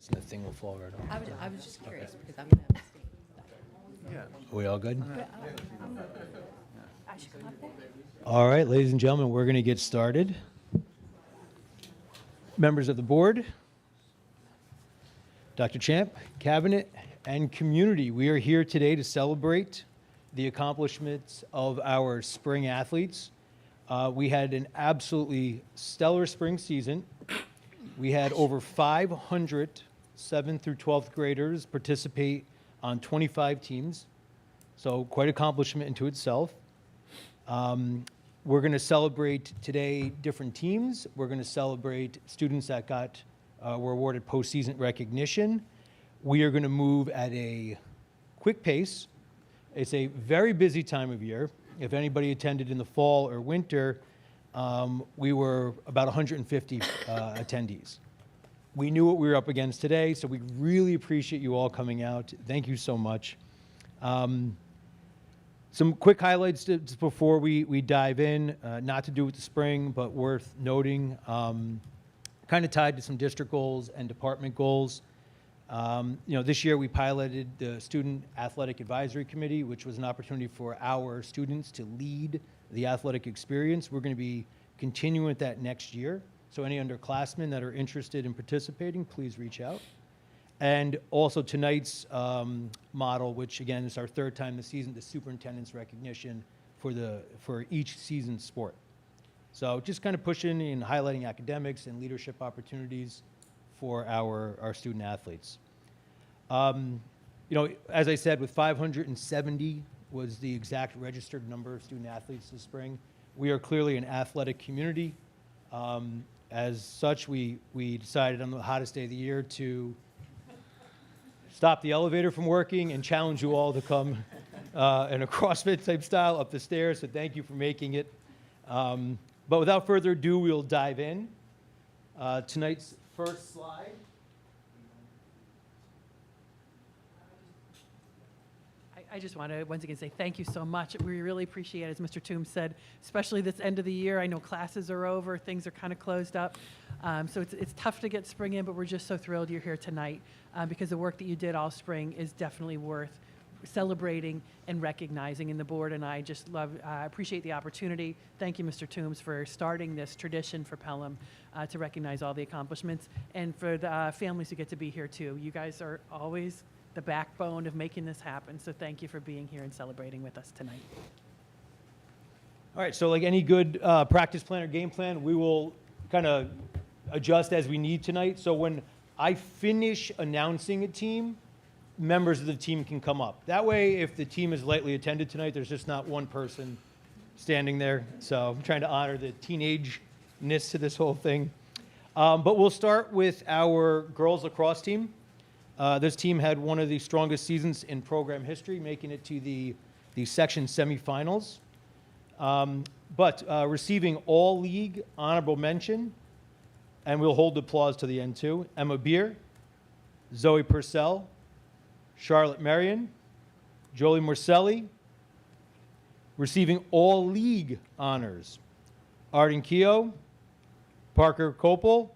The thing will fall right off. I was just curious because I'm going to abstain. Are we all good? I should come up there? All right, ladies and gentlemen, we're going to get started. Members of the board, Dr. Champ, cabinet, and community, we are here today to celebrate the accomplishments of our spring athletes. We had an absolutely stellar spring season. We had over 500 7th through 12th graders participate on 25 teams, so quite accomplishment into itself. We're going to celebrate today different teams. We're going to celebrate students that were awarded postseason recognition. We are going to move at a quick pace. It's a very busy time of year. If anybody attended in the fall or winter, we were about 150 attendees. We knew what we were up against today, so we really appreciate you all coming out. Thank you so much. Some quick highlights before we dive in, not to do with the spring, but worth noting, kind of tied to some district goals and department goals. This year we piloted the Student Athletic Advisory Committee, which was an opportunity for our students to lead the athletic experience. We're going to be continuing with that next year. So any underclassmen that are interested in participating, please reach out. And also tonight's model, which again is our third time this season, the superintendent's recognition for each season's sport. So just kind of pushing and highlighting academics and leadership opportunities for our student athletes. As I said, with 570 was the exact registered number of student athletes this spring. We are clearly an athletic community. As such, we decided on the hottest day of the year to stop the elevator from working and challenge you all to come in a CrossFit type style up the stairs. So thank you for making it. But without further ado, we'll dive in. Tonight's first slide. I just want to once again say thank you so much. We really appreciate it, as Mr. Toombs said, especially this end of the year. I know classes are over, things are kind of closed up. So it's tough to get spring in, but we're just so thrilled you're here tonight because the work that you did all spring is definitely worth celebrating and recognizing. And the board and I just appreciate the opportunity. Thank you, Mr. Toombs, for starting this tradition for Pelham to recognize all the accomplishments, and for the families who get to be here too. You guys are always the backbone of making this happen. So thank you for being here and celebrating with us tonight. All right, so like any good practice plan or game plan, we will kind of adjust as we need tonight. So when I finish announcing a team, members of the team can come up. That way, if the team is lightly attended tonight, there's just not one person standing there. So I'm trying to honor the teenage-ness to this whole thing. But we'll start with our girls lacrosse team. This team had one of the strongest seasons in program history, making it to the section semifinals. But receiving all league honorable mention, and we'll hold the applause to the end too, Emma Beer, Zoe Purcell, Charlotte Marion, Jolie Morcelli. Receiving all league honors, Arden Keogh, Parker Copel,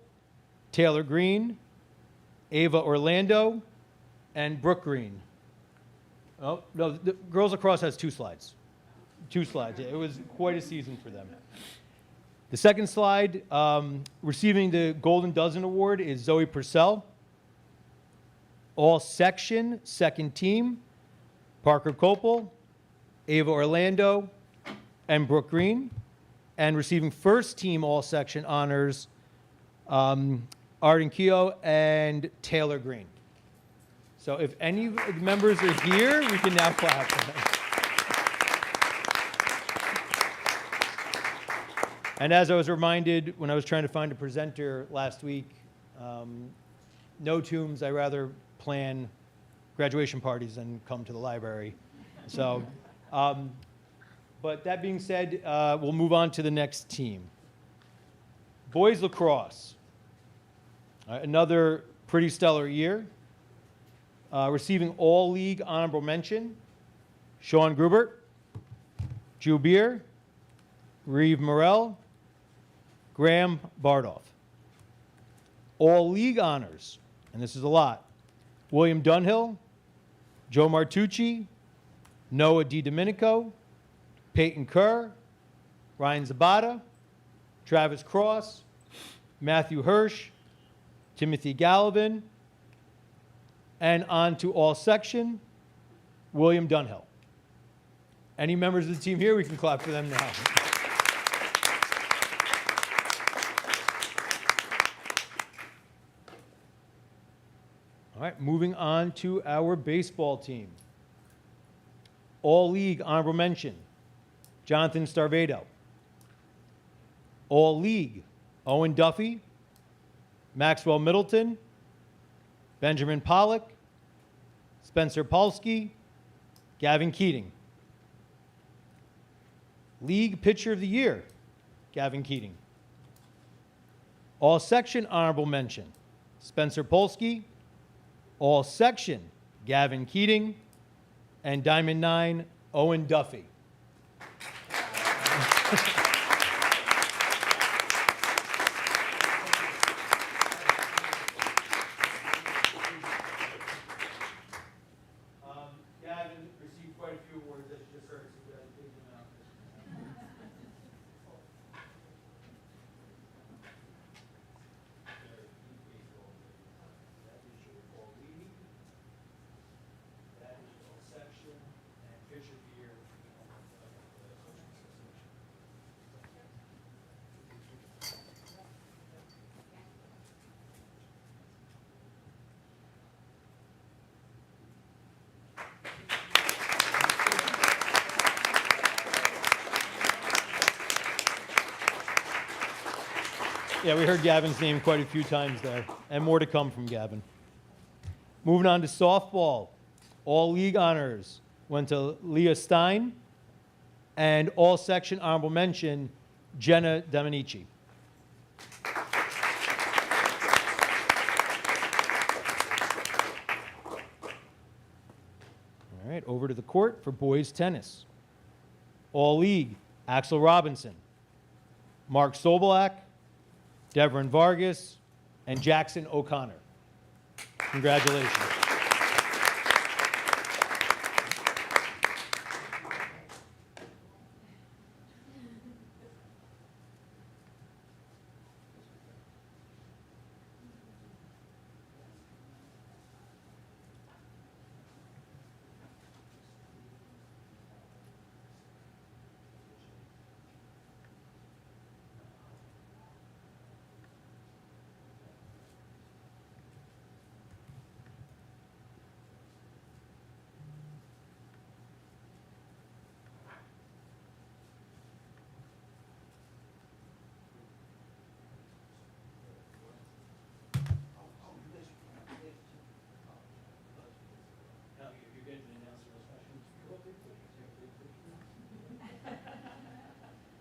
Taylor Green, Ava Orlando, and Brooke Green. Oh, no, the girls lacrosse has two slides. It was quite a season for them. The second slide, receiving the Golden Dozen Award is Zoe Purcell. All section, second team, Parker Copel, Ava Orlando, and Brooke Green. And receiving first team all section honors, Arden Keogh and Taylor Green. So if any of the members are here, we can now clap for them. And as I was reminded when I was trying to find a presenter last week, no Toombs, I rather plan graduation parties than come to the library. So, but that being said, we'll move on to the next team. Boys lacrosse. Another pretty stellar year. Receiving all league honorable mention, Sean Grubert, Drew Beer, Reeve Morell, Graham Bardoff. All league honors, and this is a lot, William Dunhill, Joe Martucci, Noah DiDomenico, Peyton Kerr, Ryan Zabata, Travis Cross, Matthew Hirsch, Timothy Gallivan, and on to all section, William Dunhill. Any members of the team here, we can clap for them now. All right, moving on to our baseball team. All League honorable mention, Jonathan Starvado. All League, Owen Duffy, Maxwell Middleton, Benjamin Pollock, Spencer Polsky, Gavin Keating. League Pitcher of the Year, Gavin Keating. All Section honorable mention, Spencer Polsky. All Section, Gavin Keating. And Diamond 9, Owen Duffy. Gavin received quite a few awards that you just heard, so we got to dig them out. That is your All League. That is your All Section, and Pitcher of the Year. Yeah, we heard Gavin's name quite a few times there, and more to come from Gavin. Moving on to softball. All league honors went to Leah Stein, and all section honorable mention, Jenna Dominici. All right, over to the court for boys tennis. All league, Axel Robinson, Mark Sobolak, Devin Vargas, and Jackson O'Connor. Congratulations.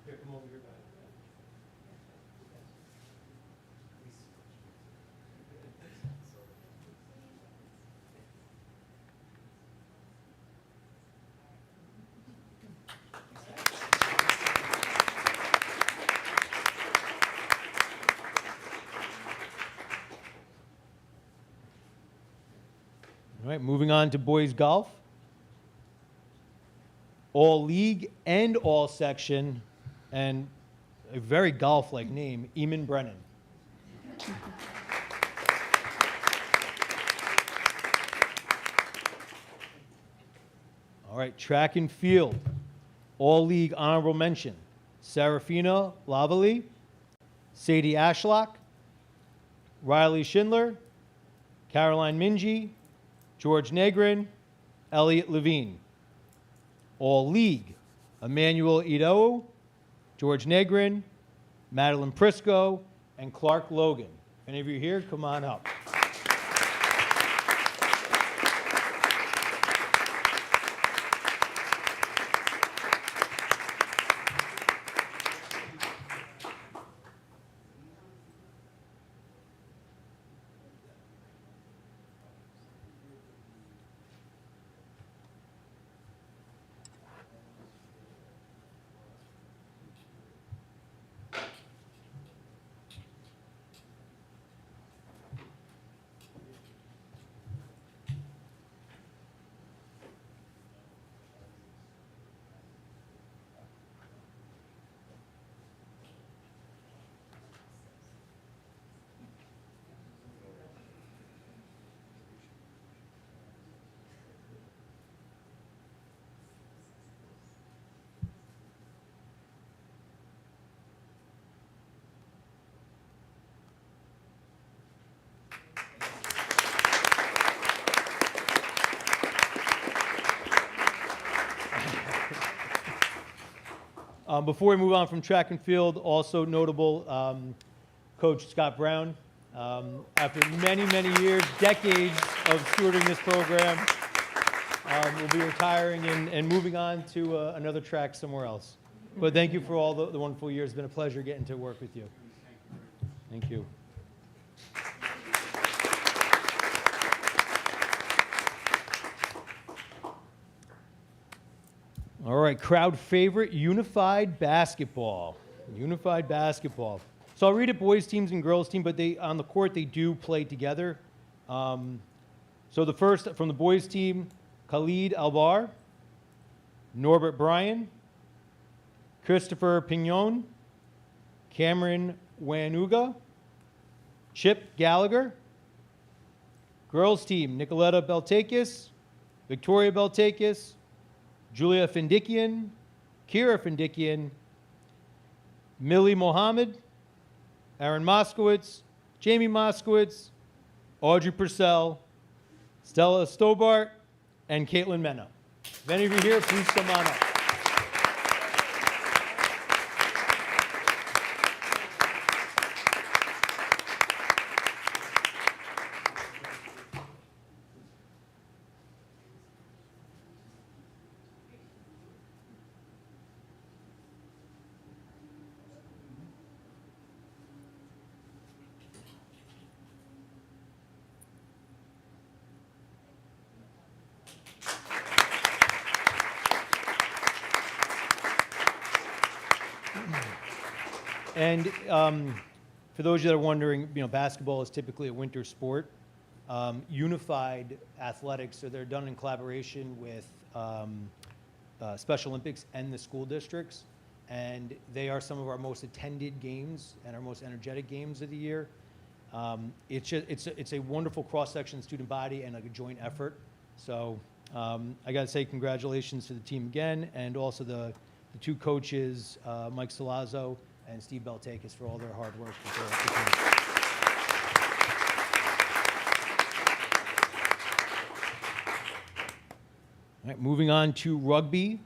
Here, come over here, buddy. All right, moving on to boys golf. All league and all section, and a very golf-like name, Eamon Brennan. All right, track and field. All league honorable mention, Serafina Lavalley, Sadie Ashlock, Riley Schindler, Caroline Mingy, George Negrin, Elliot Levine. All league, Emmanuel Ido, George Negrin, Madeline Prisco, and Clark Logan. Any of you here, come on up. Before we move on from track and field, also notable, Coach Scott Brown, after many, many years, decades of stewarding this program, will be retiring and moving on to another track somewhere else. But thank you for all the wonderful years. It's been a pleasure getting to work with you. Thank you. All right, crowd favorite, unified basketball. Unified basketball. So I'll read it boys teams and girls team, but they on the court they do play together. So the first from the boys team, Khalid Albar, Norbert Bryan, Christopher Pignon, Cameron Wanuga, Chip Gallagher. Girls team, Nicoletta Beltakis, Victoria Beltakis, Julia Findikian, Kira Findikian, Millie Mohammed, Aaron Moskowitz, Jamie Moskowitz, Audrey Purcell, Stella Stobart, and Caitlin Mena. If any of you here, please come on up. And for those of you that are wondering, basketball is typically a winter sport. Unified athletics, so they're done in collaboration with Special Olympics and the school districts, and they are some of our most attended games and our most energetic games of the year. It's a wonderful cross-section student body and like a joint effort. So I got to say congratulations to the team again, and also the two coaches, Mike Salazzo and Steve Beltakis, for all their hard work. All right, moving on to rugby,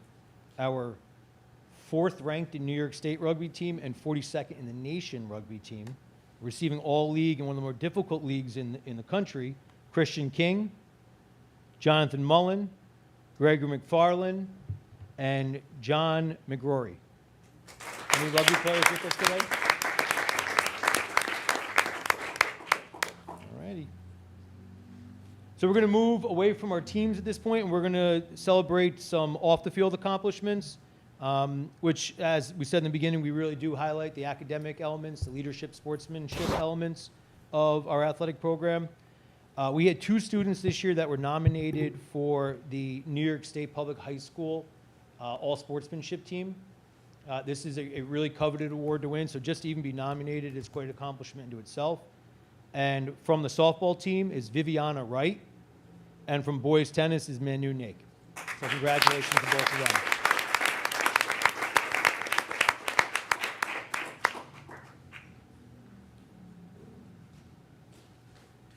our 4th ranked in New York State rugby team and 42nd in the nation rugby team, receiving all league and one of the more difficult leagues in the country, Christian King, Jonathan Mullen, Gregory McFarland, and John McGrory. Any rugby players with us today? All righty. So we're going to move away from our teams at this point, and we're going to celebrate some off-the-field accomplishments, which, as we said in the beginning, we really do highlight the academic elements, the leadership, sportsmanship elements of our athletic program. We had 2 students this year that were nominated for the New York State Public High School all-sportsmanship team. This is a really coveted award to win, so just to even be nominated is quite an accomplishment into itself. And from the softball team is Viviana Wright, and from boys tennis is Manu Nake. So congratulations to both of them.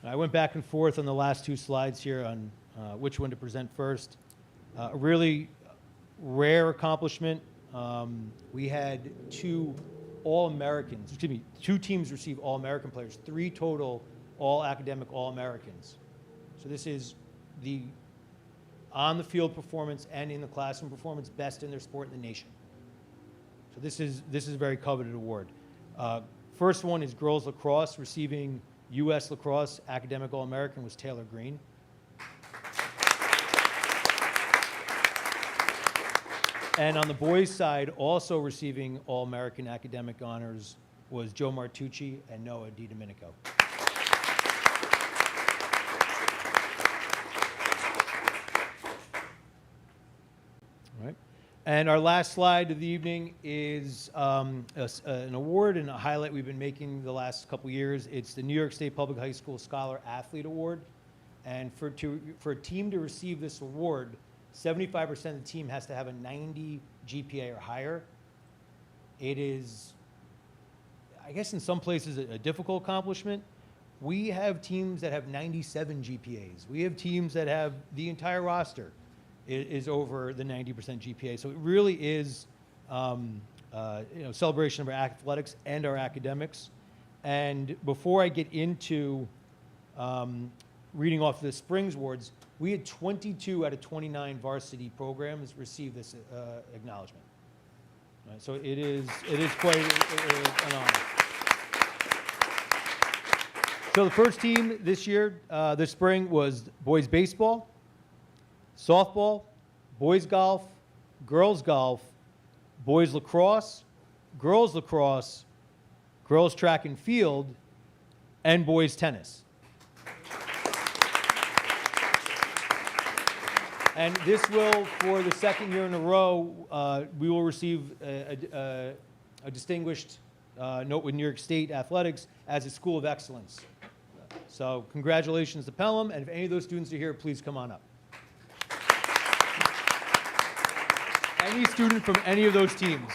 I went back and forth on the last 2 slides here on which one to present first. A really rare accomplishment. We had 2 All-Americans, 2 teams receive All-American players, 3 total All-Academic All-Americans. So this is the on-the-field performance and in the classroom performance best in their sport in the nation. So this is a very coveted award. First one is girls lacrosse. Receiving U.S. Lacrosse Academic All-American was Taylor Green. And on the boys' side, also receiving All-American academic honors was Joe Martucci and Noah DiDomenico. All right. And our last slide of the evening is an award and a highlight we've been making the last couple years. It's the New York State Public High School Scholar Athlete Award. And for a team to receive this award, 75% of the team has to have a 90 GPA or higher. It is, I guess in some places, a difficult accomplishment. We have teams that have 97 GPAs. We have teams that have the entire roster is over the 90% GPA. So it really is celebration of our athletics and our academics. And before I get into reading off the Springs Awards, we had 22 out of 29 varsity programs receive this acknowledgement. Right, so it is quite an honor. So the first team this year, this spring, was boys baseball, softball, boys golf, girls lacrosse, girls track and field, and boys tennis. And this will, for the second year in a row, we will receive a distinguished note with New York State Athletics as a school of excellence. So congratulations to Pelham, and if any of those students are here, please come on up. Any student from any of those teams.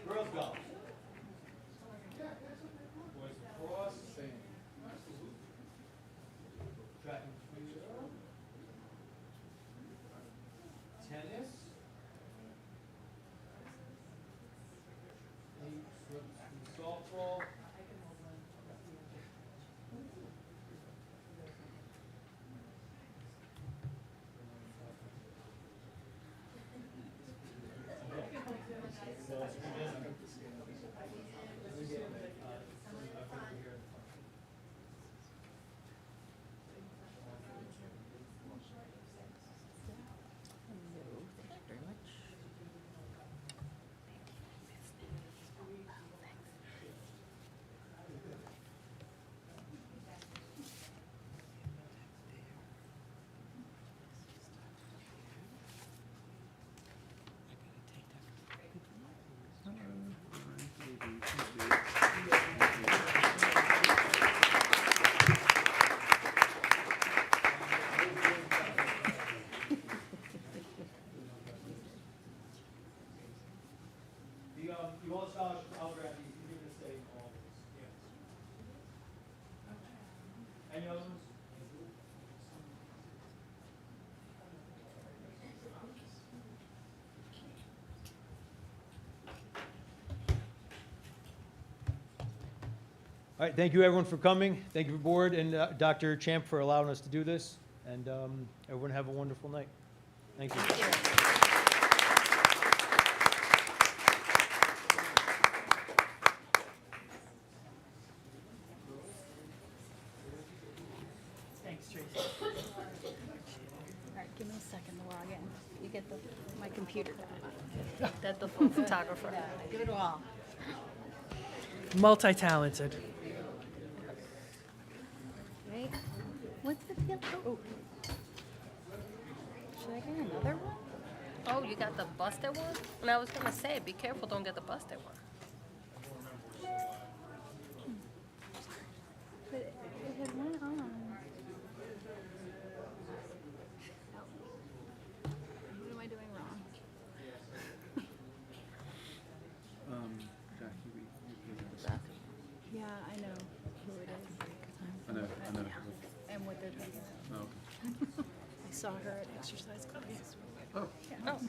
Girls golf. Boys lacrosse. Track and field. Tennis. Softball. Very much. The all scholarships, I'll grab these. You're gonna stay all of this. Any other ones? All right, thank you everyone for coming. Thank you, board, and Dr. Champ for allowing us to do this. And everyone have a wonderful night. Thank you. Thanks, Tracy. All right, give me a second to log in. You get my computer down. That's the full photographer. Give it all. Multi-talented. Wait, what's the deal? Oh. Should I get another one? Oh, you got the busted one? And I was gonna say, be careful, don't get the busted one. But it had went on. What am I doing wrong? Jackie, Yeah, I know who it is. I know. And what they're talking about. Oh, okay. I saw her at exercise class. Oh. Yeah. Oh.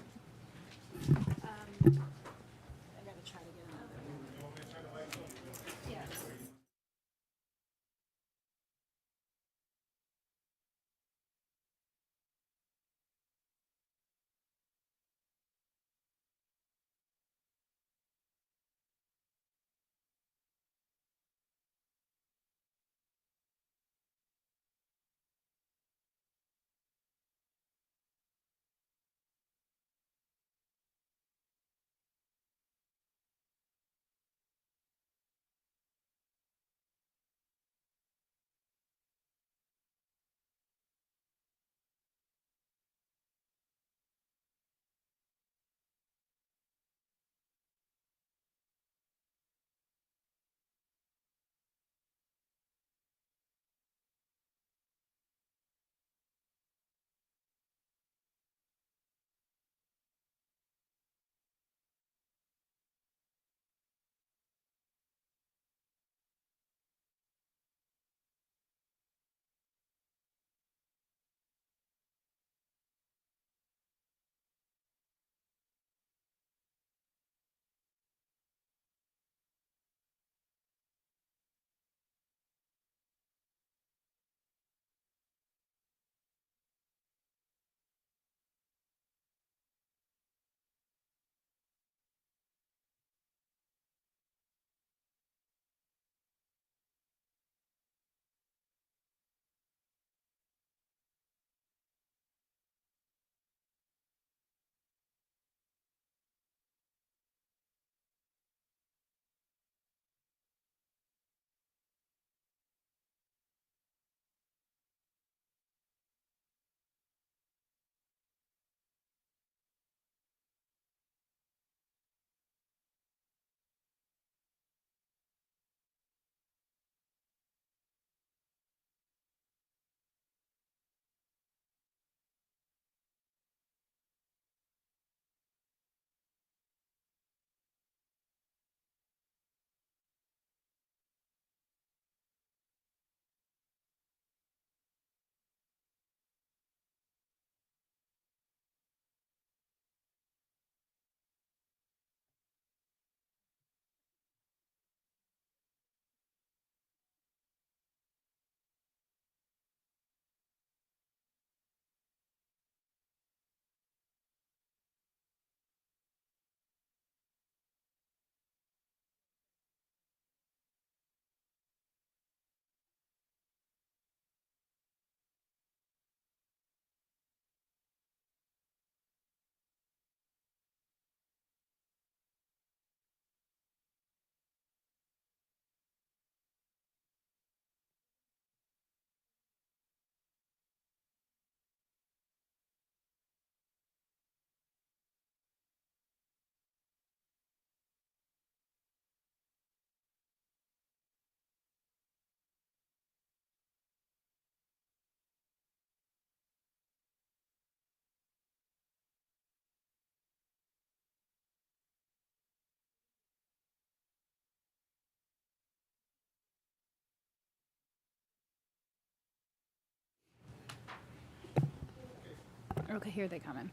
Okay, here they come in.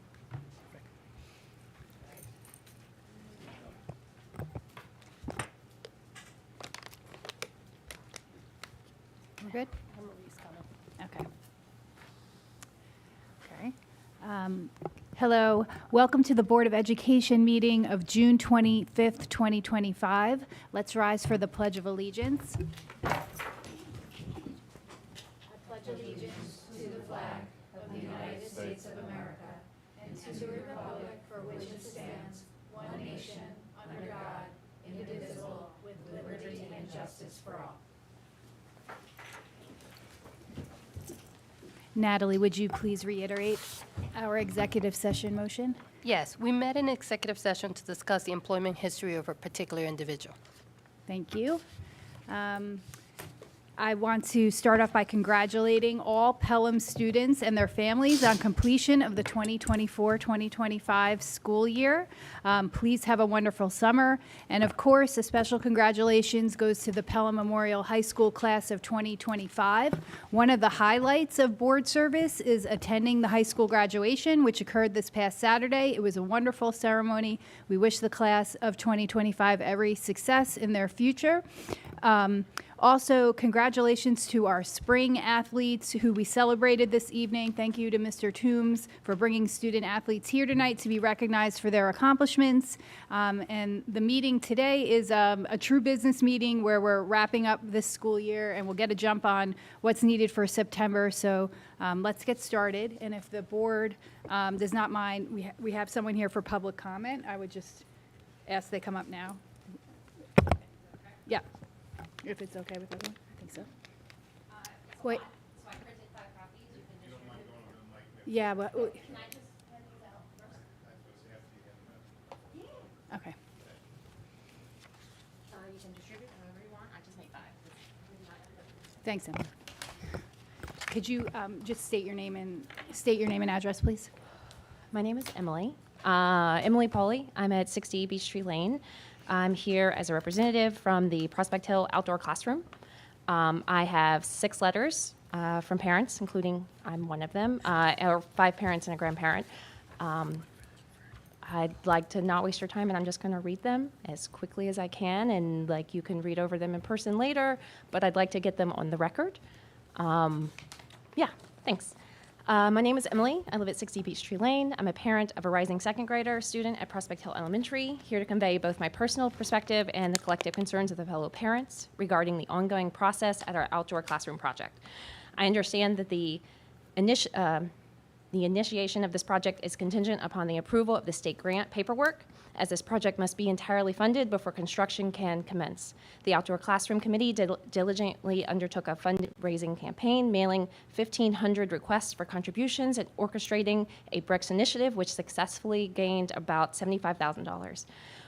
We're good? Okay. Okay. Hello, welcome to the Board of Education meeting of June 25th, 2025. Let's rise for the Pledge of Allegiance. Natalie, would you please reiterate our executive session motion? Yes, we met in executive session to discuss the employment history of a particular individual. Thank you. I want to start off by congratulating all Pelham students and their families on completion of the 2024-2025 school year. Please have a wonderful summer. And of course, a special congratulations goes to the Pelham Memorial High School class of 2025. One of the highlights of board service is attending the high school graduation, which occurred this past Saturday. It was a wonderful ceremony. We wish the class of 2025 every success in their future. Also, congratulations to our spring athletes who we celebrated this evening. Thank you to Mr. Toombs for bringing student athletes here tonight to be recognized for their accomplishments. And the meeting today is a true business meeting where we're wrapping up this school year, and we'll get a jump on what's needed for September. So let's get started. And if the board does not mind, we have someone here for public comment. I would just ask they come up now. Yeah. If it's okay with everyone, I think so. Wait. So I printed 5 copies. You can distribute. Yeah, but, Can I just hand these out first? okay. You can distribute however you want. I just made 5. Thanks, Emily. Could you just state your name and address, please? My name is Emily. Emily Pauley. I'm at 60 Beach Tree Lane. I'm here as a representative from the Prospect Hill Outdoor Classroom. I have 6 letters from parents, including I'm one of them, or 5 parents and a grandparent. I'd like to not waste your time, and I'm just going to read them as quickly as I can, and you can read over them in person later, but I'd like to get them on the record. Yeah, thanks. My name is Emily. I live at 60 Peachtree Lane. I'm a parent of a rising second grader student at Prospect Hill Elementary, here to convey both my personal perspective and the collective concerns of the fellow parents regarding the ongoing process at our outdoor classroom project. I understand that the initiation of this project is contingent upon the approval of the state grant paperwork, as this project must be entirely funded before construction can commence. The Outdoor Classroom Committee diligently undertook a fundraising campaign, mailing 1,500 requests for contributions and orchestrating a BRICS initiative, which successfully gained about $75,000.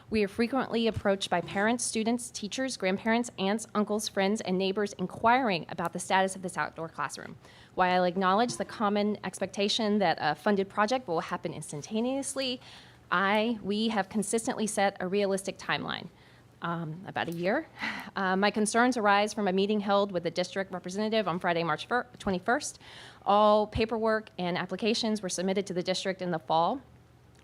We are frequently approached by parents, students, teachers, grandparents, aunts, uncles, friends, and neighbors inquiring about the status of this outdoor classroom. While I acknowledge the common expectation that a funded project will happen instantaneously, we have consistently set a realistic timeline, about a year. My concerns arise from a meeting held with the district representative on Friday, March 21st. All paperwork and applications were submitted to the district in the fall.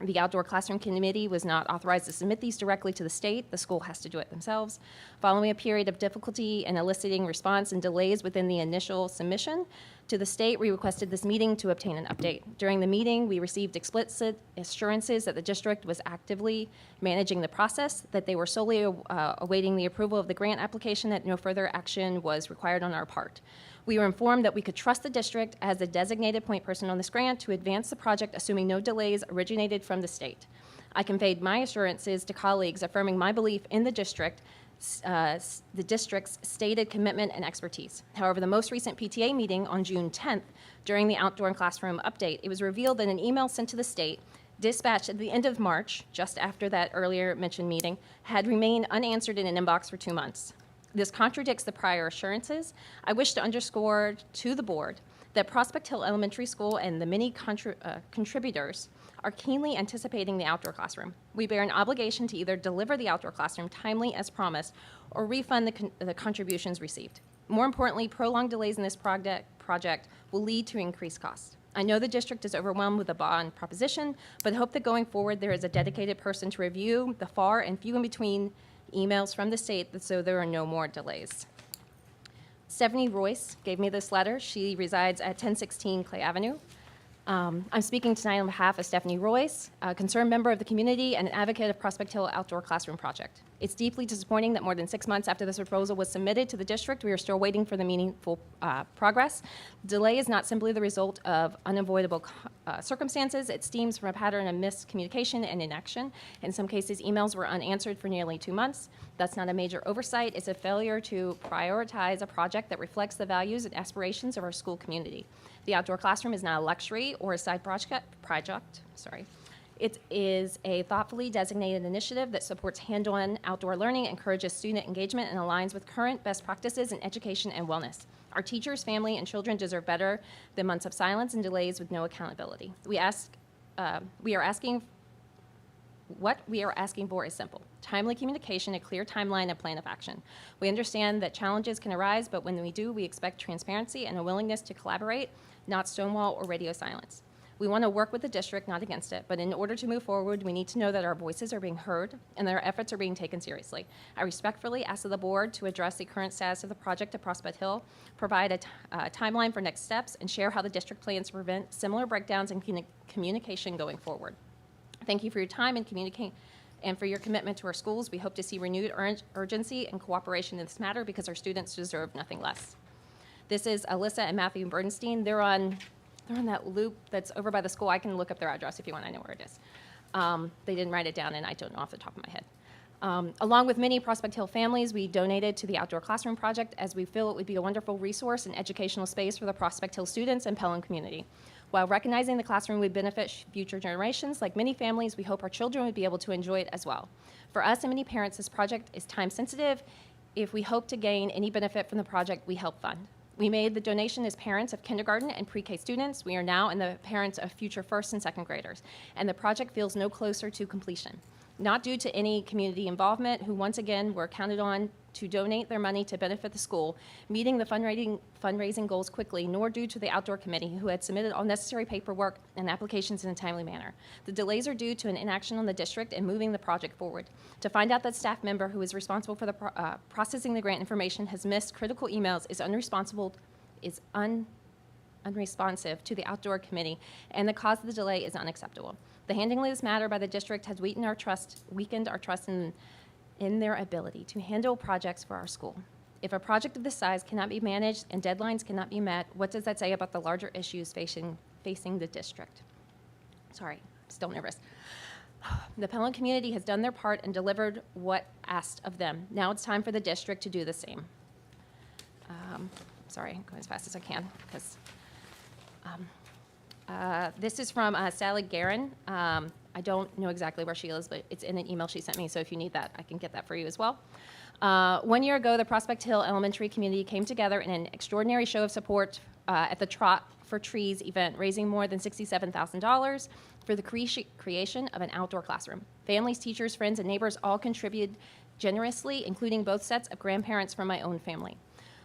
The Outdoor Classroom Committee was not authorized to submit these directly to the state. The school has to do it themselves. Following a period of difficulty in eliciting response and delays within the initial submission to the state, we requested this meeting to obtain an update. During the meeting, we received explicit assurances that the district was actively managing the process, that they were solely awaiting the approval of the grant application, that no further action was required on our part. We were informed that we could trust the district as the designated point person on this grant to advance the project, assuming no delays originated from the state. I conveyed my assurances to colleagues, affirming my belief in the district's stated commitment and expertise. However, the most recent PTA meeting on June 10th, during the outdoor classroom update, it was revealed that an email sent to the state, dispatched at the end of March, just after that earlier mentioned meeting, had remained unanswered in an inbox for 2 months. This contradicts the prior assurances. I wish to underscore to the board that Prospect Hill Elementary School and the many contributors are keenly anticipating the outdoor classroom. We bear an obligation to either deliver the outdoor classroom timely as promised or refund the contributions received. More importantly, prolonged delays in this project will lead to increased costs. I know the district is overwhelmed with the bond proposition, but hope that going forward there is a dedicated person to review the far and few in between emails from the state so there are no more delays. Stephanie Royce gave me this letter. She resides at 1016 Clay Avenue. I'm speaking tonight on behalf of Stephanie Royce, a concerned member of the community and an advocate of Prospect Hill Outdoor Classroom Project. It's deeply disappointing that more than 6 months after this proposal was submitted to the district, we are still waiting for the meaningful progress. The delay is not simply the result of unavoidable circumstances. It stems from a pattern of miscommunication and inaction. In some cases, emails were unanswered for nearly 2 months. That's not a major oversight. It's a failure to prioritize a project that reflects the values and aspirations of our school community. The outdoor classroom is not a luxury or a side project. It is a thoughtfully designated initiative that supports hands-on outdoor learning, encourages student engagement, and aligns with current best practices in education and wellness. Our teachers, family, and children deserve better than months of silence and delays with no accountability. What we are asking for is simple: timely communication, a clear timeline, a plan of action. We understand that challenges can arise, but when we do, we expect transparency and a willingness to collaborate, not stonewall or radio silence. We want to work with the district, not against it, but in order to move forward, we need to know that our voices are being heard and that our efforts are being taken seriously. I respectfully ask the board to address the current status of the project at Prospect Hill, provide a timeline for next steps, and share how the district plans to prevent similar breakdowns in communication going forward. Thank you for your time and for your commitment to our schools. We hope to see renewed urgency and cooperation in this matter because our students deserve nothing less. This is Alyssa and Matthew Bernstein. They're on that loop that's over by the school. I can look up their address if you want. I know where it is. They didn't write it down, and I don't know off the top of my head. Along with many Prospect Hill families, we donated to the Outdoor Classroom Project as we feel it would be a wonderful resource and educational space for the Prospect Hill students and Pelham community. While recognizing the classroom would benefit future generations, like many families, we hope our children would be able to enjoy it as well. For us and many parents, this project is time sensitive. If we hope to gain any benefit from the project, we help fund. We made the donation as parents of kindergarten and pre-K students. We are now in the parents of future first and second graders, and the project feels no closer to completion. Not due to any community involvement, who once again were counted on to donate their money to benefit the school, meeting the fundraising goals quickly, nor due to the outdoor committee, who had submitted all necessary paperwork and applications in a timely manner. The delays are due to an inaction on the district in moving the project forward. To find out that staff member who is responsible for the processing the grant information has missed critical emails is unresponsive to the outdoor committee, and the cause of the delay is unacceptable. The handling of this matter by the district has weakened our trust in their ability to handle projects for our school. If a project of this size cannot be managed and deadlines cannot be met, what does that say about the larger issues facing the district? Sorry, I'm still nervous. The Pelham community has done their part and delivered what asked of them. Now it's time for the district to do the same. Sorry, I'm going as fast as I can because this is from Sally Guerin. I don't know exactly where she is, but it's in an email she sent me, so if you need that, I can get that for you as well. 1 year ago, the Prospect Hill Elementary community came together in an extraordinary show of support at the Trot for Trees event, raising more than $67,000 for the creation of an outdoor classroom. Families, teachers, friends, and neighbors all contributed generously, including both sets of grandparents from my own family.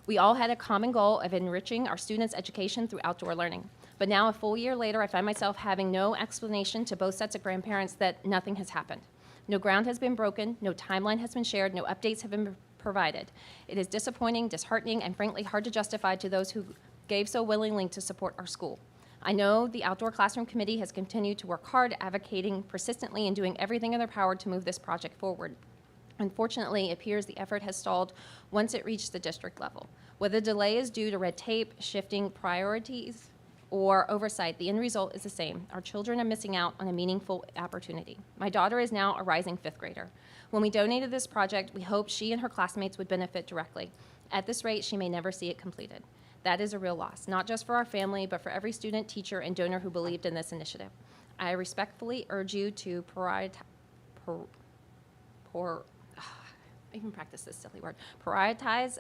We all had a common goal of enriching our students' education through outdoor learning. But now, a full year later, I find myself having no explanation to both sets of grandparents that nothing has happened. No ground has been broken, no timeline has been shared, no updates have been provided. It is disappointing, disheartening, and frankly hard to justify to those who gave so willingly to support our school. I know the Outdoor Classroom Committee has continued to work hard, advocating persistently and doing everything in their power to move this project forward. Unfortunately, it appears the effort has stalled once it reached the district level. Whether the delay is due to red tape, shifting priorities, or oversight, the end result is the same. Our children are missing out on a meaningful opportunity. My daughter is now a rising fifth grader. When we donated this project, we hoped she and her classmates would benefit directly. At this rate, she may never see it completed. That is a real loss, not just for our family, but for every student, teacher, and donor who believed in this initiative. I respectfully urge you to prioritize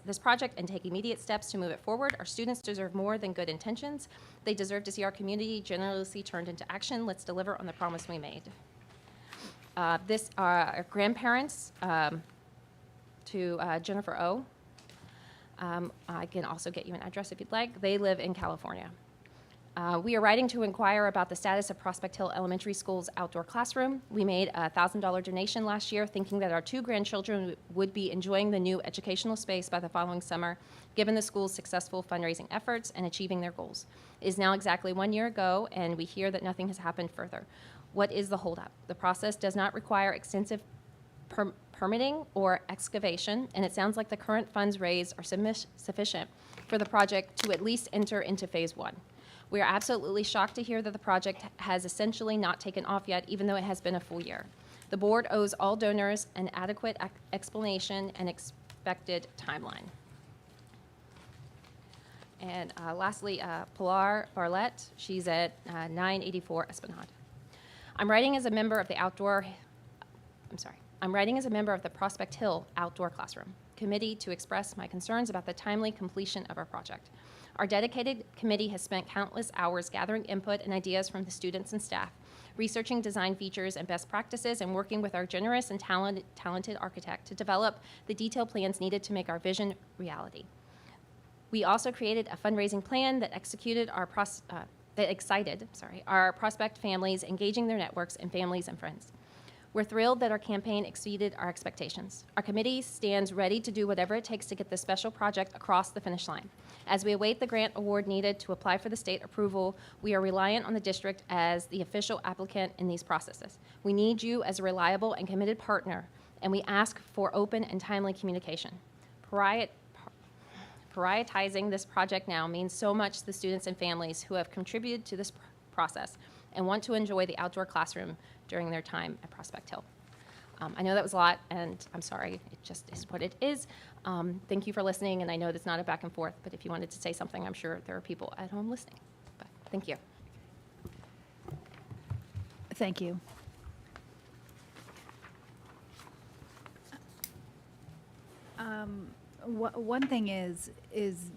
this project and take immediate steps to move it forward. Our students deserve more than good intentions. They deserve to see our community generously turned into action. Let's deliver on the promise we made. This are our grandparents to Jennifer O. I can also get you an address if you'd like. They live in California. We are writing to inquire about the status of Prospect Hill Elementary School's outdoor classroom. We made a $1,000 donation last year, thinking that our 2 grandchildren would be enjoying the new educational space by the following summer, given the school's successful fundraising efforts and achieving their goals. It is now exactly 1 year ago, and we hear that nothing has happened further. What is the holdup? The process does not require extensive permitting or excavation, and it sounds like the current funds raised are sufficient for the project to at least enter into phase 1. We are absolutely shocked to hear that the project has essentially not taken off yet, even though it has been a full year. The board owes all donors an adequate explanation and expected timeline. And lastly, Pilar Barlett, she's at 984 Esplanade. I'm writing as a member of the Prospect Hill Outdoor Classroom Committee to express my concerns about the timely completion of our project. Our dedicated committee has spent countless hours gathering input and ideas from the students and staff, researching design features and best practices, and working with our generous and talented architect to develop the detailed plans needed to make our vision reality. We also created a fundraising plan that excited our prospect families, engaging their networks and families and friends. We're thrilled that our campaign exceeded our expectations. Our committee stands ready to do whatever it takes to get this special project across the finish line. As we await the grant award needed to apply for the state approval, we are reliant on the district as the official applicant in these processes. We need you as a reliable and committed partner, and we ask for open and timely communication. Prioritizing this project now means so much to the students and families who have contributed to this process and want to enjoy the outdoor classroom during their time at Prospect Hill. I know that was a lot, and I'm sorry, it just is what it is. Thank you for listening, and I know that's not a back and forth, but if you wanted to say something, I'm sure there are people at home listening. But thank you. Thank you. One thing is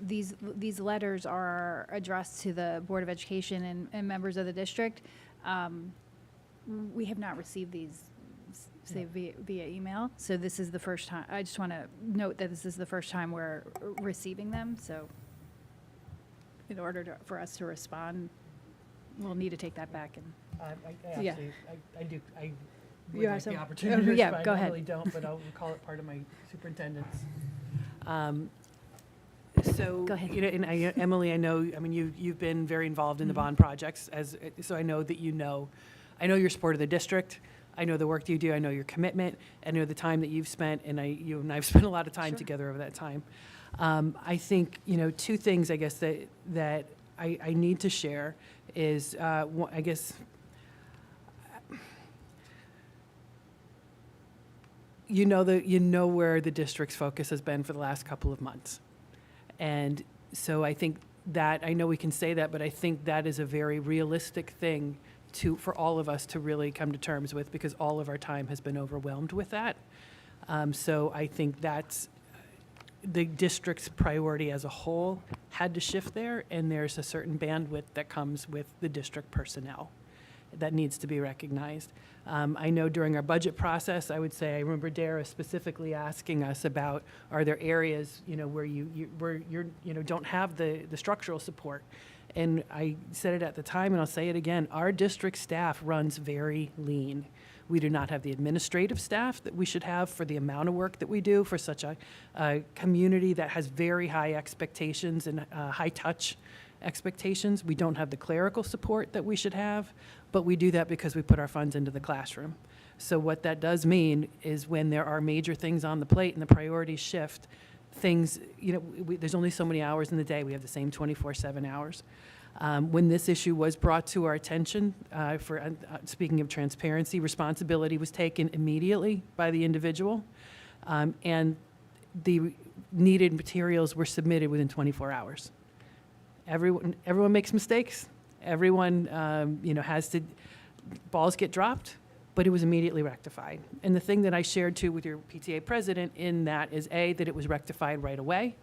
these letters are addressed to the Board of Education and members of the district. We have not received these, say, via email, so this is the first time. I just want to note that this is the first time we're receiving them, so in order for us to respond, we'll need to take that back and. Yeah. I do. I You would have like some- the opportunity to yeah, respond. go I ahead. really don't, but I'll call it part of my superintendent's. So, Go ahead. you know, and Emily, I know, I mean, you've been very involved in the bond projects, so I know that I know your support of the district, I know the work that you do, I know your commitment, I know the time that you've spent, and you and I've spent a lot of time together over that time. I think, you know, 2 things, I guess, that I need to share is, I guess, you know where the district's focus has been for the last couple of months. And so I think that, I know we can say that, but I think that is a very realistic thing for all of us to really come to terms with, because all of our time has been overwhelmed with that. So I think that's the district's priority as a whole had to shift there, and there's a certain bandwidth that comes with the district personnel that needs to be recognized. I know during our budget process, I would say, I remember Dara specifically asking us about, are there areas, you know, where you're don't have the structural support? And I said it at the time, and I'll say it again, our district staff runs very lean. We do not have the administrative staff that we should have for the amount of work that we do for such a community that has very high expectations and high touch expectations. We don't have the clerical support that we should have, but we do that because we put our funds into the classroom. So what that does mean is when there are major things on the plate and the priorities shift, things, you know, there's only so many hours in the day. We have the same 24/7 hours. When this issue was brought to our attention, speaking of transparency, responsibility was taken immediately by the individual, and the needed materials were submitted within 24 hours. Everyone makes mistakes. Everyone, balls get dropped, but it was immediately rectified. And the thing that I shared too with your PTA president in that is that it was rectified right away,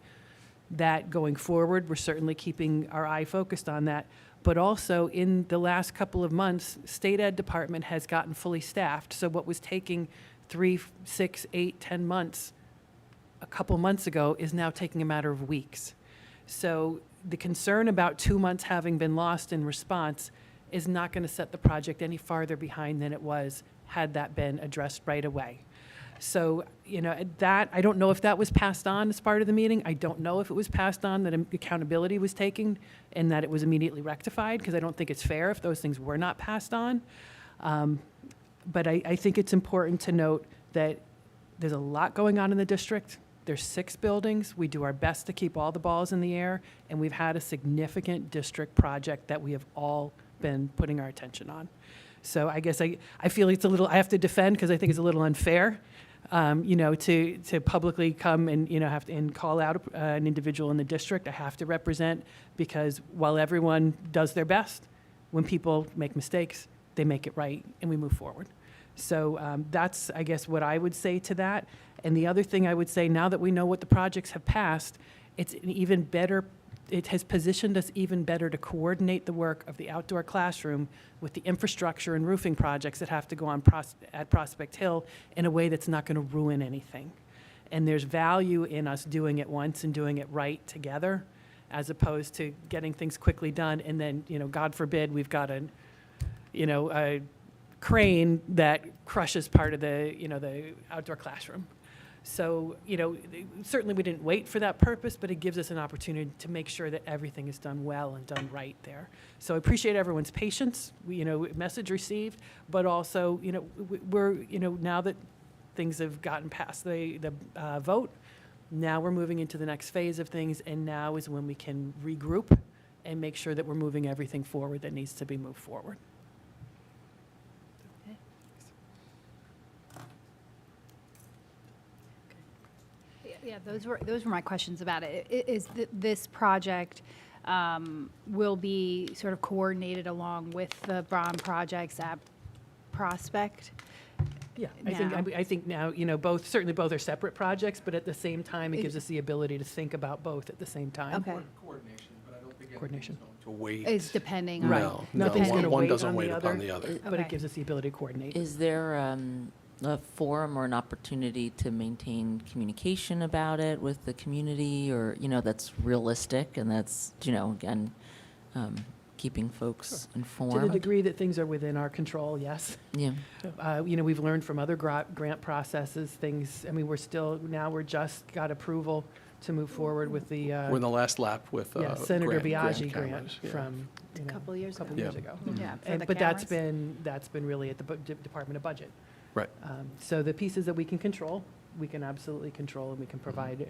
that going forward, we're certainly keeping our eye focused on that. But also in the last couple of months, state ed department has gotten fully staffed. So what was taking 3, 6, 8, 10 months a couple months ago is now taking a matter of weeks. So the concern about 2 months having been lost in response is not going to set the project any farther behind than it was had that been addressed right away. So, that, I don't know if that was passed on as part of the meeting. I don't know if it was passed on that accountability was taken and that it was immediately rectified, because I don't think it's fair if those things were not passed on. But I think it's important to note that there's a lot going on in the district. There's 6 buildings. We do our best to keep all the balls in the air, and we've had a significant district project that we have all been putting our attention on. So I guess I feel it's a little, I have to defend because I think it's a little unfair, to publicly come and, have to and call out an individual in the district. I have to represent, because while everyone does their best, when people make mistakes, they make it right and we move forward. So that's, I guess, what I would say to that. And the other thing I would say, now that we know what the projects have passed, it's an even better, it has positioned us even better to coordinate the work of the outdoor classroom with the infrastructure and roofing projects that have to go on at Prospect Hill in a way that's not going to ruin anything. And there's value in us doing it once and doing it right together, as opposed to getting things quickly done and then, God forbid, we've got a crane that crushes part of the, the outdoor classroom. So, certainly we didn't wait for that purpose, but it gives us an opportunity to make sure that everything is done well and done right there. So I appreciate everyone's patience, message received, but also, we're, now that things have gotten past the vote, now we're moving into the next phase of things, and now is when we can regroup and make sure that we're moving everything forward that needs to be moved forward. Yeah, those were my questions about it. This project will be sort of coordinated along with the Braun projects at Prospect? Yeah, now. I think now, both are separate projects, but at the same time, it gives us the ability to think about both at the same time. Okay. Coordination, but I don't think Coordination. anything's going to wait. Is depending on. Right. No, Nothing's no, going to one wait doesn't on wait the upon other, the other. but Okay. it gives us the ability to coordinate. Is there a forum or an opportunity to maintain communication about it with the community, or, that's realistic and that's, again, keeping folks To the informed? degree that things are within our control, yes. Yeah. We've learned from other grant processes, we're just got approval to move forward with the, We're in the last lap with Senator grant Biaggi grant cameras, yeah. from, A couple years ago. couple years ago. Yeah, for the But that's cameras. been really at the Department of Budget. Right. So the pieces that we can control, we can absolutely control, and we can provide,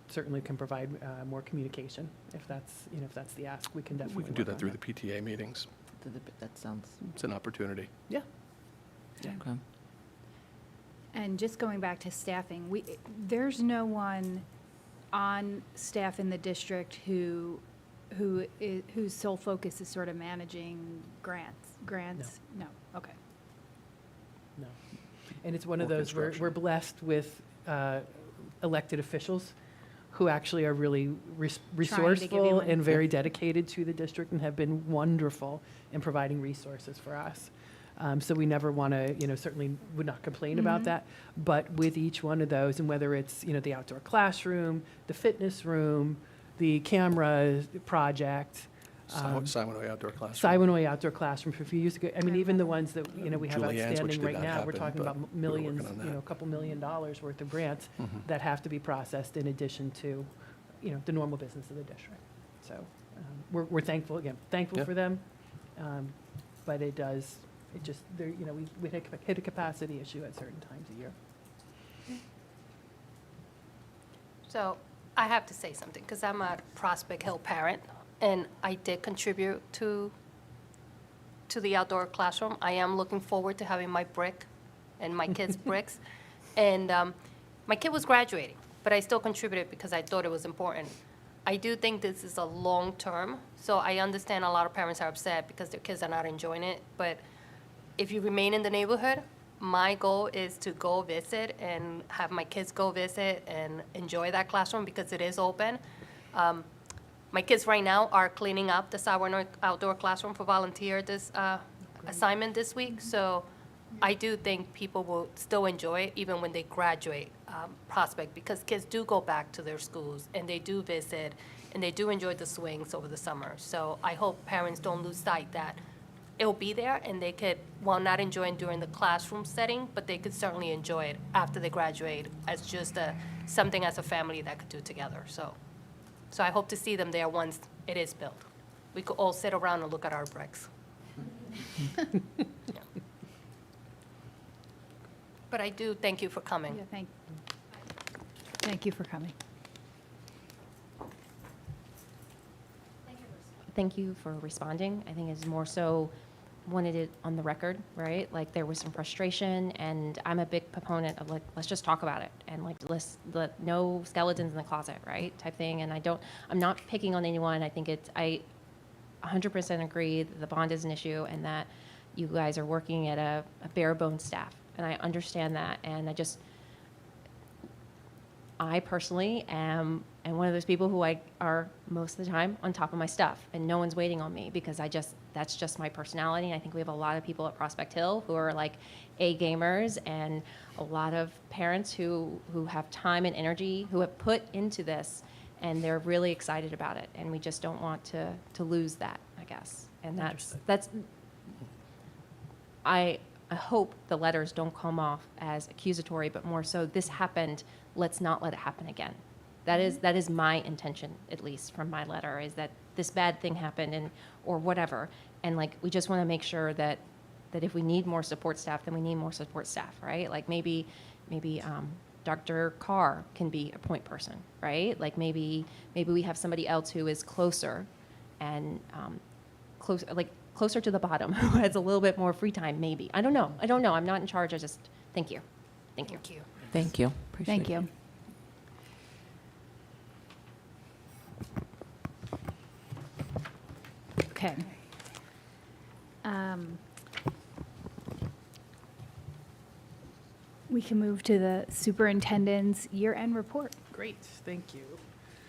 certainly can provide more communication. If that's the ask, we can definitely We can do work that on through the PTA meetings. That sounds, It's an opportunity. Yeah. okay. And just going back to staffing, there's no one on staff in the district whose sole focus is sort of managing grants? No, okay. No. And it's one of More those, we're construction. blessed with elected officials who actually are really resourceful and very dedicated to the district and have been wonderful in providing resources for us. So we never want to, certainly would not complain about that. But with each one of those, and whether it's, the outdoor classroom, the fitness room, the camera project, Simonway Outdoor Classroom. Simonway Outdoor Classroom for a few years ago. I mean, even the ones that, we have Julianne's, which outstanding did right not now, we're happen, talking but about we're millions, working on that. a couple $1 million worth of grants Mhm. that have to be processed in addition to, the normal business of the district. So we're thankful, Yeah. for them. But it just, we hit a capacity issue at certain times a year. So I have to say something, because I'm a Prospect Hill parent, and I did contribute to the outdoor classroom. I am looking forward to having my brick and my kids' bricks. And my kid was graduating, but I still contributed because I thought it was important. I do think this is a long-term, so I understand a lot of parents are upset because their kids are not enjoying it, but if you remain in the neighborhood, my goal is to go visit and have my kids go visit and enjoy that classroom because it is open. My kids right now are cleaning up the Simonway Outdoor Classroom for volunteer this assignment this week, so I do think people will still enjoy it even when they graduate Prospect, because kids do go back to their schools and they do visit and they do enjoy the swings over the summer. So I hope parents don't lose sight that it'll be there and they could, while not enjoying during the classroom setting, but they could certainly enjoy it after they graduate as just something as a family that could do together. So I hope to see them there once it is built. We could all sit around and look at our bricks. Yeah. But I do thank you for coming. Yeah, thank you for coming. Thank you for responding. I think it's more so wanted it on the record, right? Like there was some frustration, and I'm a big proponent of like, let's just talk about it, and like let no skeletons in the closet, right? Type thing. And I'm not picking on anyone. I think I 100% agree that the bond is an issue and that you guys are working at a bare bones staff. And I understand that. And I personally am one of those people who are most of the time on top of my stuff, and no one's waiting on me because that's just my personality. And I think we have a lot of people at Prospect Hill who are like A gamers, and a lot of parents who have time and energy, who have put into this, and they're really excited about it. And we just don't want to lose that, I guess. And that's I hope the letters don't come off as accusatory, but more so, this happened, let's not let it happen again. That is my intention, at least from my letter, is that this bad thing happened or whatever. And like, we just want to make sure that if we need more support staff, then we need more support staff, right? Like maybe Dr. Carr can be a point person, right? Like maybe we have somebody else who is closer and closer to the bottom, who has a little bit more free time, maybe. I don't know. I'm not in charge. I just, thank you. Thank you. Thank you. Thank you. Appreciate Thank it. you. Okay. We can move to the superintendent's year-end report. Great, thank you.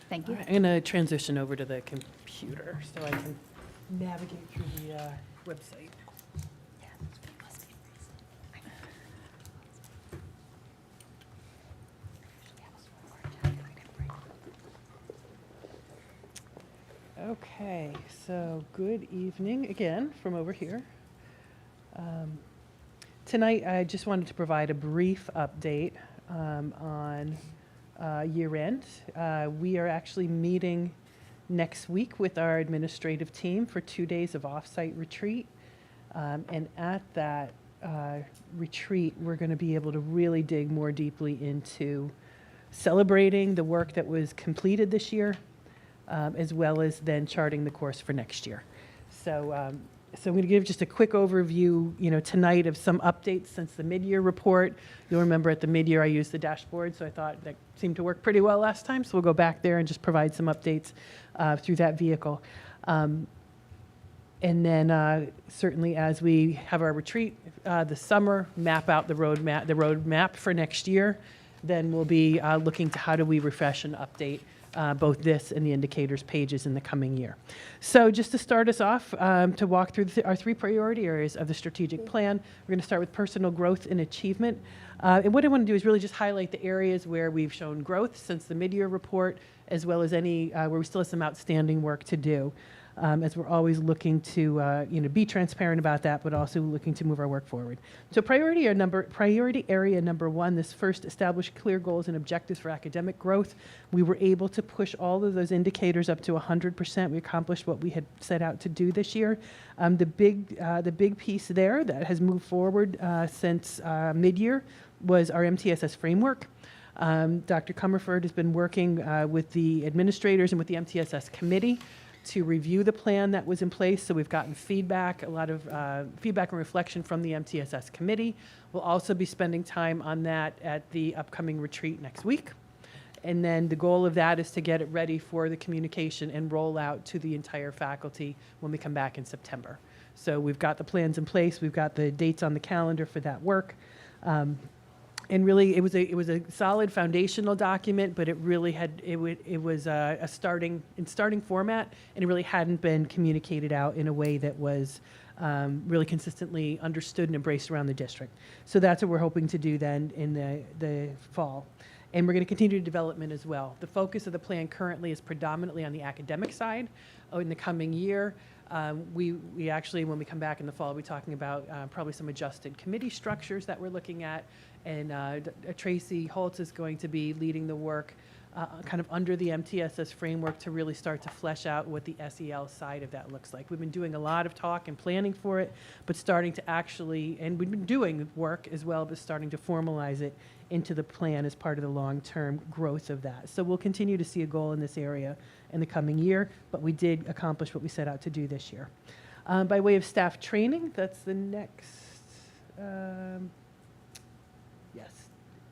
Thank All you. right, I'm going to transition over to the computer so I can navigate through the website. Okay, so good evening again from over here. Tonight, I just wanted to provide a brief update on year end. We are actually meeting next week with our administrative team for 2 days of offsite retreat. And at that retreat, we're going to be able to really dig more deeply into celebrating the work that was completed this year, as well as then charting the course for next year. So I'm going to give just a quick overview, tonight of some updates since the mid-year report. You'll remember at the mid-year I used the dashboard, so I thought that seemed to work pretty well last time. So we'll go back there and just provide some updates through that vehicle. And then certainly as we have our retreat this summer, map out the roadmap for next year, then we'll be looking to how do we refresh and update both this and the indicators pages in the coming year. So just to start us off, to walk through our 3 priority areas of the strategic plan, we're going to start with personal growth and achievement. And what I want to do is really just highlight the areas where we've shown growth since the mid-year report, as well as any where we still have some outstanding work to do. As we're always looking to be transparent about that, but also looking to move our work forward. So priority area number 1, this first establish clear goals and objectives for academic growth. We were able to push all of those indicators up to 100%. We accomplished what we had set out to do this year. The big piece there that has moved forward since mid-year was our MTSS framework. Dr. Comerford has been working with the administrators and with the MTSS committee to review the plan that was in place. So we've gotten feedback, a lot of feedback and reflection from the MTSS committee. We'll also be spending time on that at the upcoming retreat next week. And then the goal of that is to get it ready for the communication and roll out to the entire faculty when we come back in September. So we've got the plans in place. We've got the dates on the calendar for that work. And really, it was a solid foundational document, but it really was a starting format, and it really hadn't been communicated out in a way that was really consistently understood and embraced around the district. So that's what we're hoping to do then in the fall. And we're going to continue development as well. The focus of the plan currently is predominantly on the academic side. In the coming year, we actually, when we come back in the fall, we'll be talking about probably some adjusted committee structures that we're looking at. And Tracy Holtz is going to be leading the work kind of under the MTSS framework to really start to flesh out what the SEL side of that looks like. We've been doing a lot of talk and planning for it, but starting to actually, and we've been doing work as well, but starting to formalize it into the plan as part of the long-term growth of that. So we'll continue to see a goal in this area in the coming year, but we did accomplish what we set out to do this year. By way of staff training, that's the next, yes,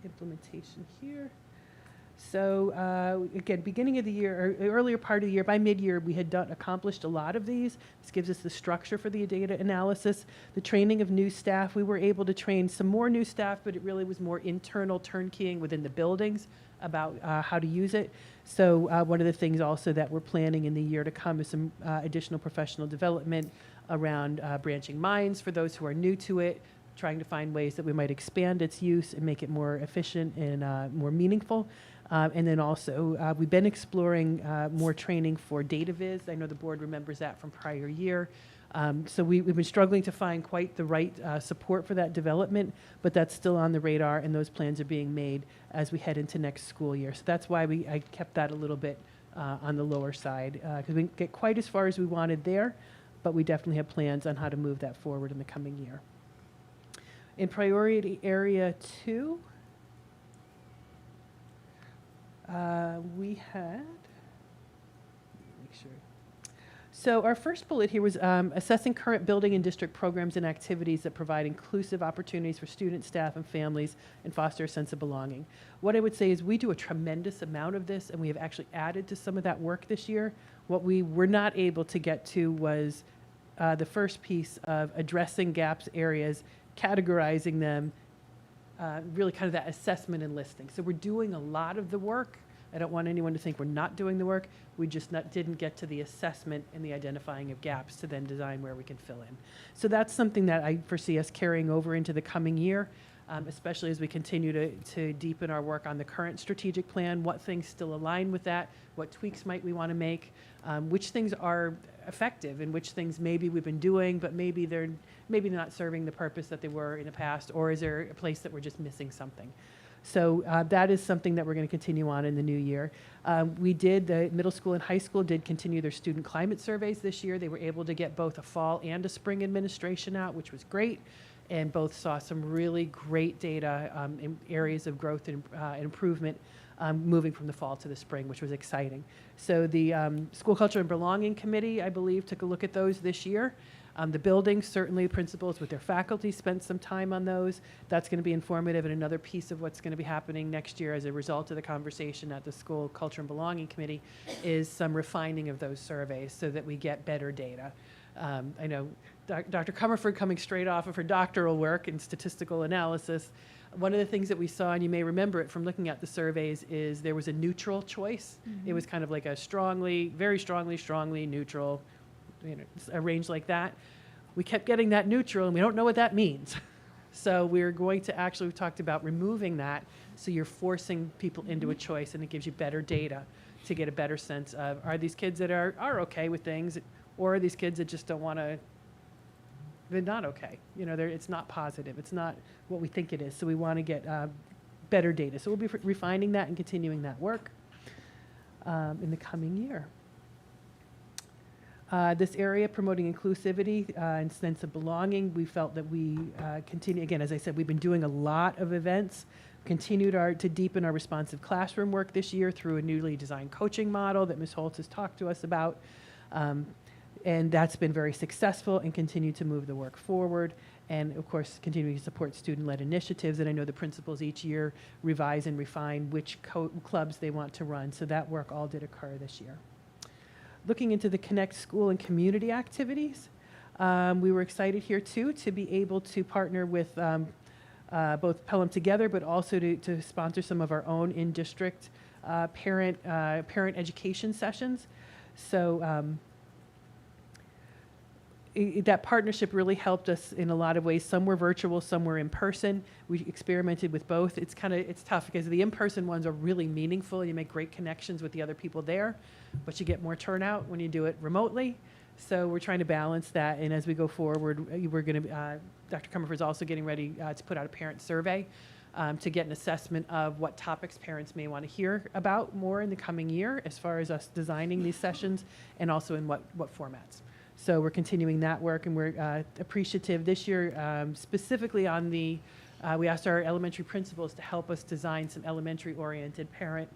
implementation here. So again, beginning of the year, or earlier part of the year, by mid-year, we had accomplished a lot of these. This gives us the structure for the data analysis. The training of new staff, we were able to train some more new staff, but it really was more internal turnkeying within the buildings about how to use it. So one of the things also that we're planning in the year to come is some additional professional development around branching minds for those who are new to it, trying to find ways that we might expand its use and make it more efficient and more meaningful. And then also, we've been exploring more training for data viz. I know the board remembers that from prior year. So we've been struggling to find quite the right support for that development, but that's still on the radar, and those plans are being made as we head into next school year. So that's why I kept that a little bit on the lower side, because we didn't get quite as far as we wanted there, but we definitely have plans on how to move that forward in the coming year. In priority area 2, we had, make sure. So our first bullet here was assessing current building and district programs and activities that provide inclusive opportunities for students, staff, and families and foster a sense of belonging. What I would say is we do a tremendous amount of this, and we have actually added to some of that work this year. What we were not able to get to was the first piece of addressing gaps, areas, categorizing them, really kind of that assessment and listing. So we're doing a lot of the work. I don't want anyone to think we're not doing the work. We just didn't get to the assessment and the identifying of gaps to then design where we can fill in. So that's something that I foresee us carrying over into the coming year, especially as we continue to deepen our work on the current strategic plan, what things still align with that, what tweaks might we want to make, which things are effective and which things maybe we've been doing, but maybe they're not serving the purpose that they were in the past, or is there a place that we're just missing something? So that is something that we're going to continue on in the new year. The middle school and high school did continue their student climate surveys this year. They were able to get both a fall and a spring administration out, which was great, and both saw some really great data in areas of growth and improvement moving from the fall to the spring, which was exciting. So the School Culture and Belonging Committee, I believe, took a look at those this year. The buildings, certainly principals with their faculty spent some time on those. That's going to be informative, and another piece of what's going to be happening next year as a result of the conversation at the School Culture and Belonging Committee is some refining of those surveys so that we get better data. I know Dr. Comerford, coming straight off of her doctoral work in statistical analysis, one of the things that we saw, and you may remember it from looking at the surveys, is there was a neutral choice. Mm-hmm. It was kind of like a very strongly neutral, arranged like that. We kept getting that neutral, and we don't know what that means. So we're going to actually, we've talked about removing that, so you're forcing people into a choice, and it gives you better data to get a better sense of, are these kids that are okay with things, or are these kids that just don't want to, they're not okay. It's not positive. It's not what we think it is. So we want to get better data. So we'll be refining that and continuing that work in the coming year. This area, promoting inclusivity and sense of belonging, we felt that we continue, again, as I said, we've been doing a lot of events, continued to deepen our responsive classroom work this year through a newly designed coaching model that Ms. Holtz has talked to us about. And that's been very successful and continue to move the work forward. And of course, continuing to support student-led initiatives. And I know the principals each year revise and refine which clubs they want to run. So that work all did occur this year. Looking into the Connect School and community activities, we were excited here too to be able to partner with both Pelham Together, but also to sponsor some of our own in-district parent education sessions. So that partnership really helped us in a lot of ways. Some were virtual, some were in person. We experimented with both. It's tough because the in-person ones are really meaningful. You make great connections with the other people there, but you get more turnout when you do it remotely. So we're trying to balance that. And as we go forward, we're going to, Dr. Comerford is also getting ready to put out a parent survey to get an assessment of what topics parents may want to hear about more in the coming year as far as us designing these sessions and also in what formats. So we're continuing that work, and we're appreciative this year, specifically on the, we asked our elementary principals to help us design some elementary-oriented parent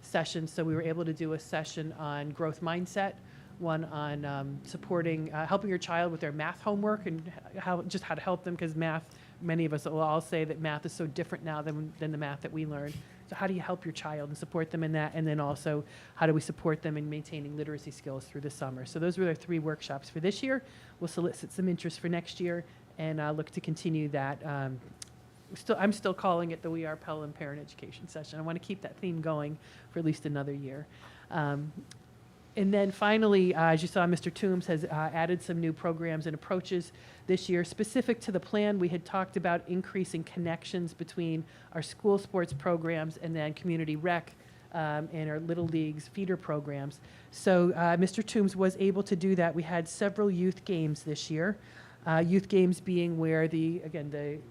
sessions. So we were able to do a session on growth mindset, one on supporting, helping your child with their math homework and how to help them, because math, many of us will all say that math is so different now than the math that we learned. So how do you help your child and support them in that? And then also, how do we support them in maintaining literacy skills through the summer? So those were our 3 workshops for this year. We'll solicit some interest for next year and look to continue that. I'm still calling it the We Are Pelham Parent Education Session. I want to keep that theme going for at least another year. And then finally, as you saw, Mr. Toombs has added some new programs and approaches this year. Specific to the plan, we had talked about increasing connections between our school sports programs and then community rec and our Little Leagues feeder programs. So Mr. Toombs was able to do that. We had several youth games this year. Youth games being where the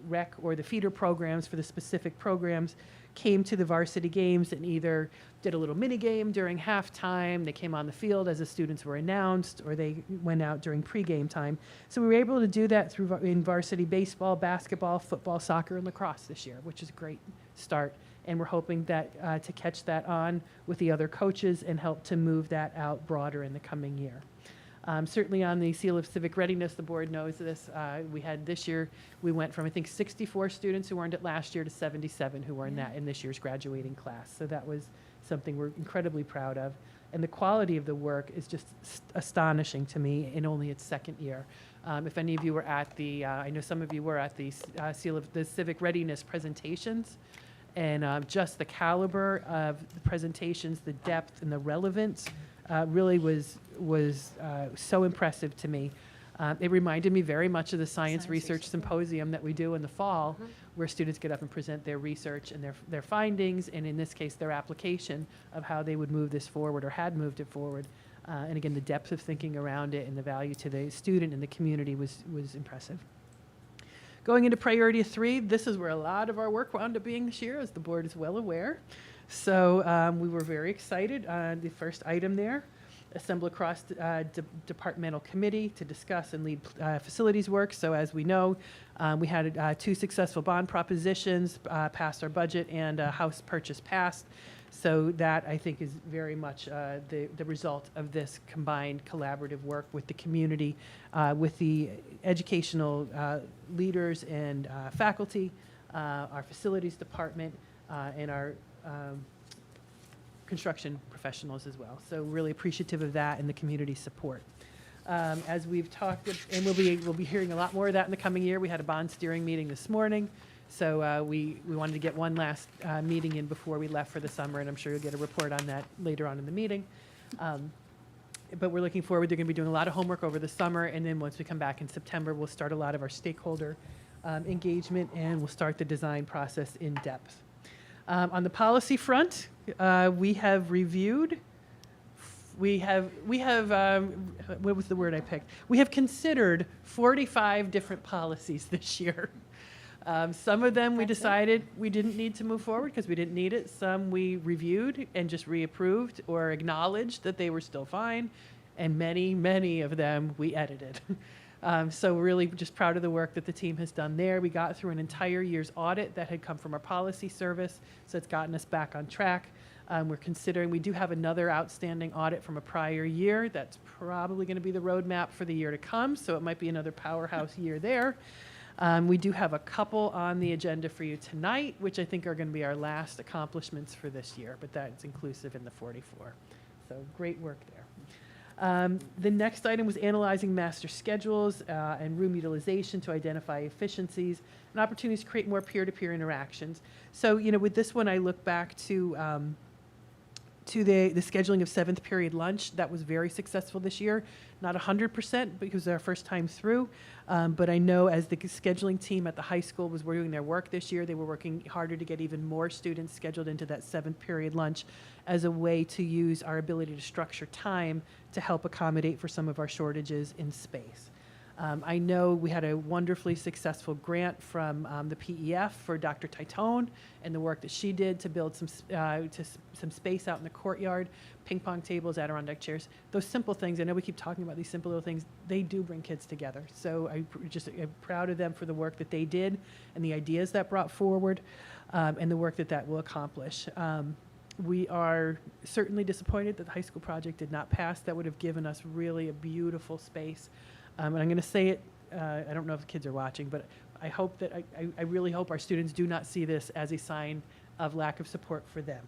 rec or the feeder programs for the specific programs came to the varsity games and either did a little mini game during halftime, they came on the field as the students were announced, or they went out during pregame time. So we were able to do that in varsity baseball, basketball, football, soccer, and lacrosse this year, which is a great start. And we're hoping that to catch that on with the other coaches and help to move that out broader in the coming year. Certainly on the Seal of Civic Readiness, the board knows this. We had this year, we went from, I think, 64 students who earned it last year to 77 who earned that in this year's graduating class. So that was something we're incredibly proud of. And the quality of the work is just astonishing to me in only its second year. If any of you were at the, I know some of you were at the Seal of the Civic Readiness presentations, and just the caliber of the presentations, the depth and the relevance really was so impressive to me. It reminded me very much of the Science Research Symposium that we do in the fall, where students get up and present their research and their findings, and in this case, their application of how they would move this forward or had moved it forward. And again, the depth of thinking around it and the value to the student and the community was impressive. Going into priority 3, this is where a lot of our work wound up being this year, as the board is well aware. So we were very excited. The first item there, assemble a cross-departmental committee to discuss and lead facilities work. So as we know, we had 2 successful bond propositions, passed our budget, and a house purchase passed. So that, I think, is very much the result of this combined collaborative work with the community, with the educational leaders and faculty, our facilities department, and our construction professionals as well. So really appreciative of that and the community support. As we've talked, and we'll be hearing a lot more of that in the coming year. We had a bond steering meeting this morning. So we wanted to get one last meeting in before we left for the summer, and I'm sure you'll get a report on that later on in the meeting. But we're looking forward. They're going to be doing a lot of homework over the summer, and then once we come back in September, we'll start a lot of our stakeholder engagement, and we'll start the design process in depth. On the policy front, we have reviewed. We have what was the word I picked? We have considered 45 different policies this year. Some of them we decided we didn't need to move forward because we didn't need it. Some we reviewed and just reapproved or acknowledged that they were still fine. And many, many of them we edited. So really just proud of the work that the team has done there. We got through an entire year's audit that had come from our policy service, so it's gotten us back on track. We're considering, we do have another outstanding audit from a prior year. That's probably going to be the roadmap for the year to come, so it might be another powerhouse year there. We do have a couple on the agenda for you tonight, which I think are going to be our last accomplishments for this year, but that's inclusive in the 44. So great work there. The next item was analyzing master schedules and room utilization to identify efficiencies and opportunities to create more peer-to-peer interactions. So, with this one, I look back to to the scheduling of 7th period lunch, that was very successful this year. Not 100% because it was our first time through, but I know as the scheduling team at the high school was doing their work this year, they were working harder to get even more students scheduled into that 7th period lunch as a way to use our ability to structure time to help accommodate for some of our shortages in space. I know we had a wonderfully successful grant from the PEF for Dr. Titone and the work that she did to build some space out in the courtyard, ping pong tables, Adirondack chairs. Those simple things, I know we keep talking about these simple little things, they do bring kids together. So I'm proud of them for the work that they did and the ideas that brought forward and the work that will accomplish. We are certainly disappointed that the high school project did not pass. That would have given us really a beautiful space. And I'm going to say it, I don't know if the kids are watching, but I hope that, I really hope our students do not see this as a sign of lack of support for them.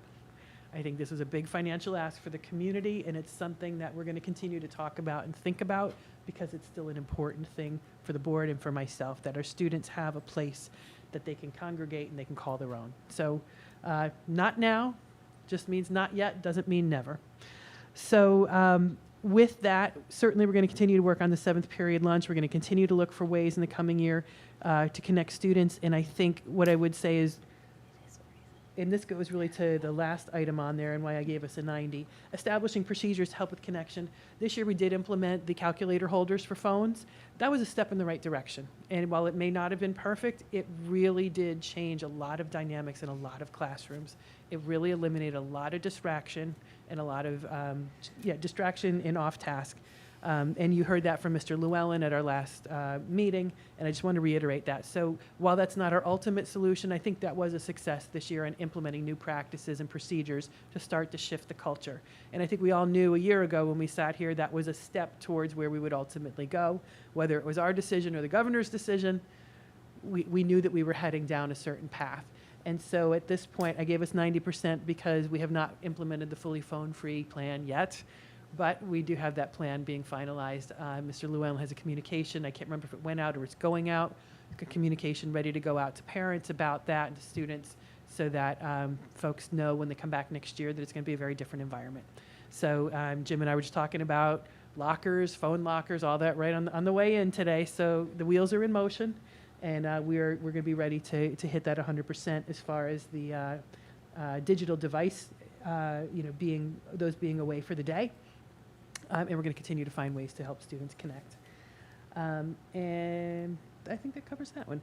I think this is a big financial ask for the community, and it's something that we're going to continue to talk about and think about because it's still an important thing for the board and for myself, that our students have a place that they can congregate and they can call their own. So not now just means not yet, doesn't mean never. So with that, certainly we're going to continue to work on the 7th period lunch. We're going to continue to look for ways in the coming year to connect students. And I think what I would say is, and this goes really to the last item on there and why I gave us a 90, establishing procedures to help with connection. This year we did implement the calculator holders for phones. That was a step in the right direction. And while it may not have been perfect, it really did change a lot of dynamics in a lot of classrooms. It really eliminated a lot of distraction and a lot of distraction and off task. And you heard that from Mr. Llewellyn at our last meeting, and I just want to reiterate that. So while that's not our ultimate solution, I think that was a success this year in implementing new practices and procedures to start to shift the culture. And I think we all knew a year ago when we sat here that was a step towards where we would ultimately go. Whether it was our decision or the governor's decision, we knew that we were heading down a certain path. And so at this point, I gave us 90% because we have not implemented the fully phone-free plan yet. But we do have that plan being finalized. Mr. Llewellyn has a communication. I can't remember if it went out or it's going out. A communication ready to go out to parents about that and to students so that folks know when they come back next year that it's going to be a very different environment. So Jim and I were just talking about lockers, phone lockers, all that right on the way in today. So the wheels are in motion, and we're going to be ready to hit that 100% as far as the digital device, being away for the day. And we're going to continue to find ways to help students connect. And I think that covers that one.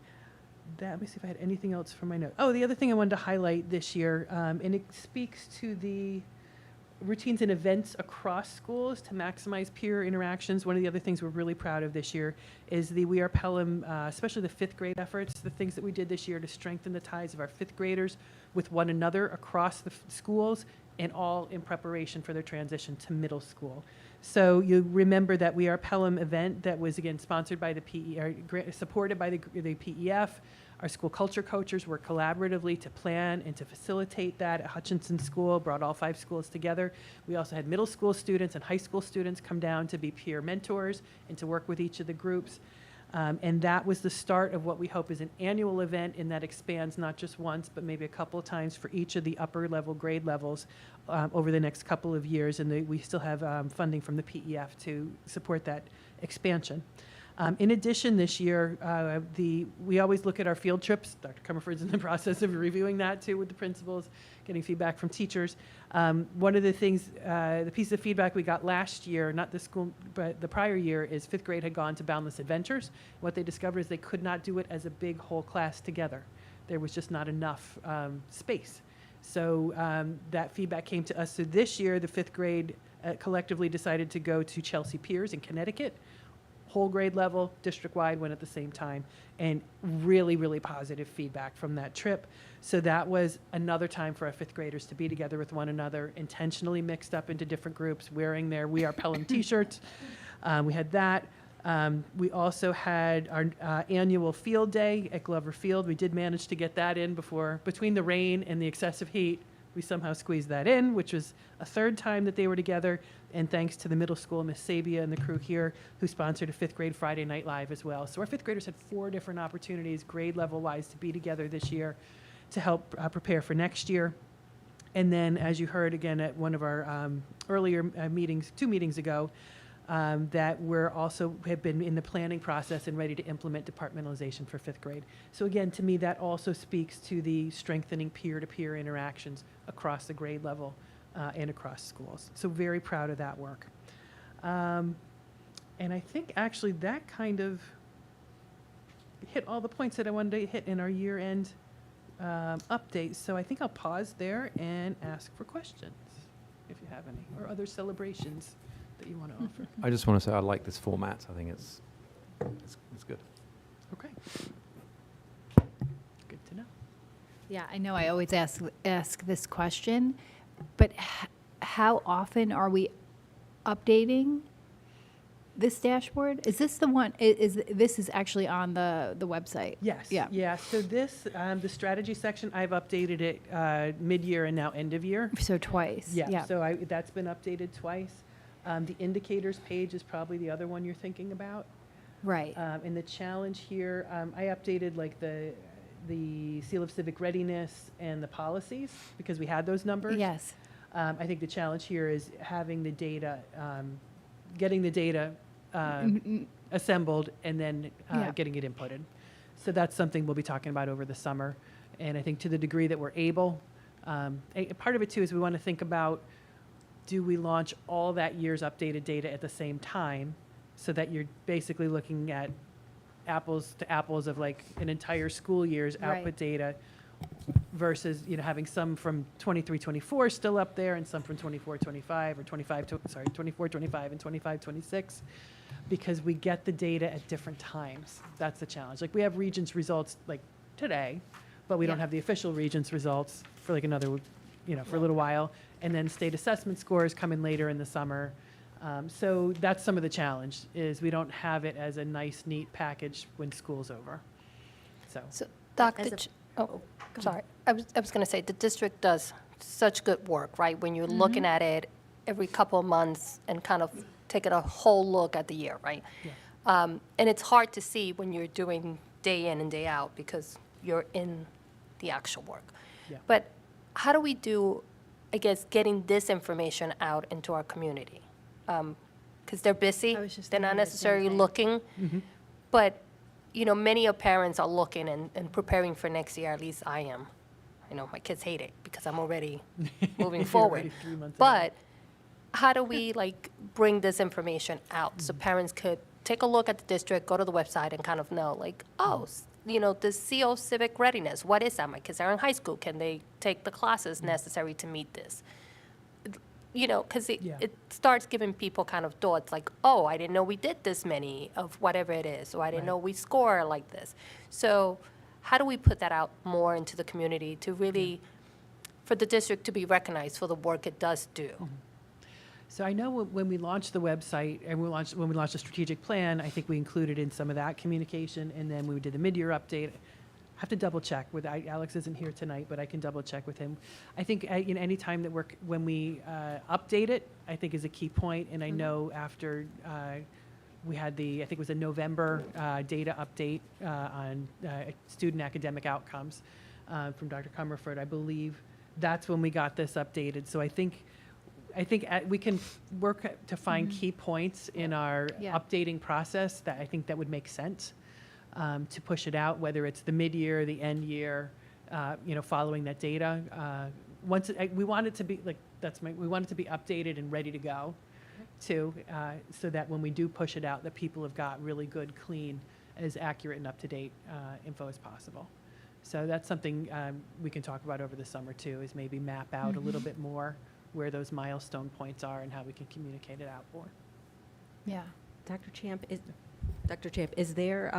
Let me see if I had anything else from my note. Oh, the other thing I wanted to highlight this year, and it speaks to the routines and events across schools to maximize peer interactions. One of the other things we're really proud of this year is the We Are Pelham, especially the 5th grade efforts, the things that we did this year to strengthen the ties of our 5th graders with one another across the schools, and all in preparation for their transition to middle school. So you remember that We Are Pelham event that was, again, sponsored by the supported by the PEF. Our school culture coaches worked collaboratively to plan and to facilitate that at Hutchinson School, brought all 5 schools together. We also had middle school students and high school students come down to be peer mentors and to work with each of the groups. And that was the start of what we hope is an annual event, and that expands not just once, but maybe a couple of times for each of the upper level grade levels over the next couple of years. And we still have funding from the PEF to support that expansion. In addition, this year, we always look at our field trips. Dr. Comerford's in the process of reviewing that too with the principals, getting feedback from teachers. One of the things, the piece of feedback we got last year, not this school, but the prior year, is 5th grade had gone to Boundless Adventures. What they discovered is they could not do it as a big whole class together. There was just not enough space. So that feedback came to us. So this year, the 5th grade collectively decided to go to Chelsea Piers in Connecticut. Whole grade level, district-wide, went at the same time, and really, really positive feedback from that trip. So that was another time for our 5th graders to be together with one another, intentionally mixed up into different groups, wearing their We Are Pelham t-shirts. We had that. We also had our annual field day at Glover Field. We did manage to get that in between the rain and the excessive heat. We somehow squeezed that in, which was a 3rd time that they were together, and thanks to the middle school, Miss Sabia and the crew here, who sponsored a 5th grade Friday Night Live as well. So our 5th graders had 4 different opportunities, grade level wise, to be together this year to help prepare for next year. And then, as you heard again at one of our earlier meetings, 2 meetings ago, that we're also have been in the planning process and ready to implement departmentalization for 5th grade. So again, to me, that also speaks to the strengthening peer-to-peer interactions across the grade level and across schools. So very proud of that work. And I think actually that kind of hit all the points that I wanted to hit in our year-end update. So I think I'll pause there and ask for questions, if you have any, or other celebrations that you want to offer. I just want to say I like this format. I think it's good. Okay. Good to know. Yeah, I know I always ask this question, but how often are we updating this dashboard? Is this the one, this is actually on the website? Yes. Yeah. Yeah. So this, the strategy section, I've updated it mid-year and now end of year. So twice? Yeah. So that's been updated twice. The indicators page is probably the other one you're thinking about. Right. And the challenge here, I updated like the Seal of Civic Readiness and the policies because we had those numbers. Yes. I think the challenge here is having the data, getting the data assembled and then Yeah. getting it inputted. So that's something we'll be talking about over the summer. And I think to the degree that we're able, part of it too is we want to think about, do we launch all that year's updated data at the same time so that you're basically looking at apples to apples of like an entire school year's output Right. data versus, having some from 23-24 still up there and some from 24-25 or 24-25 and 25-26 because we get the data at different times. That's the challenge. Like we have Regents results like today, but we don't Yeah. have the official Regents results for like another, for a little while. And then state assessment scores come in later in the summer. So that's some of the challenge is we don't have it as a nice, neat package when school's over. So. So, Dr. As a- Sorry. I was going to say, the district does such good work, right? When you're looking at it every couple of months and kind of taking a whole look at the year, right? Yeah. And it's hard to see when you're doing day in and day out because you're in the actual work. Yeah. But how do we do, I guess, getting this information out into our community? Because they're busy, I was just they're not thinking the same necessarily thing. looking, but many of parents are looking and preparing for next year. At least I am. I know my kids hate it because I'm already moving You're forward. already 3 months ahead. But how do we bring this information out so parents could take a look at the district, go to the website, and kind of know the CO Civic Readiness. What is that? My kids are in high school. Can they take the classes necessary to meet this? Because Yeah. it starts giving people kind of thoughts like, oh, I didn't know we did this many of whatever it is, or I didn't Right. know we score like this. So how do we put that out more into the community to really, for the district to be recognized for the work it does do? So I know when we launched the website and when we launched the strategic plan, I think we included in some of that communication, and then we did the mid-year update. I have to double check with Alex isn't here tonight, but I can double check with him. I think any time that when we update it, I think is a key point. And I know after we had I think it was a November data update on student academic outcomes from Dr. Comerford, I believe that's when we got this updated. So I think we can work to find key points in our Yeah. updating process that I think that would make sense to push it out, whether it's the mid-year, the end year, following that data. We want it to be we want it to be updated and ready to go, too, so that when we do push it out, that people have got really good, clean, as accurate and up-to-date info as possible. So that's something we can talk about over the summer too, is maybe map out a little bit more where those milestone points are and how we can communicate it out more. Yeah. Dr. Champ, is there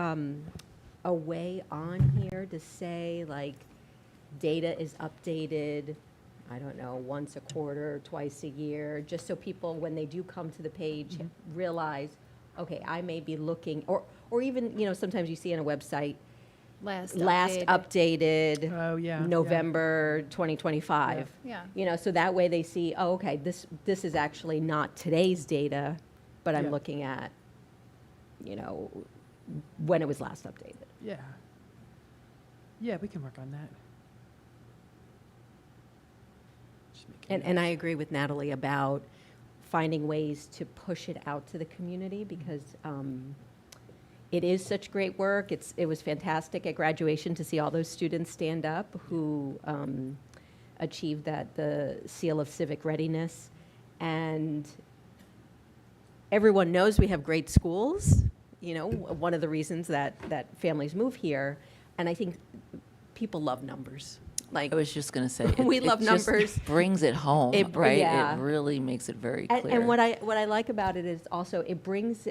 a way on here to say, like, data is updated, I don't know, once a quarter, twice a year, just so people, when they do come to the page, realize, okay, I may be looking, or even, sometimes you see on a website, Last updated Oh, yeah. November 2025. Yeah. So that way they see, oh, okay, this is actually not today's data, but I'm Yeah. looking at, when it was last updated. Yeah. Yeah, we can work on that. And I agree with Natalie about finding ways to push it out to the community because it is such great work. It was fantastic at graduation to see all those students stand up who achieved the seal of civic readiness. And everyone knows we have great schools, one of the reasons that families move here. And I think people love numbers. Like, I was just going to say, we love just numbers. brings it home, It- right? yeah. It really makes it very And, clear. and what I like about it is also it brings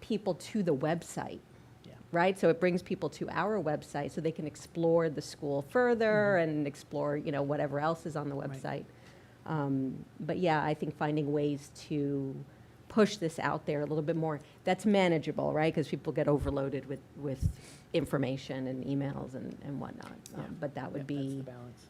people to the website, Yeah. right? So it brings people to our website so they can explore the school further and explore, whatever else is on the website. But yeah, I think finding ways to push this out there a little bit more, that's manageable, right? Because people get overloaded with information and emails and whatnot. Yeah. But that would Yeah, that's be the balance.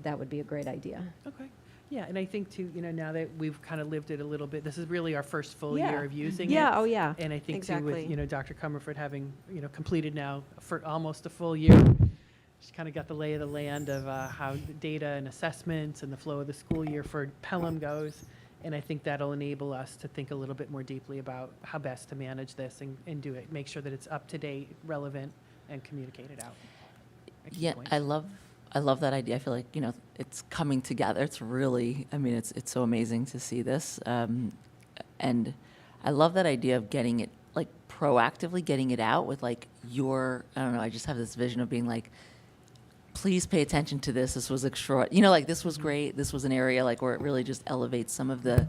that would be a great idea. Okay. Yeah, and I think too, now that we've kind of lived it a little bit, this is really our first full Yeah. year of using it. Yeah, oh yeah. And I think Exactly. too with, Dr. Comerford having, completed now for almost a full year, she's kind of got the lay of the land of how the data and assessments and the flow of the school year for Pelham goes. And I think that'll enable us to think a little bit more deeply about how best to manage this and do it, make sure that it's up to date, relevant, and communicated out. Key Yeah, points. I love that idea. I feel like, it's coming together. It's really, it's so amazing to see this. And I love that idea of getting it, like proactively getting it out with like I don't know, I just have this vision of being like, please pay attention to this. This was extraordinary. Like this was great. This was an area like where it really just elevates some of the,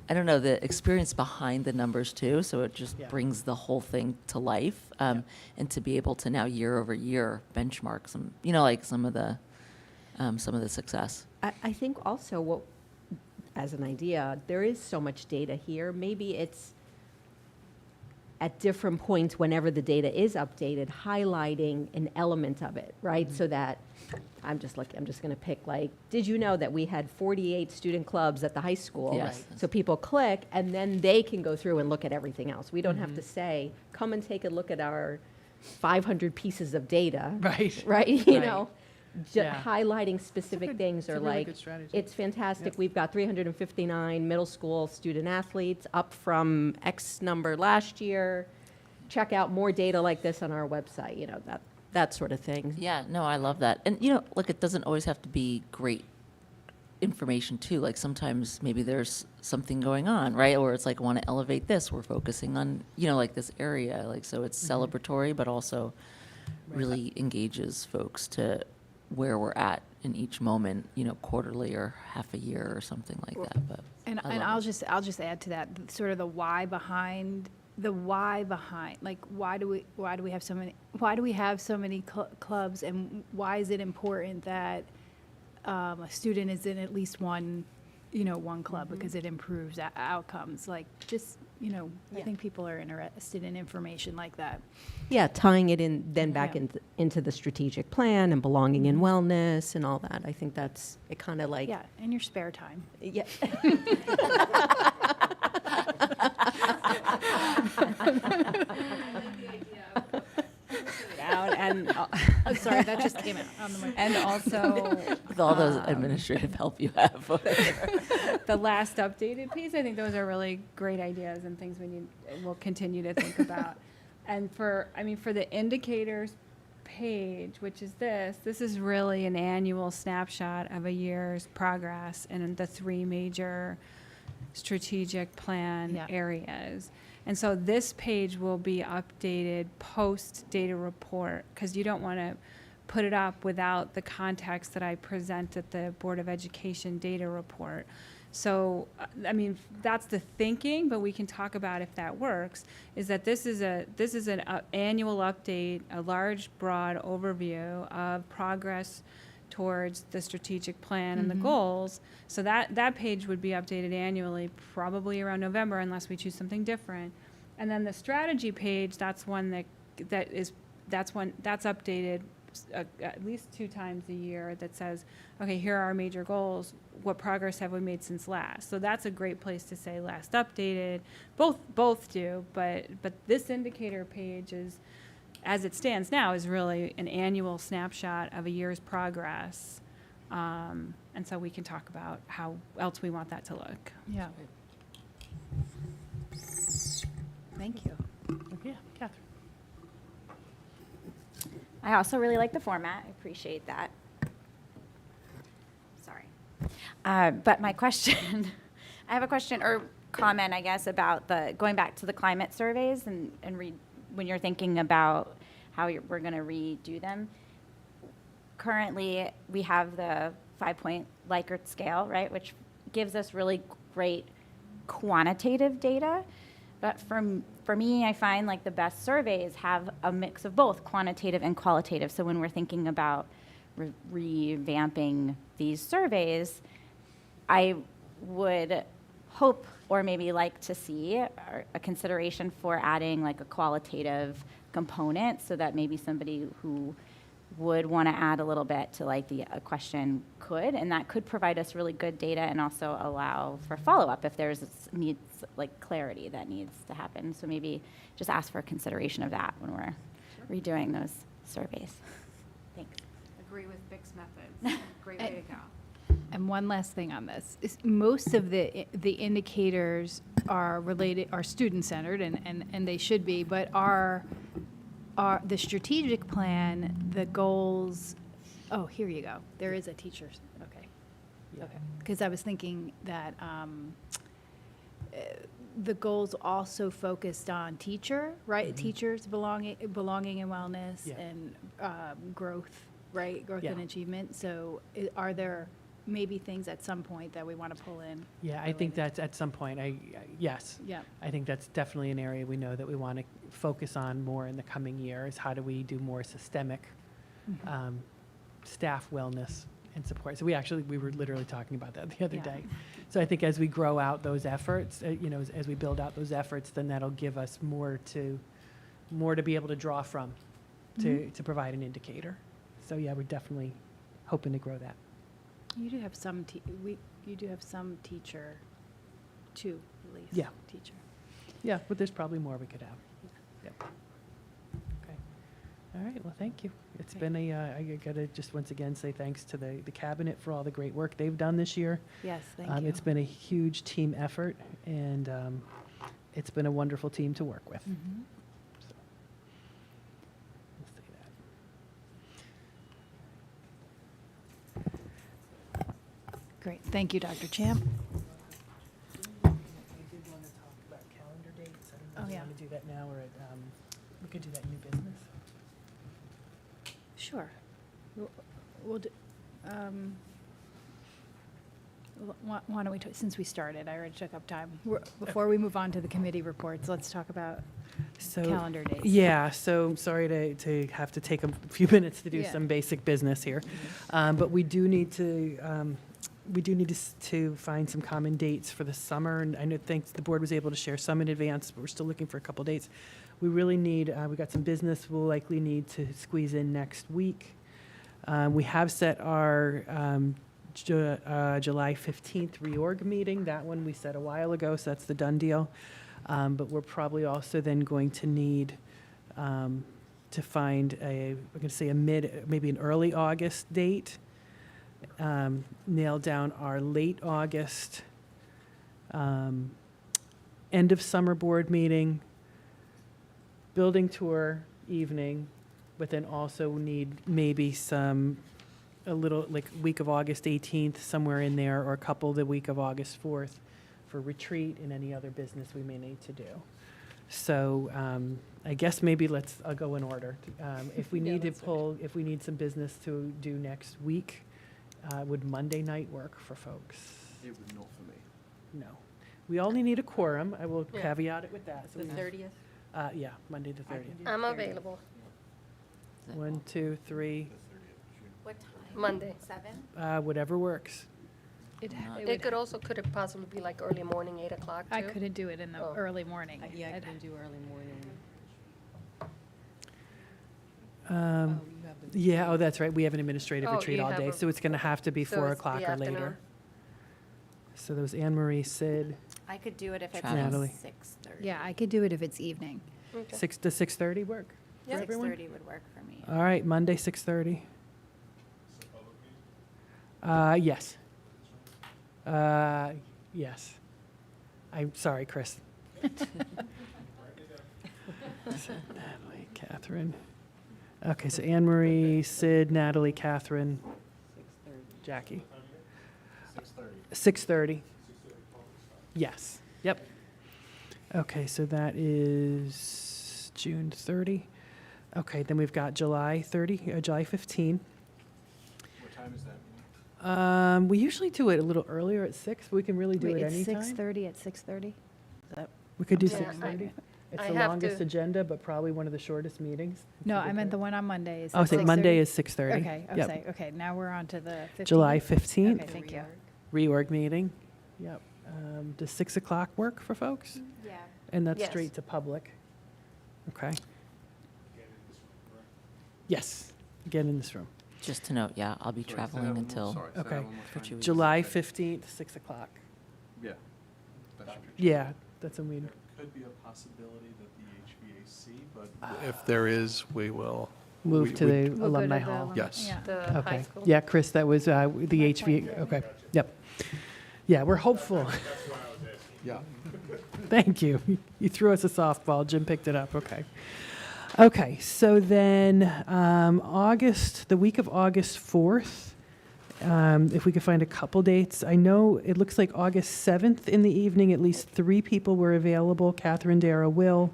I don't know, the experience behind the numbers too. So it just Yeah. brings the whole thing to life. And to be able to now year over year benchmark some, like some of the success. I think also as an idea, there is so much data here. Maybe it's at different points whenever the data is updated, highlighting an element of it, right? So that I'm just going to pick like, did you know that we had 48 student clubs at the high school? Yes. So people click and then they can go through and look at everything else. We don't have to say, come and take a look at our 500 pieces of data. Right. Right? Right. Yeah. Highlighting specific good- things it's are a really like, good strategy. it's fantastic. Yep. We've got 359 middle school student athletes, up from X number last year. Check out more data like this on our website, that sort of thing. Yeah, no, I love that. And, look, it doesn't always have to be great information, too. Like, sometimes maybe there's something going on, right? Or it's like, want to elevate this. We're focusing on, like this area. Like, so it's celebratory, but also really engages folks to where we're at in each moment, quarterly or half a year or something like that. But And I love I'll it. just add to that, sort of the why behind, like why do we have so many clubs, and why is it important that a student is in at least one club, because it improves outcomes, like just I think people are interested in information like that. Yeah, tying it in then back Yeah. into the strategic plan and belonging in wellness and all that. I think that's it kind of like, Yeah, in your spare time. yeah. Out and Oh, sorry, that just came out on the mic. and also With all those administrative help you have. the last updated piece. I think those are really great ideas and things we'll continue to think about. And for the indicators page, which is this is really an annual snapshot of a year's progress in the three major strategic plan Yeah. areas. And so this page will be updated post data report, because you don't want to put it up without the context that I present at the Board of Education data report. So, that's the thinking, but we can talk about if that works, is that this is an annual update, a large, broad overview of progress towards the strategic plan and the goals. So that page would be updated annually, probably around November, unless we choose something different. And then the strategy page, that's one that's updated at least 2 times a year, that says, okay, here are our major goals. What progress have we made since last? So that's a great place to say last updated. Both do, but this indicator page is, as it stands now, is really an annual snapshot of a year's progress. And so we can talk about how else we want that to look. Yeah. Thank you. Yeah, Catherine. I also really like the format. I appreciate that. Sorry. But my question, I have a question or comment, I guess, about going back to the climate surveys and when you're thinking about how we're going to redo them. Currently, we have the 5-point Likert scale, right, which gives us really great quantitative data. But for me, I find like the best surveys have a mix of both quantitative and qualitative. So when we're thinking about revamping these surveys, I would hope or maybe like to see a consideration for adding like a qualitative component so that maybe somebody who would want to add a little bit to like a question could, and that could provide us really good data and also allow for follow-up if there's needs like clarity that needs to happen. So maybe just ask for consideration of that when we're redoing those surveys. Thanks. Agree with Vic's methods. Great way to go. And one last thing on this is most of the indicators are student-centered and they should be, but are the strategic plan, the goals, oh, here you go. There is a teacher's, okay. Okay. Because I was thinking that the goals also focused on teacher, right? Teachers belonging and wellness Yeah. and growth, right? Growth Yeah. and achievement. So are there maybe things at some point that we want to pull in? Yeah, I think that's at some point, yes. Yeah. I think that's definitely an area we know that we want to focus on more in the coming year is how do we do more systemic staff wellness and support. So we were literally talking about that the other Yeah. day. So I think as we grow out those efforts, as we build out those efforts, then that'll give us more to be able to draw from to provide an indicator. So yeah, we're definitely hoping to grow that. You do have some you do have some teacher, too, at least. Yeah. Teacher. Yeah, but there's probably more we could have. Yep. Okay. All right, well, thank you. It's been I gotta just once again say thanks to the cabinet for all the great work they've done this year. Yes, thank you. It's been a huge team effort, and it's been a wonderful team to work with. Mhm. So, we'll say that. Great. Thank you, Dr. Champ. I did want to talk about calendar dates. I don't know Oh, if you yeah. want to do that now, or we could do that in new business. Sure. We'll do, why don't we, since we started, I already took up time. Before we move on to the committee reports, let's talk about So calendar dates. Yeah, so sorry to have to take a few minutes to do Yeah. some basic business here. But we do need to find some common dates for the summer. And I know, thanks, the board was able to share some in advance, but we're still looking for a couple dates. We really need, we got some business we'll likely need to squeeze in next week. We have set our July 15th reorg meeting. That one we set a while ago, so that's the done deal. But we're probably also then going to need to find we're going to say maybe an early August date. Nail down our late August, end of summer board meeting, building tour evening, but then also need maybe a little, like week of August 18th, somewhere in there, or a couple the week of August 4th for retreat and any other business we may need to do. So I guess maybe I'll go in order. If we need if we need some business to do next week, would Monday night work for folks? It would not for me. No. We only need a quorum. I will Yeah. caveat it with that. So The we- 30th? Yeah, Monday the 30th. I'm available. 1, 2, 3, What time? Monday. 7? whatever works. It It could it possibly be like early morning, 8 o'clock too? I couldn't do it in the Oh. early morning. Yeah, I I'd- can do early morning. Yeah, oh, that's right. We have an administrative Oh, retreat you all have day, a- so it's going to have to be So 4 it's the o'clock or later. afternoon? So there was Anne Marie, Sid, I could do it if it's Natalie. 6:30. Yeah, I could do it if it's evening. Okay. 6 to 6:30 work? Yeah. for everyone? 6:30 would work for me. All right, Monday, 6:30. Yes. Yes. I'm sorry, Chris. Natalie, Catherine. Okay, so Anne Marie, Sid, Natalie, Catherine, Jackie. 6:30. Yes. Yep. Okay, so that is June 30. Okay, then we've got July 30, July 15. What time is that? We usually do it a little earlier at 6. But we can really do it It's anytime. 6:30 at 6:30? We could do Yeah, 6:30. It's I the have longest to- agenda, but probably one of the shortest meetings. No, I meant the one on Monday. Is Oh, it so Monday 6:30? is 6:30. Okay, I was Yep. like, okay, now we're on to the 15th. July 15th, Okay, thank you. reorg meeting. Yep. Does 6 o'clock work for folks? Yeah. And that's Yes. straight to public? Okay. Yes, again in this room. Just to note, yeah, I'll be traveling until, Okay. for 2 weeks. July 15th, 6 o'clock. Yeah. Yeah, that's when we, Could be a possibility that the HVAC, but If there is, we will. move we- to we- the We'll go alumni to the hall. alumni- Yes. yeah. The high Okay. school. Yeah, Chris, that was the HV, okay, yep. Yeah, we're hopeful. Yeah. Thank you. You threw us a softball. Jim picked it up. Okay. Okay. So then, the week of August 4th, if we could find a couple dates. I know it looks like August 7th in the evening, at least 3 people were available. Catherine, Dara, Will.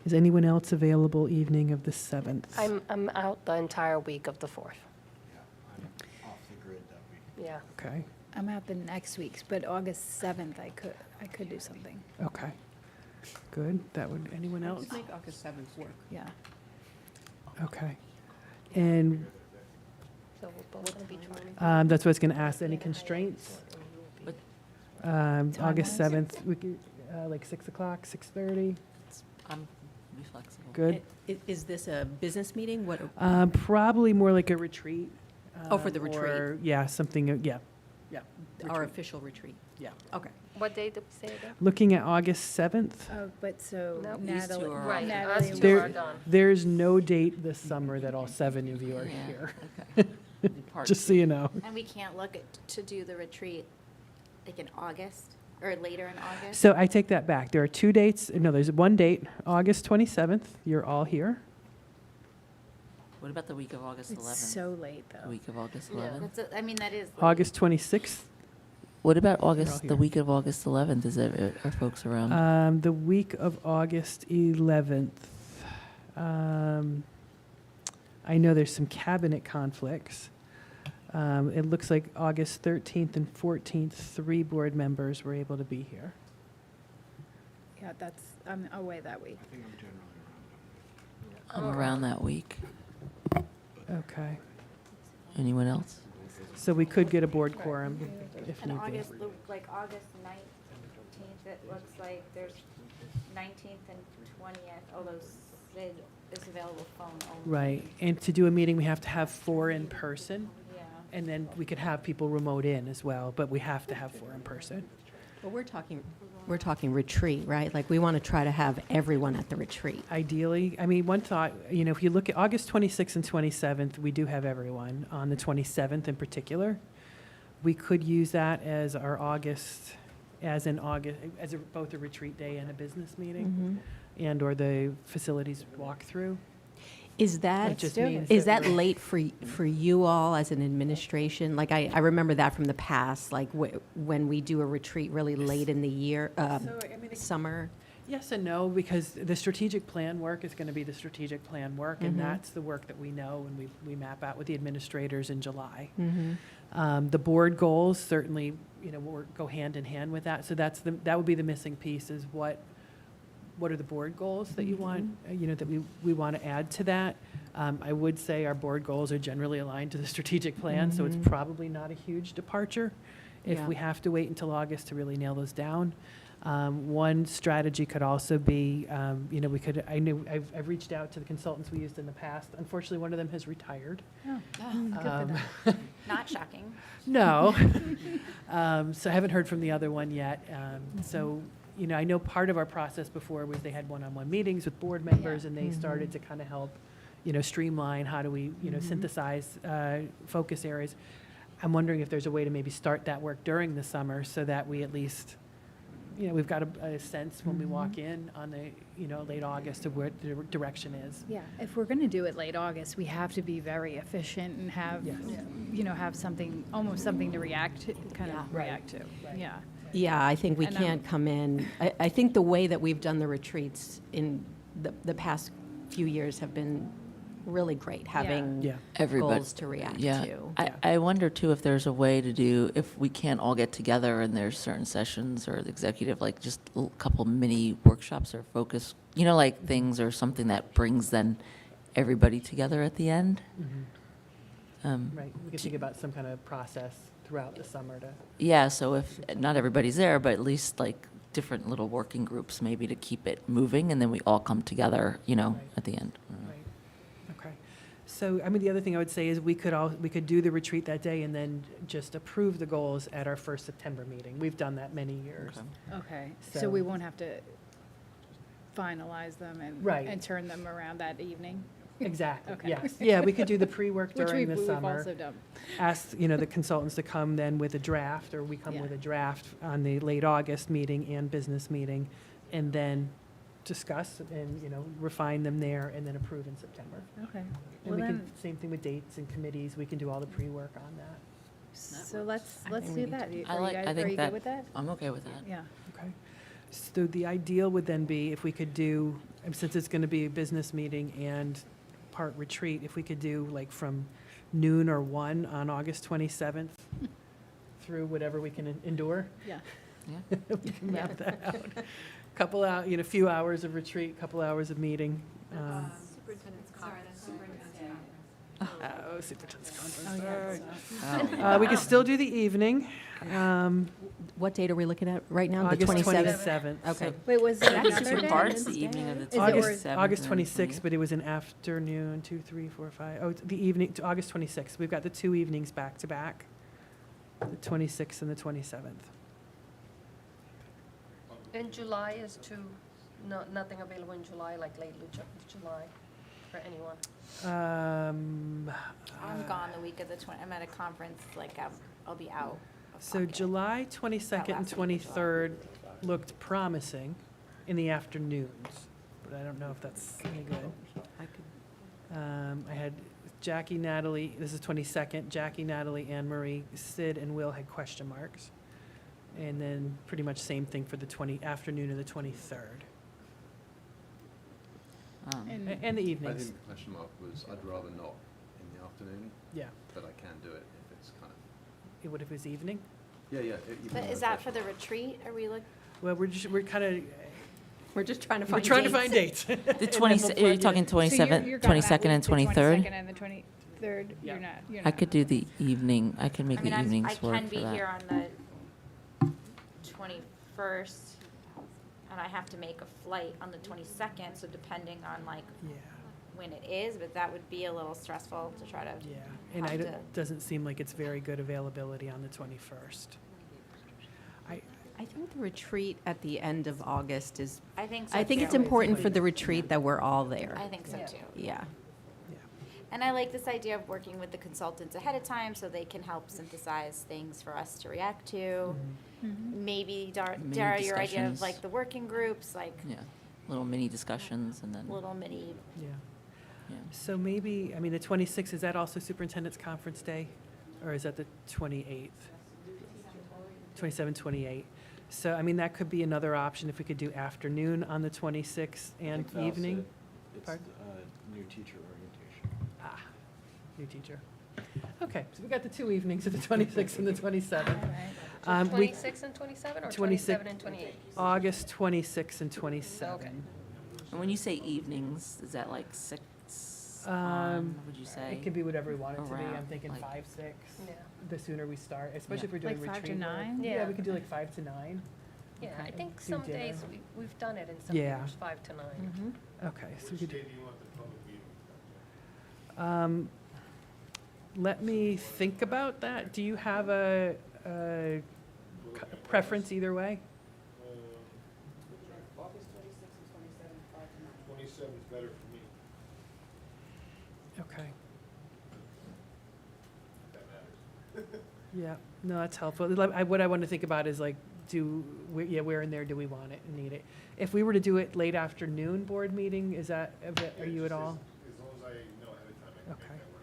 Is anyone else available evening of the 7th? I'm out the entire week of the 4th. off the grid that week. Yeah. Okay. I'm out the next weeks, but August 7th, I could do something. Okay. Good. That would, anyone else? make August 7th work. Yeah. Okay. And So we're both going to be trying. that's what I was going to ask. Any constraints? August Time-wise? 7th, we could, like 6 o'clock, 6:30? I'm be flexible. Good. Is this a business meeting? What? Probably more like a retreat. Oh, for the retreat. Or, yeah, something, yeah. Our retreat. official retreat? Yeah. Okay. What day did we say again? Looking at August 7th, Oh, but so No. These two Natalie. are Right, Natalie us and two There- are done. there's no date this summer that all 7 of you are Yeah, here, okay. Part just so you know. And we can't look to do the retreat like in August or later in August? So I take that back. There are 2 dates, no, there's one date, August 27th, you're all here. What about the week of August 11th? It's so late, The though. week of August Yeah. 11th? I mean, that is. August 26th, What about all August, the here. week of August 11th? Are folks around? the week of August 11th. I know there's some cabinet conflicts. It looks like August 13th and 14th, 3 board members were able to be here. Yeah, I'm away that week. I think I'm generally around. I'm around that week. Okay. Anyone else? So we could get a board quorum if And need be. August 19th, it looks like there's 19th and 20th, although Sid is available phone only. Right, and to do a meeting, we have to have 4 in person, Yeah. and then we could have people remote in as well, but we have to have 4 in person. Well, we're talking retreat, right? Like, we want to try to have everyone at the retreat. Ideally, I mean, one thought, if you look at August 26th and 27th, we do have everyone. On the 27th in particular, we could use that as our August, as both a retreat day and a business meeting, and/or the facilities walkthrough. Is That that, just do it. means is that that late for you all as an administration? Like, I remember that from the past, like when we do a retreat really late in the year, summer. Yes and no, because the strategic plan work is going to be the strategic plan work, and Mhm. that's the work that we know and we map out with the administrators in July. Mm-hmm. The board goals certainly, go hand in hand with that. So that would be the missing piece is what are the board goals that you want, that we want to add to that. I would say our board goals are generally aligned to the strategic plan, so it's probably not a huge departure if Yeah. we have to wait until August to really nail those down. One strategy could also be, I've reached out to the consultants we used in the past. Unfortunately, one of them has retired. Oh, good for Um, them. Not shocking. No. So I haven't heard from the other one yet. So, I know part of our process before was they had one-on-one meetings with board members, and they started to kind of help, streamline how do we, synthesize focus areas. I'm wondering if there's a way to maybe start that work during the summer so that we at least, we've got a sense when we walk in on the, late August of where the direction is. Yeah, if we're going to do it late August, we have to be very efficient and have, Yes. have something, almost something to react to, Yeah. react to. Right. Yeah. Yeah, I think we And, can't come in, I think the way that we've done the retreats in the past few years have been really great, having Yeah. Everybody. goals to react Yeah. to. I wonder too if there's a way to do, if we can't all get together and there's certain sessions or the executive, like just a couple mini workshops or focus, like things or something that brings then everybody together at the end. Right, we could think about some kind of process throughout the summer to. Yeah, so if not everybody's there, but at least like different little working groups maybe to keep it moving and then we all come together, Right. at the end. Right. Okay. So, the other thing I would say is we could do the retreat that day and then just approve the goals at our first September meeting. We've done that many years. Okay. Okay, So- so we won't have to finalize them Right. and turn them around that evening? Exactly, Okay. yes. Yeah, we could do the pre-work Which during the we've summer. also done. Ask, the consultants to come then with a draft, or we come Yeah. with a draft on the late August meeting and business meeting, and then discuss and, refine them there, and then approve in September. Okay. And Well we can, then, same thing with dates and committees, we can do all the pre-work on that. so let's I think we do need that. to- I Are you like- guys, I think are you that- good with that? I'm okay with that. Yeah. Okay. So the ideal would then be if we could do, since it's going to be a business meeting and part retreat, if we could do like from noon or 1 on August 27th through whatever we can endure. Yeah. Yeah. We can map that out. Couple out, few hours of retreat, couple hours of meeting. Oh, superintendent's conference. Sorry. We could still do the evening, What date are we looking at right now? The August 27th? 27th. Okay. Wait, was it That's another two day? parts, the evening of the Is it August, 27th August and 26th, but it was an afternoon, 2, 3, 4, 5. Oh, it's the evening, to August 26th. We've got the 2 evenings back to back, the 26th and the 27th. In July is nothing available in July, like late July, for anyone. I'm gone the week of the 20th. I'm at a conference, I'll be out. of So pocket. July 22nd and last week of July. 23rd looked promising in the afternoons, but I don't know if that's any good. I could I had Jackie, Natalie, this is 22nd, Jackie, Natalie, Anne Marie, Sid, and Will had question marks. And then pretty much same thing for the afternoon of the 23rd. And- And the I evenings, think the question mark was, I'd rather not in the afternoon, yeah. but I can do it if it's kind of, What if it's evening? yeah. But is that for the retreat? Are we Well, we're kind of, We're just trying to we're find trying to dates. find dates. The 20, are you talking So you're 27th, gone that 22nd and week, the 23rd? 22nd and the 23rd, Yeah. you're I not. could do the evening, I can make the I evenings work can for be here that. on the 21st, and I have to make a flight on the 22nd, so depending on Yeah, when it is, but that would be a little stressful to try to. yeah. And Have to- it doesn't seem like it's very good availability on the 21st. I think the retreat at the end of August is, I think so I think too. it's important for the retreat that we're all there. I think so too. Yeah. Yeah. And I like this idea of working with the consultants ahead of time so they can help synthesize things for us to react to. Maybe, Dara, Mini your idea of discussions. like the working groups, like Yeah, little mini discussions and then, little mini, Yeah. yeah. So maybe, the 26th, is that also superintendent's conference day? Or is that the 28th? 27, 28. So, that could be another option if we could do afternoon on the 26th and evening. It's Pardon? new teacher orientation. Ah, new teacher. Okay, so we got the 2 evenings of the 26th and the 27th. We- 26 and 27, or 27 and 28? August 26th and 27. And when you say evenings, is that like 6 Um, on, what would you say? It could be whatever we want it to be. I'm Around, thinking like- 5, 6. Yeah. The sooner we start, especially Yeah. if we're doing Like 5 to retreat work. 9? Yeah, Yeah. we could do like 5 to 9. Yeah, I Okay. think Do some dinner. days we've done it in some Yeah. years, 5 to 9. Okay, so we could do. Let me think about that. Do you have a preference either way? August 26th and 27th, 5 to 9. 27 is better for me. Okay. That matters. Yeah, no, that's helpful. What I want to think about is like, where in there do we want it and need it? If we were to do it late afternoon board meeting, is that, are you at all? As long as I know ahead of time, I can make Okay. that work.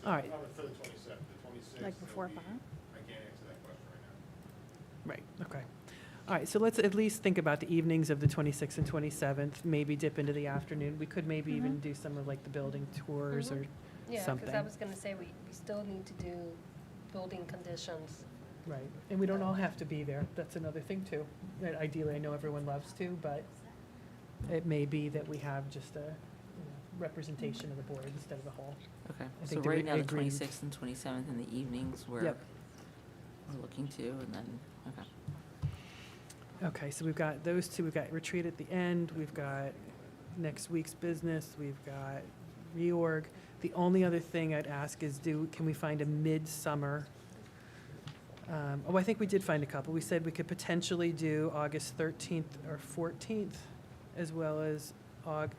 All right, Not for the 27th, the 26th. Like before it'll be- 5? I can't answer that question right now. right, okay. All right, so let's at least think about the evenings of the 26th and 27th, maybe dip into the afternoon. We could maybe even do some of like the building tours or Yeah, something. because I was going to say, we still need to do building conditions. Right, and we don't all have to be there. That's another thing too. That ideally, I know everyone loves to, but it may be that we have just a representation of the board instead of the whole. Okay, I so think that right we now, the agreed. 26th and 27th in the evenings, we're Yep. looking to, and then, okay. Okay, so we've got those two. We've got retreat at the end. We've got next week's business. We've got reorg. The only other thing I'd ask is can we find a midsummer? I think we did find a couple. We said we could potentially do August 13th or 14th, as well as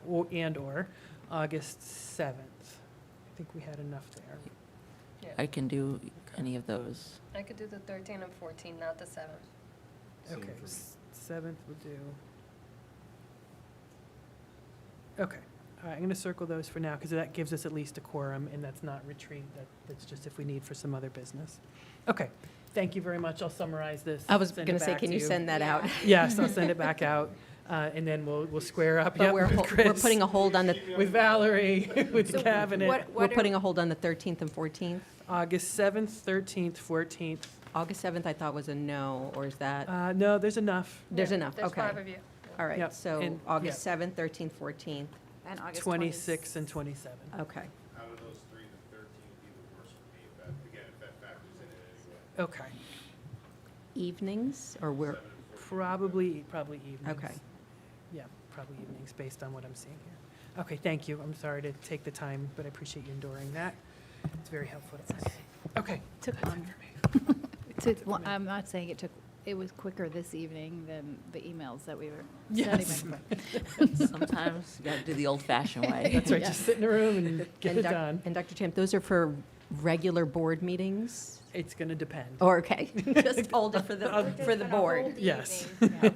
or August 7th. I think we had enough there. Yeah. I can do any of those. I could do the 13th and 14th, not the 7th. Same Okay, for me. 7th would do. Okay, all right, I'm gonna circle those for now, because that gives us at least a quorum, and that's not retreat, that's just if we need for some other business. Okay, thank you very much, I'll summarize this. I was send going it to say, back can to you send that out? Yes, I'll send it back out, and then we'll square up, But yep, we're with we're Chris, putting a hold on the, with Valerie, with the cabinet. we're putting a hold on the 13th and 14th? August 7th, 13th, 14th. August 7th, I thought was a no, or is that, No, there's enough. there's Yeah, enough, There's okay. 5 of you. All right, Yep, so and- August 7th, 13th, 14th, And August 26 and 27. okay. Out of those three, the 13th would be the worst for me, if that, again, if that factors in it anyway. Okay, Evenings, or we're, probably evenings. okay. Yeah, probably evenings, based on what I'm seeing here. Okay, thank you. I'm sorry to take the time, but I appreciate you enduring that. It's very helpful to us. Okay. Took long. I'm not saying it was quicker this evening than the emails that we were sending. Yes. back. Sometimes you got to do the old-fashioned way. That's right, just sit in a room and get And it Doc- done. And Dr. Champ, those are for regular board meetings? It's going to depend. Or, okay, just hold it for the board. Yes. Okay,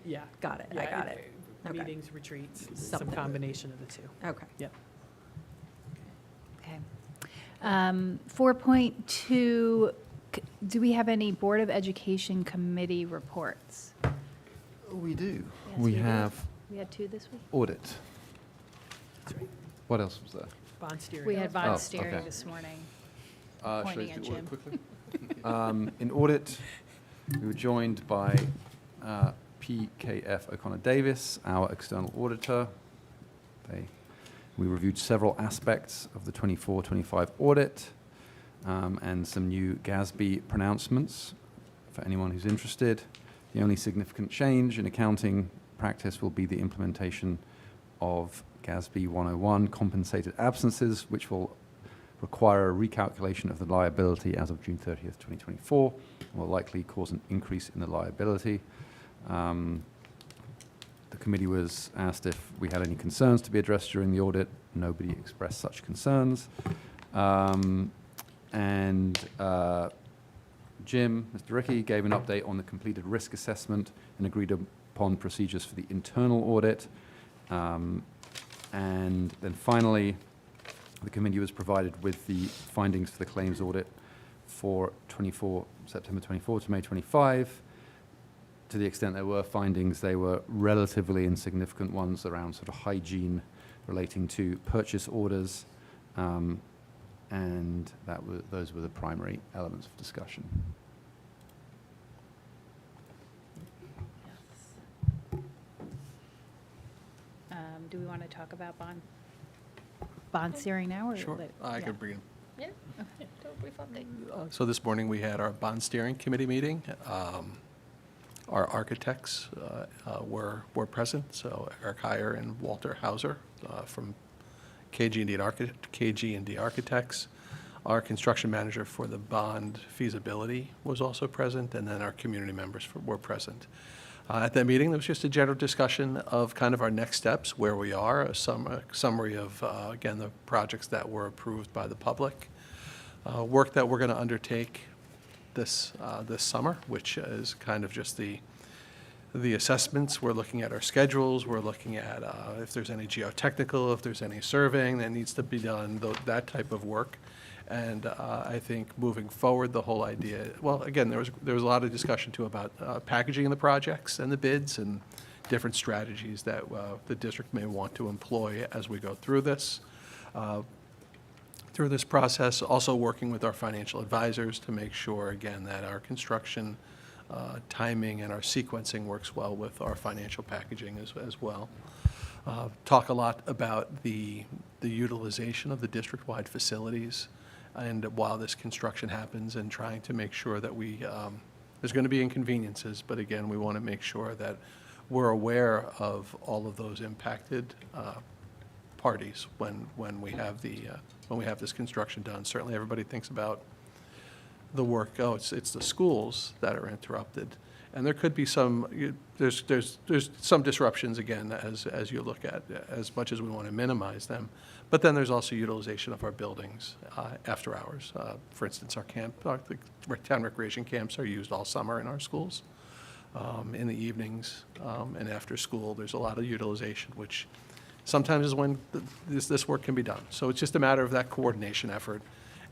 Yeah. got it, I Yeah, got it. Okay. Meetings, retreats, some Something. combination of the two. Okay. Yep. Okay. 4.2, do we have any Board of Education committee reports? We do. Yes, We we do. have We had 2 this week? audit. That's right. What else was there? Bond steering. We had Oh, bond steering okay. this morning. Should I Pointing do at audit Jim. quickly? In audit, we were joined by PKF O'Connor Davis, our external auditor. We reviewed several aspects of the 24-25 audit and some new GASB pronouncements for anyone who's interested. The only significant change in accounting practice will be the implementation of GASB 101, compensated absences, which will require a recalculation of the liability as of June 30th, 2024, and will likely cause an increase in the liability. The committee was asked if we had any concerns to be addressed during the audit. Nobody expressed such concerns. Jim, Mr. Rickey, gave an update on the completed risk assessment and agreed upon procedures for the internal audit. And then finally, the committee was provided with the findings for the claims audit for September 24 to May 25. To the extent there were findings, they were relatively insignificant ones around sort of hygiene relating to purchase orders, and those were the primary elements of discussion. Do we want to talk about bond steering now? Or Sure, I yeah. could bring Yeah, do a brief update. So this morning, we had our bond steering committee meeting. Our architects were present, so Eric Heyer and Walter Hauser from KG&D Architects. Our construction manager for the bond feasibility was also present, and then our community members were present. At that meeting, there was just a general discussion of kind of our next steps, where we are, a summary of, again, the projects that were approved by the public, work that we're going to undertake this summer, which is kind of just the assessments. We're looking at our schedules. We're looking at if there's any geotechnical, if there's any surveying that needs to be done, that type of work. And I think moving forward, the whole idea, well, again, there was a lot of discussion too about packaging the projects and the bids and different strategies that the district may want to employ as we go through this. Through this process, also working with our financial advisors to make sure, again, that our construction timing and our sequencing works well with our financial packaging as well. Talk a lot about the utilization of the district-wide facilities and while this construction happens, and trying to make sure that there's going to be inconveniences, but again, we want to make sure that we're aware of all of those impacted parties when we have this construction done. Certainly, everybody thinks about the work. Oh, it's the schools that are interrupted, and there could be there's some disruptions again as you look at, as much as we want to minimize them. But then there's also utilization of our buildings after hours. For instance, the town recreation camps are used all summer in our schools. In the evenings and after school, there's a lot of utilization, which sometimes is when this work can be done. So it's just a matter of that coordination effort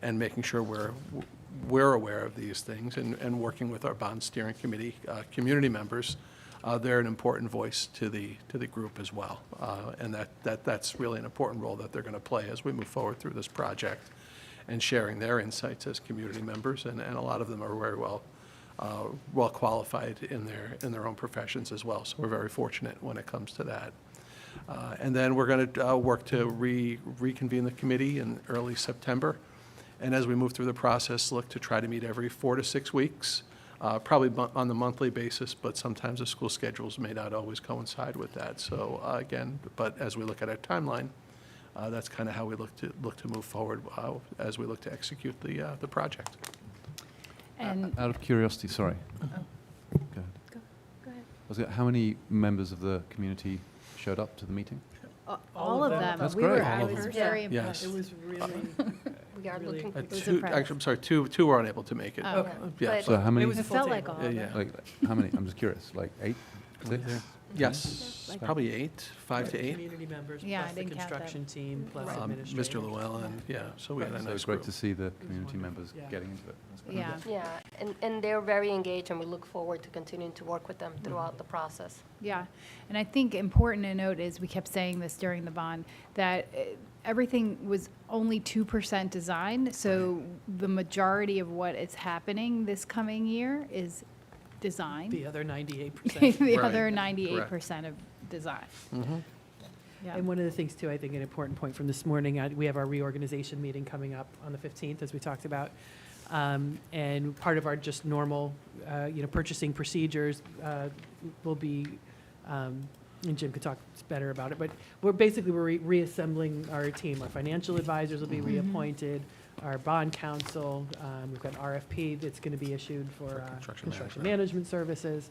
and making sure we're aware of these things and working with our bond steering committee community members. They're an important voice to the group as well, and that's really an important role that they're going to play as we move forward through this project, and sharing their insights as community members. And a lot of them are very well qualified in their own professions as well. So we're very fortunate when it comes to that. And then we're going to work to reconvene the committee in early September. And as we move through the process, look to try to meet every 4 to 6 weeks, probably on the monthly basis, but sometimes the school schedules may not always coincide with that. So again, but as we look at our timeline, that's kind of how we look to move forward as we look to execute the project. And Out of curiosity, sorry. Go ahead. go ahead. How many members of the community showed up to the meeting? All of them. That's We great. were, I All of was them. very Yes. impressed. It was really, We are Really? looking. was Two, impressed. actually, I'm sorry, two were unable to make it. Oh, okay. Yeah, But- So how many? it was a It full felt like table. all of Yeah, them. Like how many? I'm just curious. Like 8, 6? Yes, probably 8, 5 to 8. Community members, Yeah, I plus the didn't count that. construction team, plus Right. administrators. Mr. Llewellyn, yeah, so we had a So nice it's great group. to see the community members Yeah. getting into it. That's great. Yeah. Yeah, and they're very engaged, and we look forward to continuing to work with them throughout the process. Yeah, and I think important to note is, we kept saying this during the bond, that everything was only 2% design, so the majority of what is happening this coming year is design. The other 98%. The Right. other 98% of design. Yeah. And one of the things too, I think an important point from this morning, we have our reorganization meeting coming up on the 15th, as we talked about. And part of our just normal, purchasing procedures will be, and Jim could talk better about it, but we're reassembling our team. Our financial advisors will be reappointed, our bond counsel, we've got an RFP that's going to be issued for construction management services.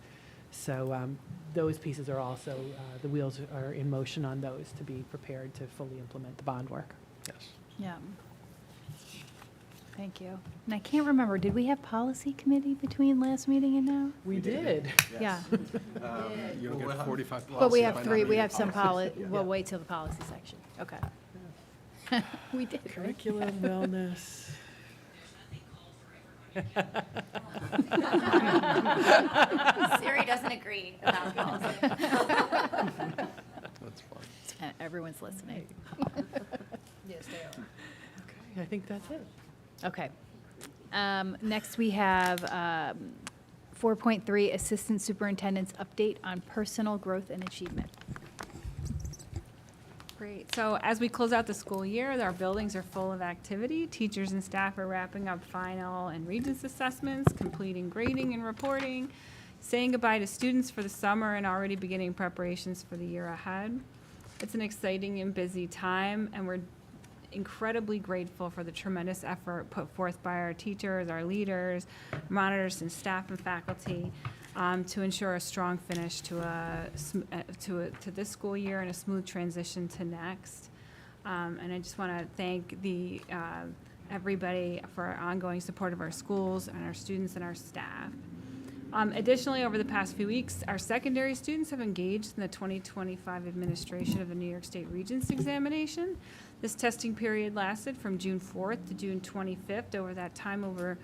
So those pieces are also, the wheels are in motion on those to be prepared to fully implement the bond work. Yes. Yeah. Thank you. And I can't remember, did we have policy committee between last meeting and now? We did. Yeah, You'll get 45 but we policy have by 3, we now. have some we'll wait till the policy section. Okay. We did, right? Curriculum, wellness. Siri doesn't agree about policy. That's fine. Everyone's listening. Yes, they are. Okay, I think that's it. Okay. Next, we have 4.3, Assistant Superintendent's Update on Personal Growth and Achievement. Great. So as we close out the school year, our buildings are full of activity. Teachers and staff are wrapping up final and Regents assessments, completing grading and reporting, saying goodbye to students for the summer, and already beginning preparations for the year ahead. It's an exciting and busy time, and we're incredibly grateful for the tremendous effort put forth by our teachers, our leaders, monitors, and staff and faculty to ensure a strong finish to this school year and a smooth transition to next. And I just want to thank the everybody for our ongoing support of our schools and our students and our staff. Additionally, over the past few weeks, our secondary students have engaged in the 2025 administration of the New York State Regents examination. This testing period lasted from June 4th to June 25th. Over that time, over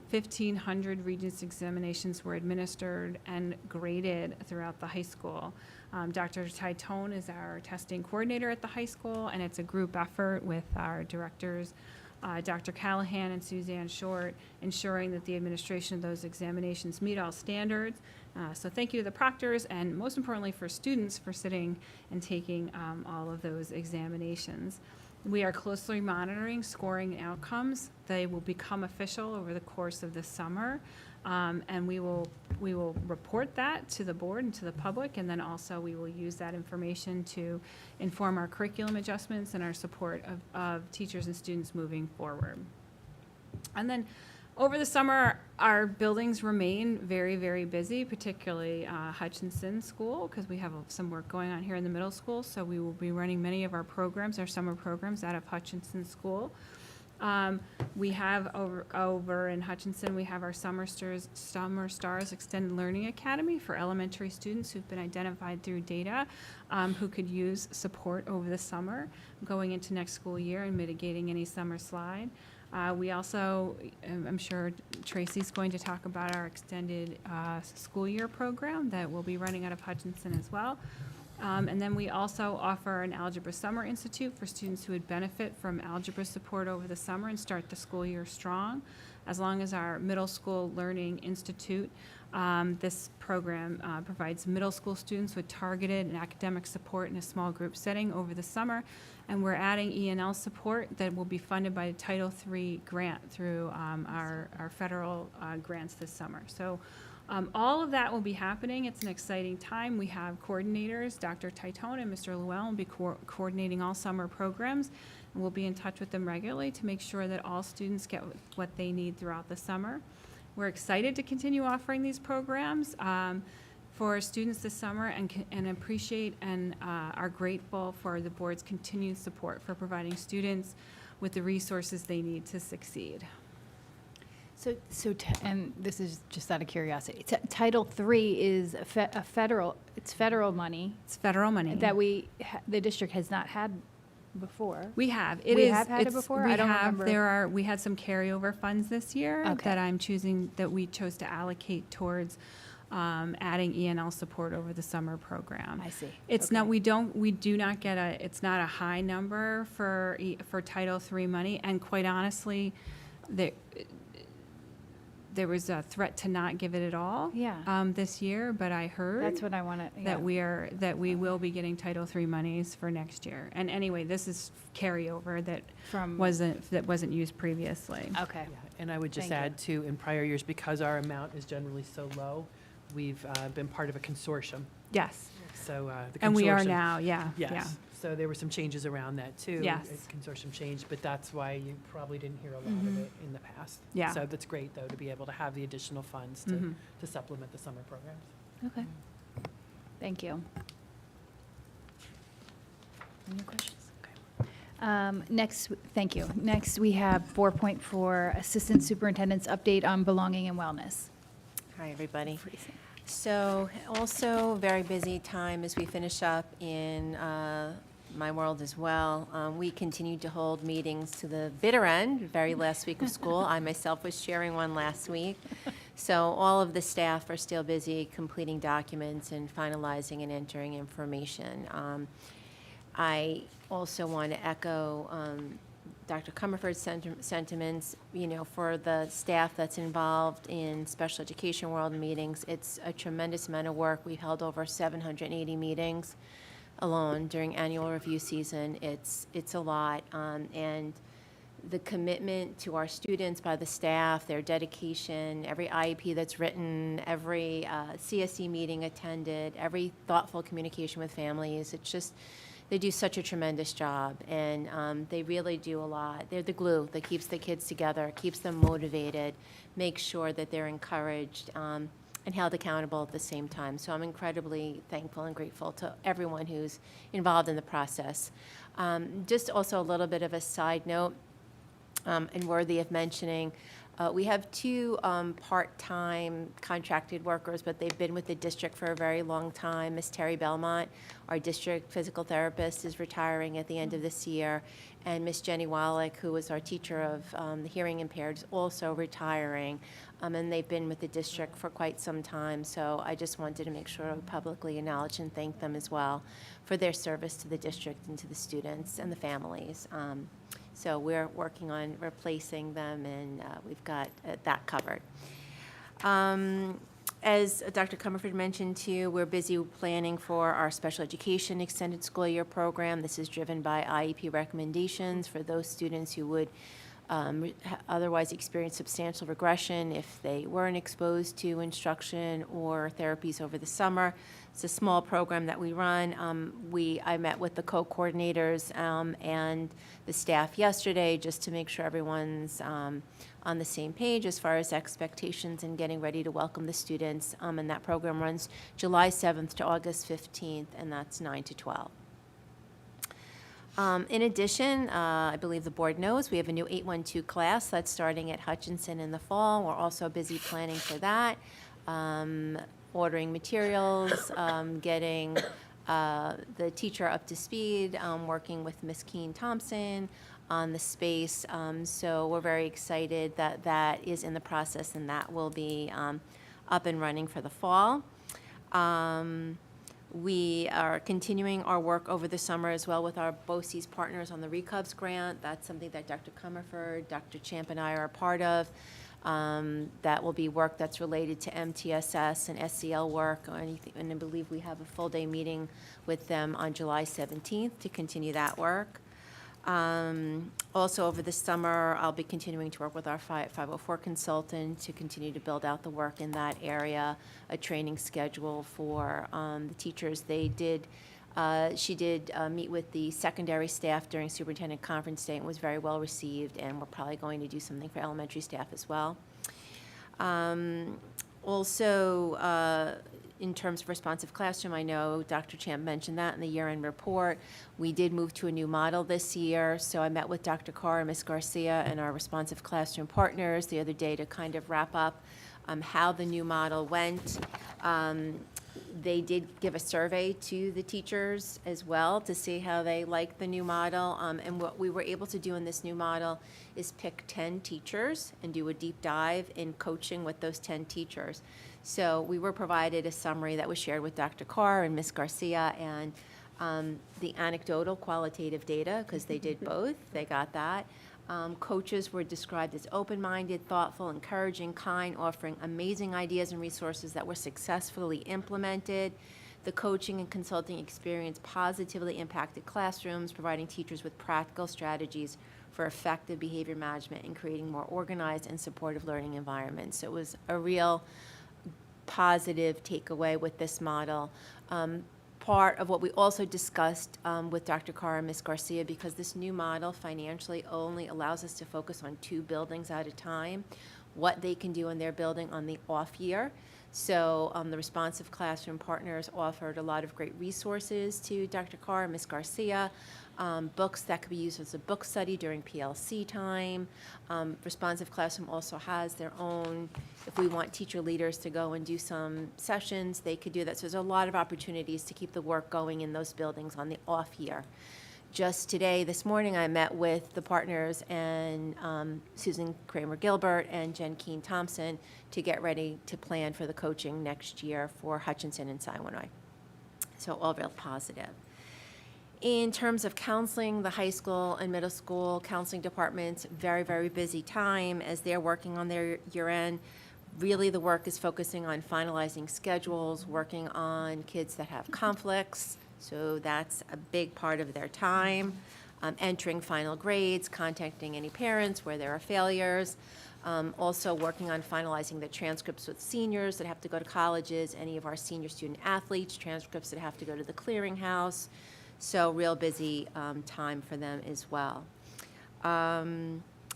1,500 Regents examinations were administered and graded throughout the high school. Dr. Titone is our testing coordinator at the high school, and it's a group effort with our directors, Dr. Callahan and Suzanne Short, ensuring that the administration of those examinations meet all standards. So thank you to the proctors, and most importantly for students for sitting and taking all of those examinations. We are closely monitoring scoring and outcomes. They will become official over the course of the summer, and we will report that to the board and to the public, and then also we will use that information to inform our curriculum adjustments and our support of teachers and students moving forward. And then over the summer, our buildings remain very, very busy, particularly Hutchinson School, because we have some work going on here in the middle school. So we will be running many of our programs, our summer programs, out of Hutchinson School. We have over in Hutchinson, we have our Summer Stars Extended Learning Academy for elementary students who've been identified through data who could use support over the summer going into next school year and mitigating any summer slide. We also, I'm sure Tracy's going to talk about our extended school year program that will be running out of Hutchinson as well. And then we also offer an Algebra Summer Institute for students who would benefit from algebra support over the summer and start the school year strong. As long as our Middle School Learning Institute, this program provides middle school students with targeted and academic support in a small group setting over the summer. And we're adding E&L support that will be funded by a Title III grant through our federal grants this summer. So all of that will be happening. It's an exciting time. We have coordinators, Dr. Titone and Mr. Llewellyn will be coordinating all summer programs. And we'll be in touch with them regularly to make sure that all students get what they need throughout the summer. We're excited to continue offering these programs for students this summer and appreciate and are grateful for the board's continued support for providing students with the resources they need to succeed. And this is just out of curiosity. Title III is a federal. It's federal money. It's federal money that the district has not had before. We have. We have had it before. I don't remember. We had some carryover funds this year that we chose to allocate towards adding E&L support over the summer program. I see. It's not. We do not get it's not a high number for Title III money, and quite honestly, there was a threat to not give it at all this year, but I heard that's what I want to that we will be getting Title III monies for next year. And anyway, this is carryover that wasn't used previously. Okay. Yeah, and I would just add too, in prior years, because our amount is generally so low, we've been part of a consortium. Yes. So the consortium. And we are now, yeah. Yes. Yeah. So there were some changes around that too. Yes. Consortium changed, but that's why you probably didn't hear a lot of it in the past. Yeah. So that's great though, to be able to have the additional funds to supplement the summer programs. Okay. Thank you. Any questions? Okay. Thank you. Next, we have 4.4, Assistant Superintendent's Update on Belonging and Wellness. Hi, everybody. So also very busy time as we finish up in my world as well. We continue to hold meetings to the bitter end, very last week of school. I myself was chairing one last week. So all of the staff are still busy completing documents and finalizing and entering information. I also want to echo Dr. Comerford's sentiments, for the staff that's involved in special education world meetings. It's a tremendous amount of work. We've held over 780 meetings alone during annual review season. It's a lot, and the commitment to our students by the staff, their dedication, every IEP that's written, every CSE meeting attended, every thoughtful communication with families. It's just, they do such a tremendous job, and they really do a lot. They're the glue that keeps the kids together, keeps them motivated, makes sure that they're encouraged and held accountable at the same time. So I'm incredibly thankful and grateful to everyone who's involved in the process. Just also a little bit of a side note, and worthy of mentioning. We have two part-time contracted workers, but they've been with the district for a very long time. Miss Terry Belmont, our district physical therapist, is retiring at the end of this year. And Miss Jenny Wallach, who was our teacher of the hearing impaired, is also retiring. And they've been with the district for quite some time. So I just wanted to make sure I publicly acknowledge and thank them as well for their service to the district and to the students and the families. So we're working on replacing them, and we've got that covered. As Dr. Comerford mentioned too, we're busy planning for our special education extended school year program. This is driven by IEP recommendations for those students who would otherwise experience substantial regression if they weren't exposed to instruction or therapies over the summer. It's a small program that we run. I met with the co-coordinators and the staff yesterday just to make sure everyone's on the same page as far as expectations and getting ready to welcome the students. And that program runs July 7th to August 15th, and that's 9 to 12. In addition, I believe the board knows, we have a new 812 class that's starting at Hutchinson in the fall. We're also busy planning for that, ordering materials, getting the teacher up to speed, working with Miss Keene Thompson on the space. So we're very excited that that is in the process and that will be up and running for the fall. We are continuing our work over the summer as well with our BOCES partners on the RECUBS grant. That's something that Dr. Comerford, Dr. Champ, and I are a part of. That will be work that's related to MTSS and SEL work or anything, and I believe we have a full-day meeting with them on July 17th to continue that work. Also over the summer, I'll be continuing to work with our 504 consultant to continue to build out the work in that area, a training schedule for the teachers. She did meet with the secondary staff during Superintendent Conference Day and was very well received, and we're probably going to do something for elementary staff as well. Also, in terms of responsive classroom, I know Dr. Champ mentioned that in the year-end report. We did move to a new model this year, so I met with Dr. Carr and Ms. Garcia and our responsive classroom partners the other day to kind of wrap up how the new model went. They did give a survey to the teachers as well to see how they liked the new model. And what we were able to do in this new model is pick 10 teachers and do a deep dive in coaching with those 10 teachers. So we were provided a summary that was shared with Dr. Carr and Ms. Garcia, and the anecdotal qualitative data, because they did both, they got that. Coaches were described as open-minded, thoughtful, encouraging, kind, offering amazing ideas and resources that were successfully implemented. The coaching and consulting experience positively impacted classrooms, providing teachers with practical strategies for effective behavior management and creating more organized and supportive learning environments. So it was a real positive takeaway with this model. Part of what we also discussed with Dr. Carr and Ms. Garcia, because this new model financially only allows us to focus on 2 buildings at a time, what they can do in their building on the off year. So the responsive classroom partners offered a lot of great resources to Dr. Carr and Ms. Garcia, books that could be used as a book study during PLC time. Responsive classroom also has their own, if we want teacher leaders to go and do some sessions, they could do that. So there's a lot of opportunities to keep the work going in those buildings on the off year. Just today, this morning, I met with the partners and Susan Kramer-Gilbert and Jen Keene Thompson to get ready to plan for the coaching next year for Hutchinson and Siwanoy. So all real positive. In terms of counseling, the high school and middle school counseling departments, very, very busy time as they're working on their year-end. Really, the work is focusing on finalizing schedules, working on kids that have conflicts. So that's a big part of their time. Entering final grades, contacting any parents where there are failures. Also working on finalizing the transcripts with seniors that have to go to colleges, any of our senior student athletes, transcripts that have to go to the clearinghouse. So real busy time for them as well.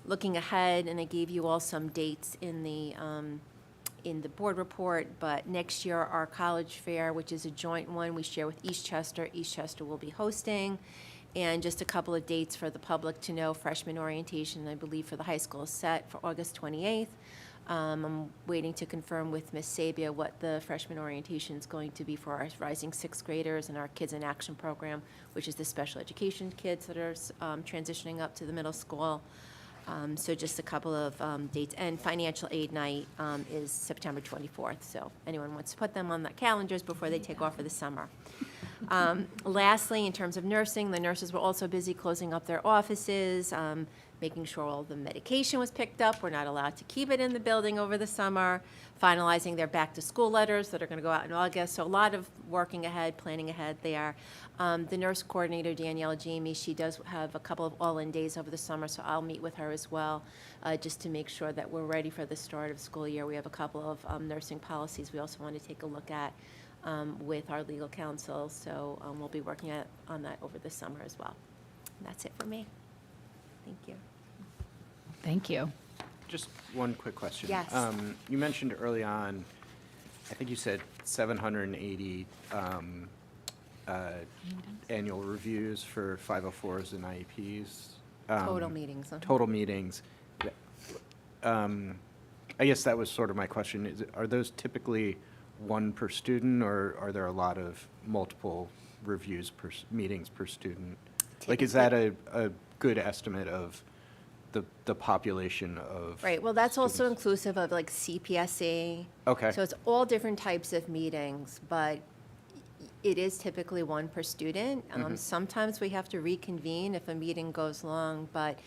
Looking ahead, and I gave you all some dates in the board report, but next year our college fair, which is a joint one we share with Eastchester will be hosting, And just a couple of dates for the public to know. Freshman orientation, I believe, for the high school is set for August 28th. I'm waiting to confirm with Ms. Sabia what the freshman orientation is going to be for our rising sixth graders and our Kids in Action program, which is the special education kids that are transitioning up to the middle school. So just a couple of dates. And financial aid night is September 24th. So anyone wants to put them on their calendars before they take off for the summer. Lastly, in terms of nursing, the nurses were also busy closing up their offices, making sure all the medication was picked up. We're not allowed to keep it in the building over the summer, finalizing their back-to-school letters that are going to go out in August. So a lot of working ahead, planning ahead there. The nurse coordinator, Danielle Jamie, she does have a couple of all-in days over the summer, so I'll meet with her as well, just to make sure that we're ready for the start of school year. We have a couple of nursing policies we also want to take a look at with our legal counsel, so we'll be working on that over the summer as well. And that's it for me. Thank you. Thank you. Just one quick question. Yes. You mentioned early on, I think you said 780 annual reviews for 504s and IEPs. Total meetings. Total meetings. I guess that was sort of my question. Are those typically one per student, or are there a lot of multiple reviews meetings per student? Like, is that a good estimate of the population of? Right, well, that's also students? inclusive of like CPSE. Okay. So it's all different types of meetings, but it is typically one per student. Sometimes we have to reconvene if a meeting goes long, but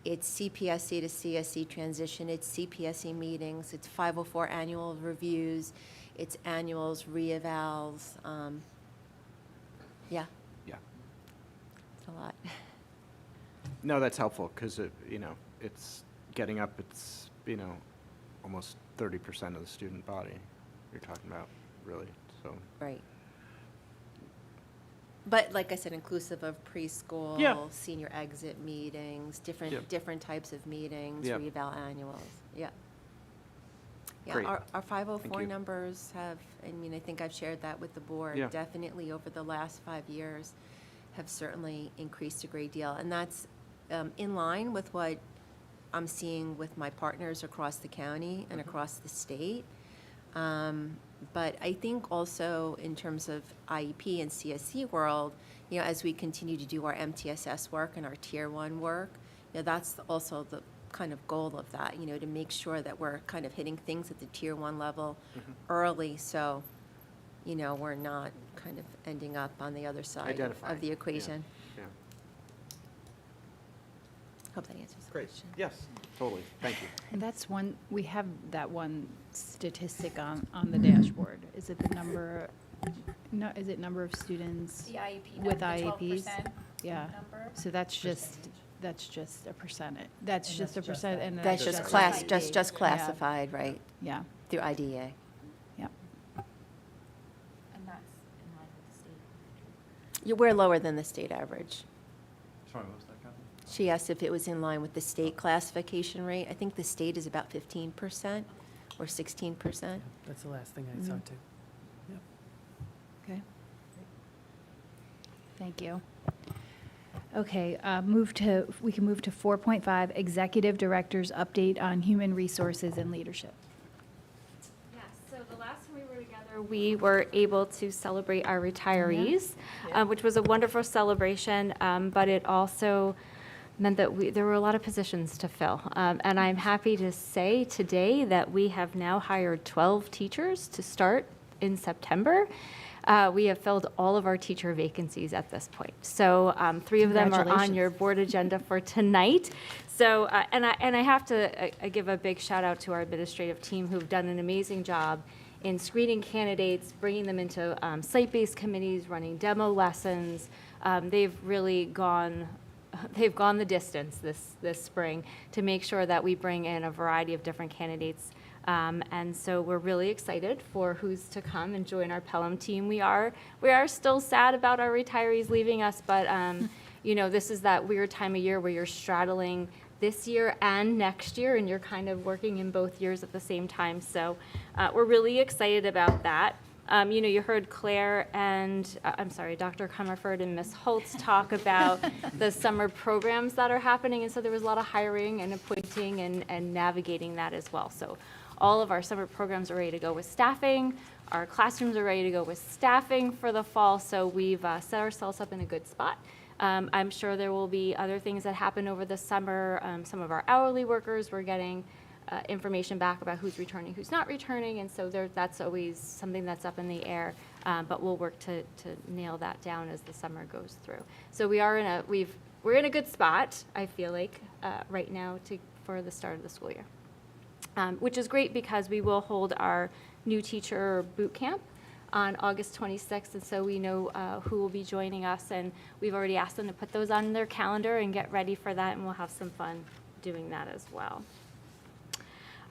it's CPSE to CSE transition, it's CPSE meetings, it's 504 annual reviews, it's annuals, re-evals. Yeah, Yeah. it's a lot. No, that's helpful, because, it's getting up, almost 30% of the student body you're talking about, really, so. Right. But like I said, inclusive of preschool, Yeah. senior exit meetings, Yeah. different types of meetings, Yeah. reval annuals, yeah. Yeah, Great. our 504 you. numbers have, I think I've shared that with the board. Yeah. Definitely over the last 5 years have certainly increased a great deal. And that's in line with what I'm seeing with my partners across the county and across the state. But I think also in terms of IEP and CSE world, as we continue to do our MTSS work and our Tier 1 work, that's also the kind of goal of that, to make sure that we're kind of hitting things at the Tier 1 level early, so, we're not kind of ending up on the other side Identifying, of the equation. Yeah. Hope that answers the Great. question. Yes, totally. Thank you. And that's one, we have that one statistic on the dashboard. Is it the number, no, is it number of students The IEP with number, the IEPs? 12% Yeah, number. so that's just a percentage. That's just a percent, and That's just classified, right, Yeah, through IDEA. yeah. And that's in line with the state. We're lower than the state average. Sorry, what was that, Kathy? She asked if it was in line with the state classification rate. I think the state is about 15% or 16%. That's the last thing I saw, too. Yep. Okay. Thank you. Okay, we can move to 4.5, Executive Director's Update on Human Resources and Leadership. Yes, so the last time we were together, we were able to celebrate our retirees, which was a wonderful celebration, but it also meant that there were a lot of positions to fill. And I'm happy to say today that we have now hired 12 teachers to start in September. We have filled all of our teacher vacancies at this point. So 3 of them are on your board agenda for tonight. So, and I have to give a big shout out to our administrative team who've done an amazing job in screening candidates, bringing them into site-based committees, running demo lessons. They've really gone the distance this spring to make sure that we bring in a variety of different candidates. And so we're really excited for who's to come and join our Pelham team. We are still sad about our retirees leaving us, but this is that weird time of year where you're straddling this year and next year, and you're kind of working in both years at the same time. So we're really excited about that. You heard Claire and, Dr. Comerford and Ms. Holtz talk about the summer programs that are happening. And so there was a lot of hiring and appointing and navigating that as well. So all of our summer programs are ready to go with staffing. Our classrooms are ready to go with staffing for the fall. So we've set ourselves up in a good spot. I'm sure there will be other things that happen over the summer. Some of our hourly workers, we're getting information back about who's returning, who's not returning, and so that's always something that's up in the air. But we'll work to nail that down as the summer goes through. So we're in a good spot, I feel like, right now for the start of the school year, which is great because we will hold our new teacher boot camp on August 26th, and so we know who will be joining us, and we've already asked them to put those on their calendar and get ready for that, and we'll have some fun doing that as well.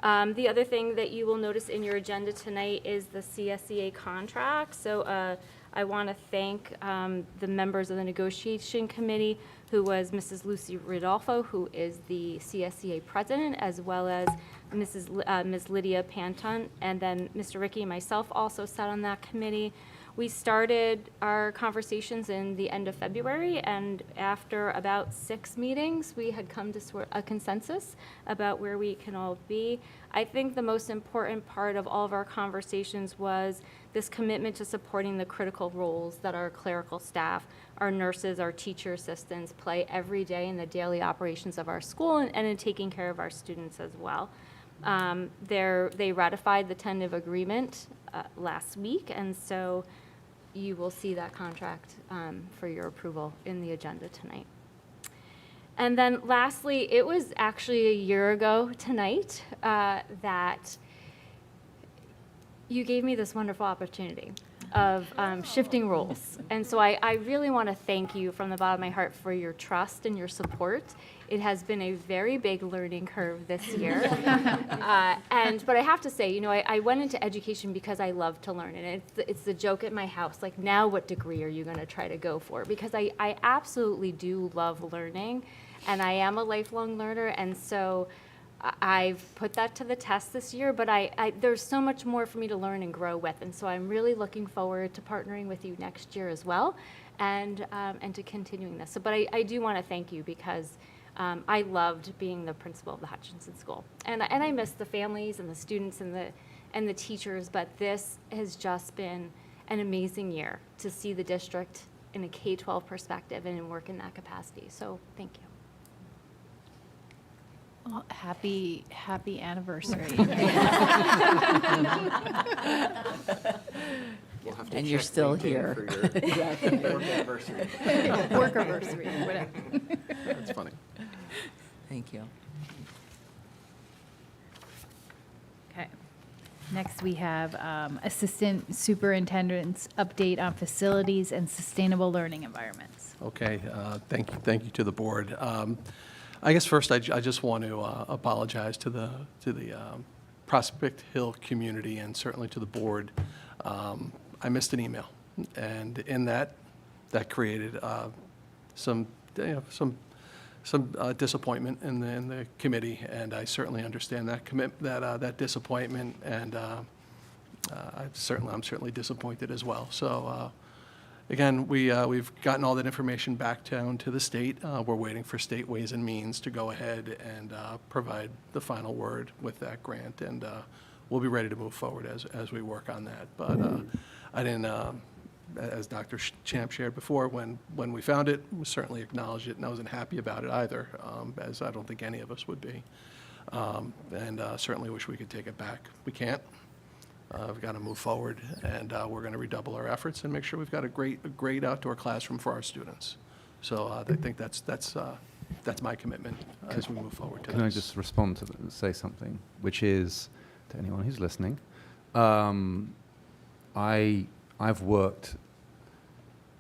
The other thing that you will notice in your agenda tonight is the CSEA contract. So I want to thank the members of the negotiation committee, who was Mrs. Lucy Rodolfo, who is the CSEA president, as well as Ms. Lydia Panton, and then Mr. Ricky and myself also sat on that committee. We started our conversations in the end of February, and after about 6 meetings, we had come to a consensus about where we can all be. I think the most important part of all of our conversations was this commitment to supporting the critical roles that our clerical staff, our nurses, our teacher assistants play every day in the daily operations of our school and in taking care of our students as well. They ratified the tentative agreement last week, and so you will see that contract for your approval in the agenda tonight. And then lastly, it was actually a year ago tonight that you gave me this wonderful opportunity of shifting roles. And so I really want to thank you from the bottom of my heart for your trust and your support. It has been a very big learning curve this year. But I have to say, I went into education because I love to learn. And it's the joke at my house, like, now what degree are you going to try to go for? Because I absolutely do love learning, and I am a lifelong learner. And so I've put that to the test this year, but there's so much more for me to learn and grow with. And so I'm really looking forward to partnering with you next year as well, and to continuing this. But I do want to thank you because I loved being the principal of the Hutchinson School, and I miss the families and the students and the teachers. But this has just been an amazing year to see the district in a K-12 perspective and work in that capacity. So thank you. Well, happy anniversary. We'll have to And you're check still LinkedIn here. for your work anniversary. Work anniversary, whatever. That's funny. Thank you. Okay. Next, we have Assistant Superintendent's update on facilities and sustainable learning environments. Okay, thank you to the board. I guess first I just want to apologize to the Prospect Hill community and certainly to the board. I missed an email, and in that created some disappointment in the committee, and I certainly understand that disappointment, and I'm certainly disappointed as well. So. Again, we've gotten all that information back down to the state. We're waiting for state Ways and Means to go ahead and provide the final word with that grant, and we'll be ready to move forward as we work on that. But I didn't, as Dr. Champ shared before, when we found it, we certainly acknowledged it, and I wasn't happy about it either, as I don't think any of us would be. And certainly wish we could take it back. We can't. We've got to move forward, and we're going to redouble our efforts and make sure we've got a great outdoor classroom for our students. So I think that's my commitment as we move forward to this. Can I just respond to say something, which is, to anyone who's listening, I've worked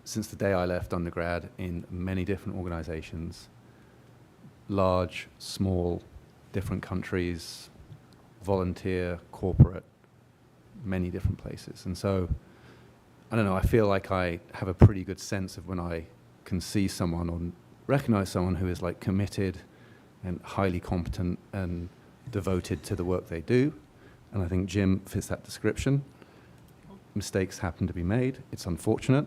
since the day I left undergrad in many different organizations, large, small, different countries, volunteer, corporate, many different places. And so, I don't know, I feel like I have a pretty good sense of when I can see someone or recognize someone who is like committed and highly competent and devoted to the work they do. And I think Jim fits that description. mistakes happen to be made. It's unfortunate,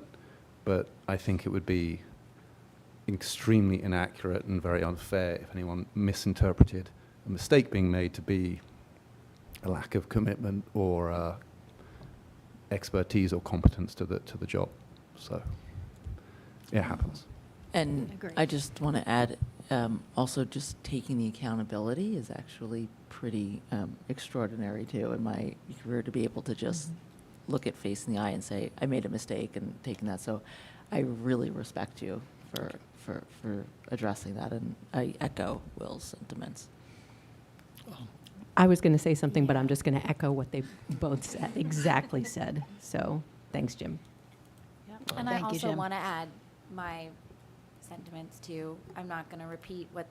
but I think it would be extremely inaccurate and very unfair if anyone misinterpreted a mistake being made to be a lack of commitment or expertise or competence to the job. So it happens. And Agreed. I just want to add, also just taking the accountability is actually pretty extraordinary too in my career, to be able to just look it face in the eye and say, I made a mistake, and taking that. So I really respect you for addressing that, and I echo Will's sentiments. I was going to say something, but I'm just going to echo what they both said, exactly said. So, thanks, Jim. And Thank I you, also Jim. want to add my sentiments too. I'm not going to repeat what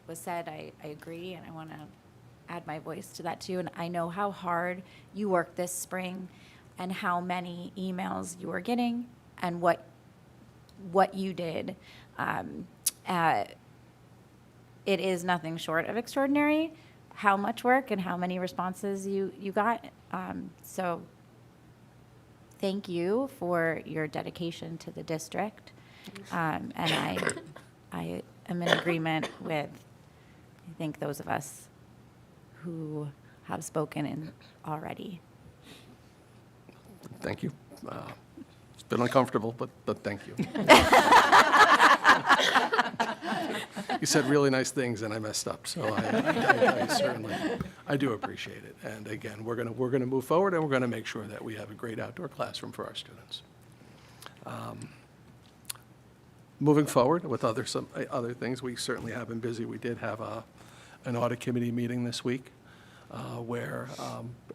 was said. I agree, and I want to add my voice to that too. And I know how hard you worked this spring, and how many emails you were getting, and what you did. It is nothing short of extraordinary how much work and how many responses you got. So thank you for your dedication to the district. And I am in agreement with, I think, those of us who have spoken already. Thank you. It's been uncomfortable, but thank you. You said really nice things, and I messed up, so I certainly, I do appreciate it. And again, we're gonna move forward, and we're gonna make sure that we have a great outdoor classroom for our students. Moving forward with some other things, we certainly have been busy. We did have an audit committee meeting this week, where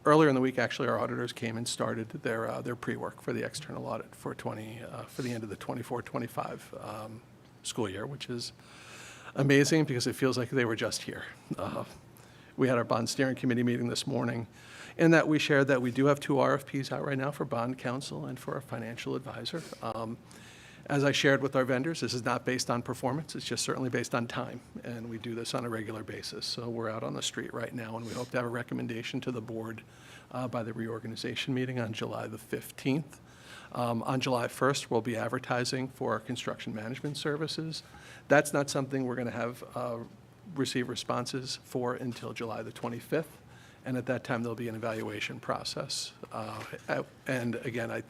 earlier in the week, actually, our auditors came and started their pre-work for the external audit for the end of the 24-25 school year, which is amazing because it feels like they were just here. We had our bond steering committee meeting this morning, in that we shared that we do have 2 RFPs out right now for bond counsel and for a financial advisor. As I shared with our vendors, this is not based on performance, it's just certainly based on time, and we do this on a regular basis. So we're out on the street right now, and we hope to have a recommendation to the board by the reorganization meeting on July the 15th. On July 1st, we'll be advertising for our construction management services. That's not something we're going to have receive responses for until July the 25th, and at that time, there'll be an evaluation process. And again,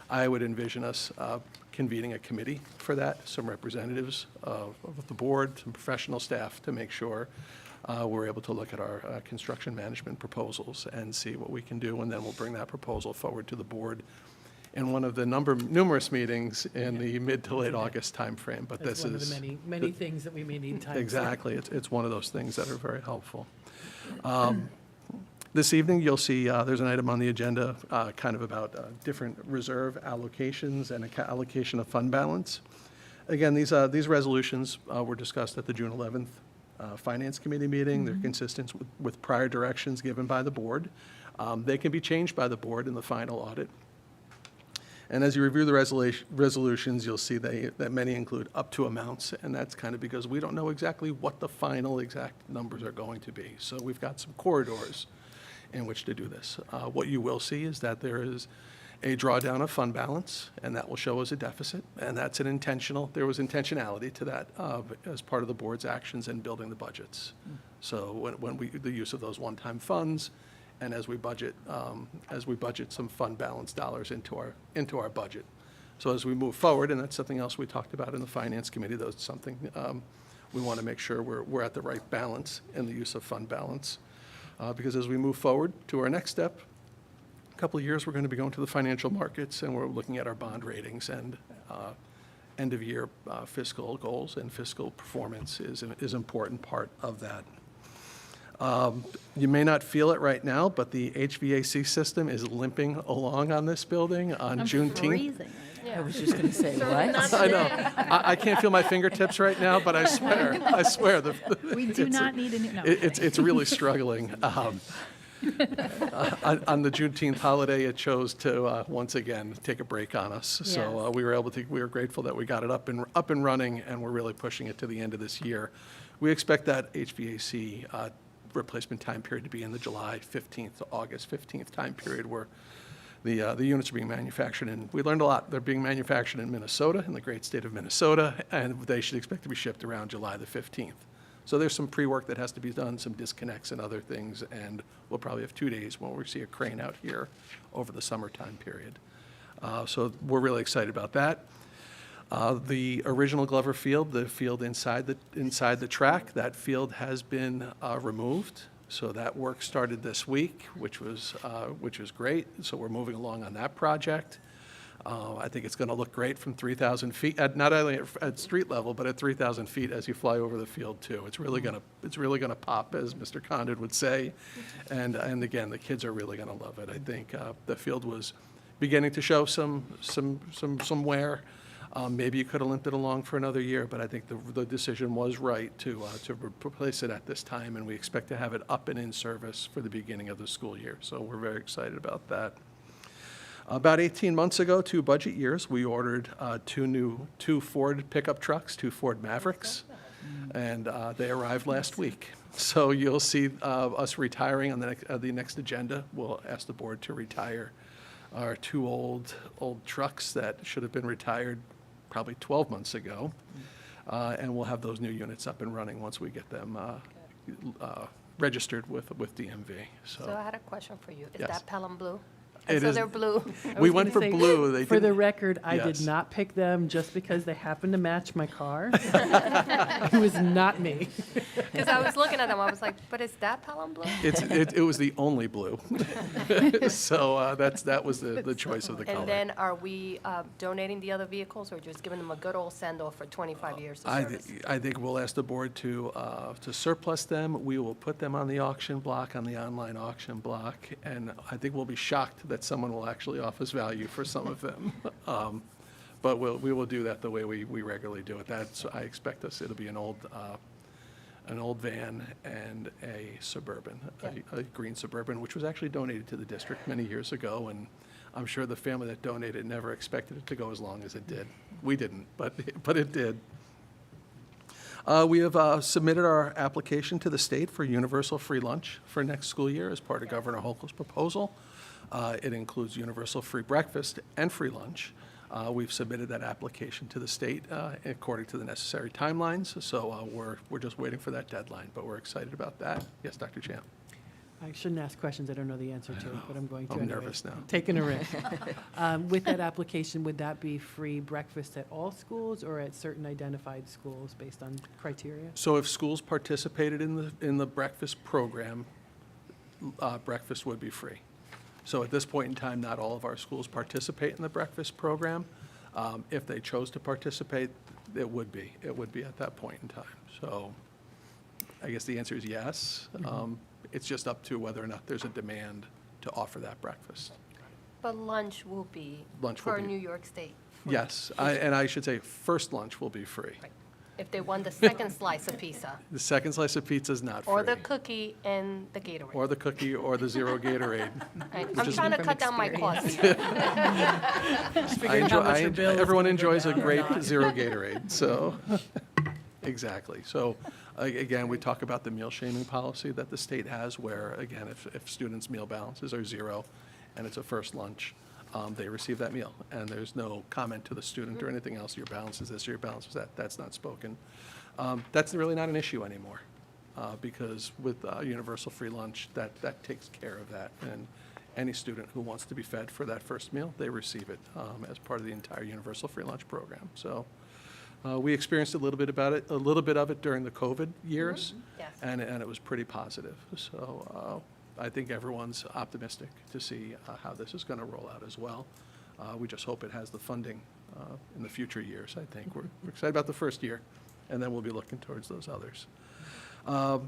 I would envision us convening a committee for that, some representatives of the board, some professional staff, to make sure we're able to look at our construction management proposals and see what we can do, and then we'll bring that proposal forward to the board in one of the numerous meetings in the mid to late August timeframe. But That's this one is of the many things that we may need time for. exactly. It's one of those things that are very helpful. This evening, you'll see there's an item on the agenda kind of about different reserve allocations and allocation of fund balance. Again, these resolutions were discussed at the June 11th Finance Committee meeting. They're consistent with prior directions given by the board. They can be changed by the board in the final audit. And as you review the resolutions, you'll see that many include up to amounts, and that's kind of because we don't know exactly what the final exact numbers are going to be. So we've got some corridors in which to do this. What you will see is that there is a drawdown of fund balance, and that will show as a deficit, and that's there was intentionality to that as part of the board's actions in building the budgets. So the use of those one-time funds, and as we budget some fund balance dollars into our budget. So as we move forward, and that's something else we talked about in the Finance Committee, that's something we want to make sure we're at the right balance in the use of fund balance. Because as we move forward to our next step, a couple of years, we're going to be going to the financial markets, and we're looking at our bond ratings, and end-of-year fiscal goals and fiscal performance is an important part of that. You may not feel it right now, but the HVAC system is limping along on this building on Juneteenth. I was just going to say, what? I know. I can't feel my fingertips right now, but I swear. We do not need a new, no. It's really struggling. On the Juneteenth holiday, it chose to once again take a break on us. So we were grateful that we got it up and running, and we're really pushing it to the end of this year. We expect that HVAC replacement time period to be in the July 15th to August 15th time period, where The units are being manufactured we learned a lot. They're being manufactured in Minnesota, in the great state of Minnesota, and they should expect to be shipped around July the 15th. So there's some pre-work that has to be done, some disconnects and other things, and we'll probably have 2 days when we see a crane out here over the summertime period. So we're really excited about that. The original Glover Field, the field inside the track, that field has been removed. So that work started this week, which was great. So we're moving along on that project. I think it's going to look great from 3,000 feet, not only at street level, but at 3,000 feet as you fly over the field too. It's really going to pop, as Mr. Condon would say, and again, the kids are really going to love it. I think the field was beginning to show some wear. Maybe you could have limped it along for another year, but I think the decision was right to replace it at this time, and we expect to have it up and in service for the beginning of the school year. So we're very excited about that. About 18 months ago, 2 budget years, we ordered two Ford pickup trucks, 2 Ford Mavericks, and they arrived last week. So you'll see us retiring on the next agenda. We'll ask the board to retire our 2 old trucks that should have been retired probably 12 months ago, and we'll have those new units up and running once we get them registered with DMV. So I had a question for you. Is Yes. that Pelham blue? It So is- they're blue. We went for blue. They For the didn't- record, I Yes. did not pick them just because they happened to match my car. It was not me. Because I was looking at them, I was like, but is that Pelham blue? It was the only blue. So that was the choice of the color. And then are we donating the other vehicles or just giving them a good old send-off for 25 years of service? I think we'll ask the board to surplus them. We will put them on the auction block, on the online auction block, and I think we'll be shocked that someone will actually offer us value for some of them. But we will do that the way we regularly do it. I expect it'll be an old van and a Suburban, a green Suburban, which was actually donated to the district many years ago, and I'm sure the family that donated never expected it to go as long as it did. We didn't, but it did. We have submitted our application to the state for universal free lunch for next school year as part of Governor Hochul's proposal. It includes universal free breakfast and free lunch. We've submitted that application to the state according to the necessary timelines, so we're just waiting for that deadline, but we're excited about that. Yes, Dr. Champ? I shouldn't ask questions I don't know the answer to, but I'm going to I'm anyway. nervous now. Taking a risk. With that application, would that be free breakfast at all schools or at certain identified schools based on criteria? So if schools participated in the breakfast program, breakfast would be free. So at this point in time, not all of our schools participate in the breakfast program. If they chose to participate, it would be at that point in time. So I guess the answer is yes. It's just up to whether or not there's a demand to offer that breakfast. But lunch will be Lunch will for be- New York State. free. Yes, and I should say first lunch will be free. Right. If they want the second slice of pizza, The second slice of pizza is not free. or the cookie and the Gatorade. Or the cookie or the zero Gatorade. Right. which I'm is- trying to cut down my costs. Figuring how much your bill is Everyone gonna go enjoys a down or great not. zero Gatorade, so, exactly. So, again, we talk about the meal shaming policy that the state has, where, again, if students' meal balances are zero and it's a first lunch, they receive that meal, and there's no comment to the student or anything else, your balance is this or your balance is that, that's not spoken. That's really not an issue anymore, because with universal free lunch, that takes care of that, and any student who wants to be fed for that first meal, they receive it as part of the entire universal free lunch program. So we experienced a little bit of it during the COVID years, Yes. and it was pretty positive. So I think everyone's optimistic to see how this is going to roll out as well. We just hope it has the funding in the future years, I think. We're excited about the first year, and then we'll be looking towards those others.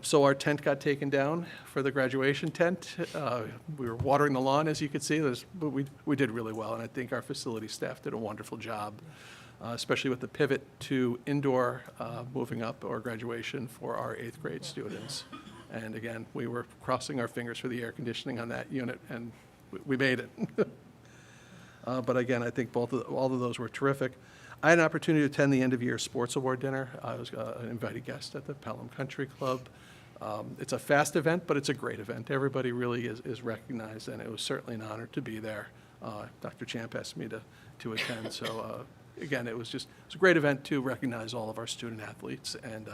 So our tent got taken down for the graduation tent. We were watering the lawn, as you could see, but we did really well, and I think our facility staff did a wonderful job, especially with the pivot to indoor moving up our graduation for our 8th grade students. And again, we were crossing our fingers for the air conditioning on that unit, and we made it. But again, I think all of those were terrific. I had an opportunity to attend the end-of-year sports award dinner. I was an invited guest at the Pelham Country Club. It's a fast event, but it's a great event. Everybody really is recognized, and it was certainly an honor to be there. Dr. Champ asked me to attend. So again, it was a great event to recognize all of our student athletes. And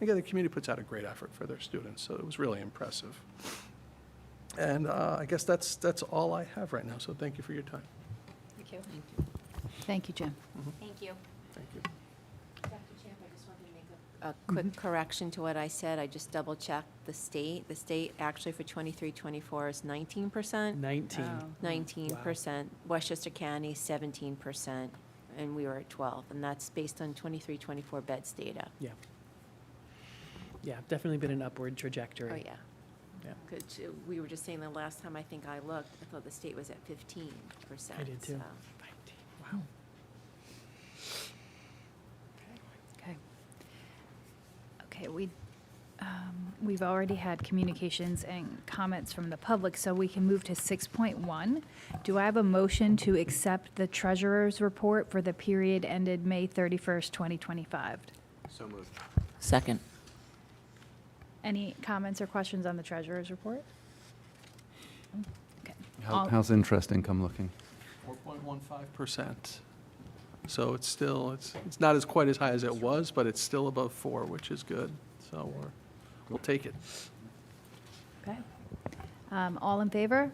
again, the community puts out a great effort for their students. So it was really impressive. And I guess that's all I have right now. So thank you for your time. Thank you. Thank you, Jim. Thank you. Thank you. Dr. Champ, I just wanted to make a quick correction to what I said. I just double-checked the state. The state actually for 23-24 is 19%. 19. 19%. Westchester County, 17%, and we were at 12. And that's based on 23-24 beds data. Yeah. Yeah, definitely been an upward trajectory. Oh, yeah. Yeah. 'Cause we were just saying the last time I think I looked, I thought the state was at 15%. I did too. so. 19. Wow. Okay. Okay, we've already had communications and comments from the public, so we can move to 6.1. Do I have a motion to accept the treasurer's report for the period ended May 31st, 2025? So moved. Second. Any comments or questions on the treasurer's report? Okay. How's interest income looking? 4.15%. So it's still, it's not as quite as high as it was, but it's still above 4, which is good. So we'll take it. Okay. All in favor?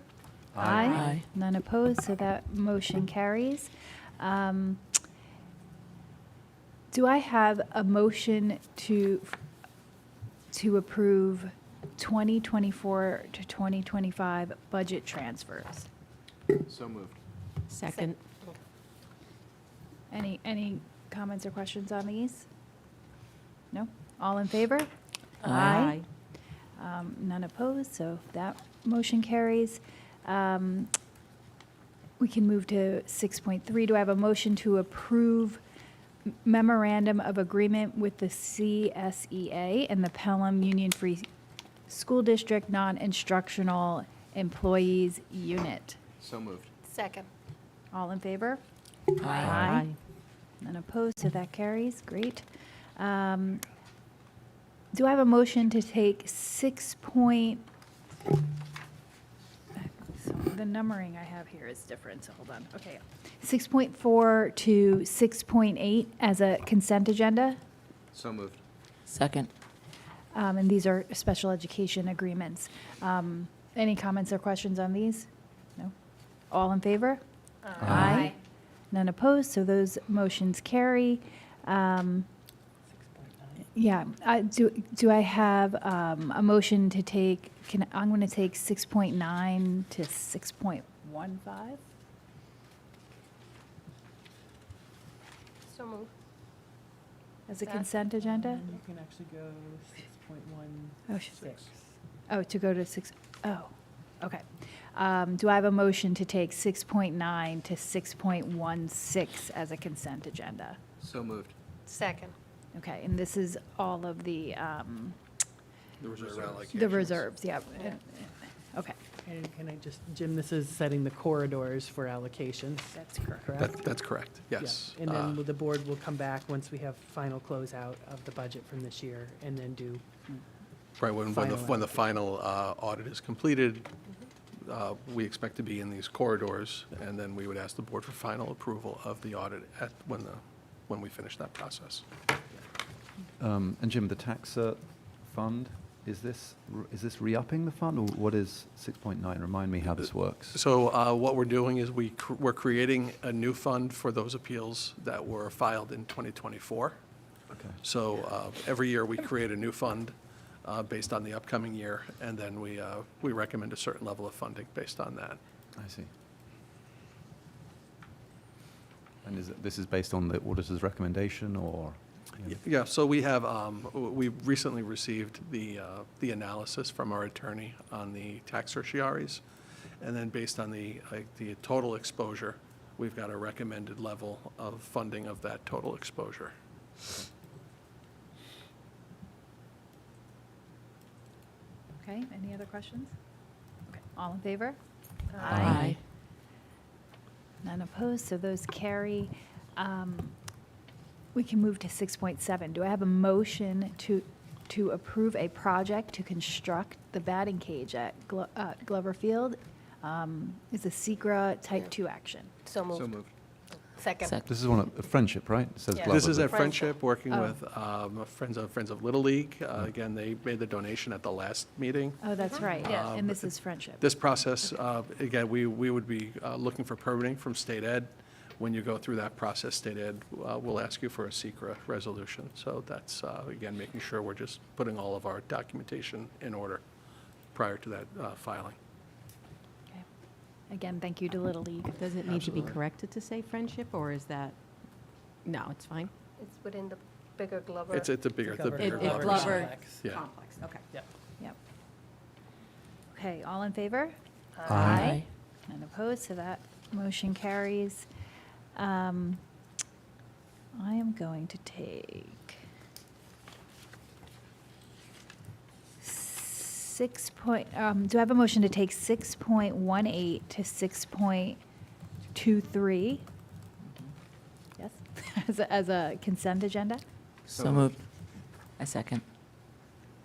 Aye. Aye. None opposed, so that motion carries. Do I have a motion to approve 2024 to 2025 budget transfers? So moved. Second. Any comments or questions on these? No? All in favor? Aye. None opposed, so that motion carries. We can move to 6.3. Do I have a motion to approve memorandum of agreement with the CSEA and the Pelham Union Free School District Non-Instructional Employees Unit? So moved. Second. All in favor? Aye. None opposed, so that carries. Great. Do I have a motion to take the numbering I have here is different, so hold on. Okay. 6.4 to 6.8 as a consent agenda? So moved. Second. And these are special education agreements. Any comments or questions on these? No? All in favor? Aye. None opposed, so those motions carry. Yeah, do I have a motion to take, I'm going to take 6.9 to 6.15? So move. As a That- consent agenda? You can actually go 6.16. Oh, Oh, to go to 6, oh, okay. Do I have a motion to take 6.9 to 6.16 as a consent agenda? So moved. Second. Okay, and this is all of the Reserve allocations. the reserves, yeah. Okay, And can I just, Jim, this is setting the corridors for allocations, that's correct. correct? That's correct, yes. Yeah. And then the board will come back once we have final closeout of the budget from this year and then do, Right, when Final the final audit is completed, we expect to be in these corridors, and then we would ask the board for final approval of the audit when we finish that process. And Jim, the tax fund, is this re-upping the fund, or what is 6.9? Remind me how this works. So what we're doing is we're creating a new fund for those appeals that were filed in 2024. Okay. So every year, we create a new fund based on the upcoming year, and then we recommend a certain level of funding based on that. I see. And this is based on the auditor's recommendation, or? Yeah, so we have, we recently received the analysis from our attorney on the tax certiorari's, and then based on the total exposure, we've got a recommended level of funding of that total exposure. Okay, any other questions? Okay, all in favor? Aye. None opposed, so those carry. We can move to 6.7. Do I have a motion to approve a project to construct the batting cage at Glover Field is a secret type 2 action. So moved. So moved. Second. This is one of a friendship, right? It says Yeah. Glover, This is but- a friendship working Oh. with Friends of Little League. Again, they made the donation at the last meeting. Oh, that's right, and this is friendship. This process, again, we would be looking for permitting from state ed. When you go through that process, state ed will ask you for a secret resolution. So that's, again, making sure we're just putting all of our documentation in order prior to that filing. Okay. Again, thank you to Little League. Does it need to be Absolutely. corrected to say friendship, or is that, no, it's fine? It's within the bigger Glover. It's a bigger, the Glover- bigger It's Glover Glover complex. Yeah. complex, okay. Yep. Okay, all in favor? Aye. None opposed, so that motion carries. I am going to take do I have a motion to take 6.18 to 6.23? Yes, as a consent agenda? So moved. I second.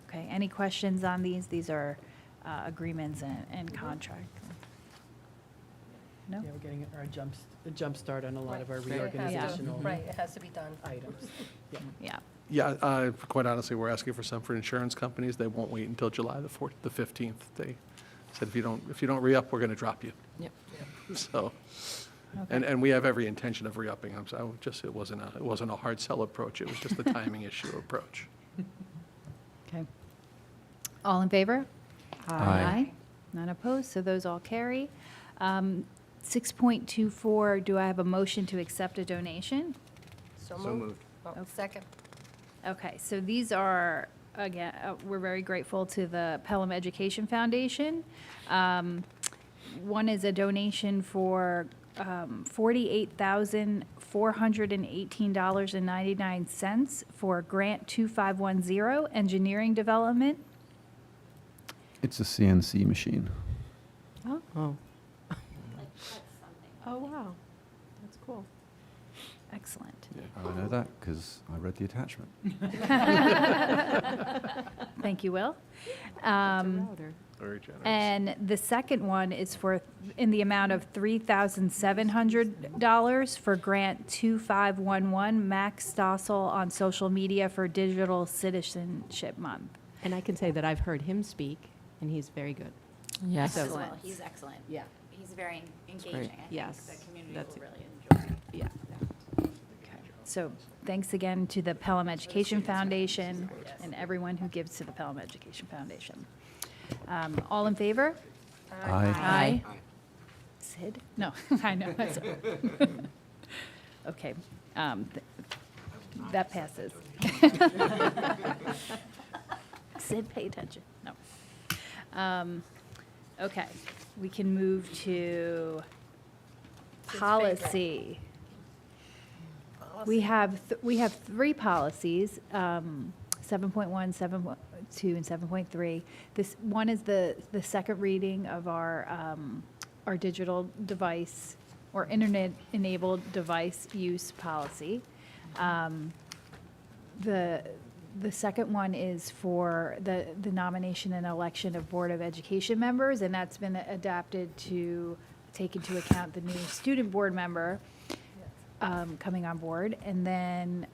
Okay, any questions on these? These are agreements and contract. No? Yeah, we're getting a jump start on a lot of our Right. It has to- reorganizational Right, it has to be done. items. Yeah. Yeah. Yeah, quite honestly, we're asking for some for insurance companies. They won't wait until July the 15th. They said, if you don't re-up, we're going to drop you. Yep. So, Okay. and we have every intention of re-upping them. So it wasn't a hard sell approach. It was just a timing issue approach. Okay. All in favor? Aye. None opposed, so those all carry. 6.24, do I have a motion to accept a donation? So So moved. moved. Oh, second. Okay, so these are, again, we're very grateful to the Pelham Education Foundation. One is a donation for $48,418.99 for Grant 2510, Engineering Development. It's a CNC machine. Oh. Oh. Oh, wow. That's cool. Excellent. I know that because I read the attachment. Thank you, Will. It's a router. Very generous. And the second one is in the amount of $3,700 for Grant 2511, Max Stossel on social media for Digital Citizenship Month. And I can say that I've heard him speak, and he's very good. Yes. So- Excellent. He's excellent. Yeah. He's very great. engaging. I think Yes, the community that's will it. really enjoy it. Yeah. So thanks again to the Pelham Education Foundation and everyone who gives to the Pelham Education Foundation. All in favor? Aye. Sid? No, I know. that's- Okay, that passes. Sid, pay attention. No. Okay, we can move to policy. We have 3 policies, 7.1, 7.2, and 7.3. This one is the second reading of our digital device or internet-enabled device use policy. The second one is for the nomination and election of Board of Education members, and that's been adapted to take into account the new student board member coming on board. And then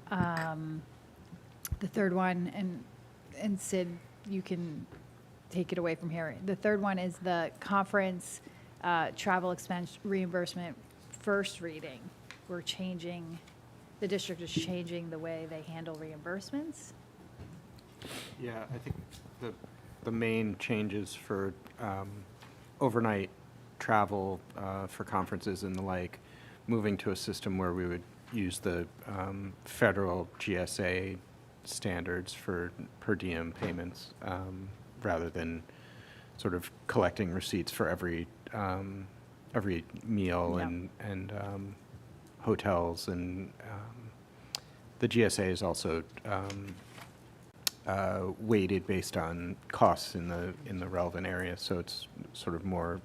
the third one, and Sid, you can take it away from here. The third one is the conference travel expense reimbursement first reading. The district is changing the way they handle reimbursements. Yeah, I think the main changes for overnight travel for conferences and the like, moving to a system where we would use the federal GSA standards for per diem payments, rather than sort of collecting receipts for every meal Yeah. and hotels, and the GSA is also weighted based on costs in the relevant area, so it's sort of more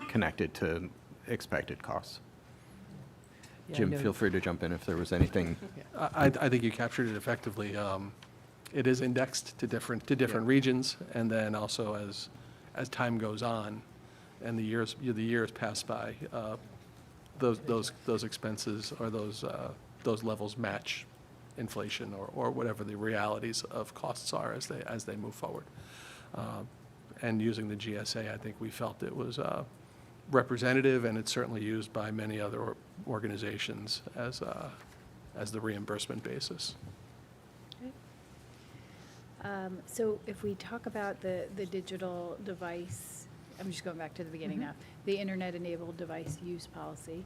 connected to expected costs. Yeah, I Jim, know- feel free to jump in if there was anything. I think you captured it effectively. It is indexed to different regions, and then also as time goes on, and the years pass by, those expenses or those levels match inflation or whatever the realities of costs are as they move forward. And using the GSA, I think we felt it was representative, and it's certainly used by many other organizations as the reimbursement basis. So if we talk about the digital device, I'm just going back to the beginning now, the internet-enabled device use policy.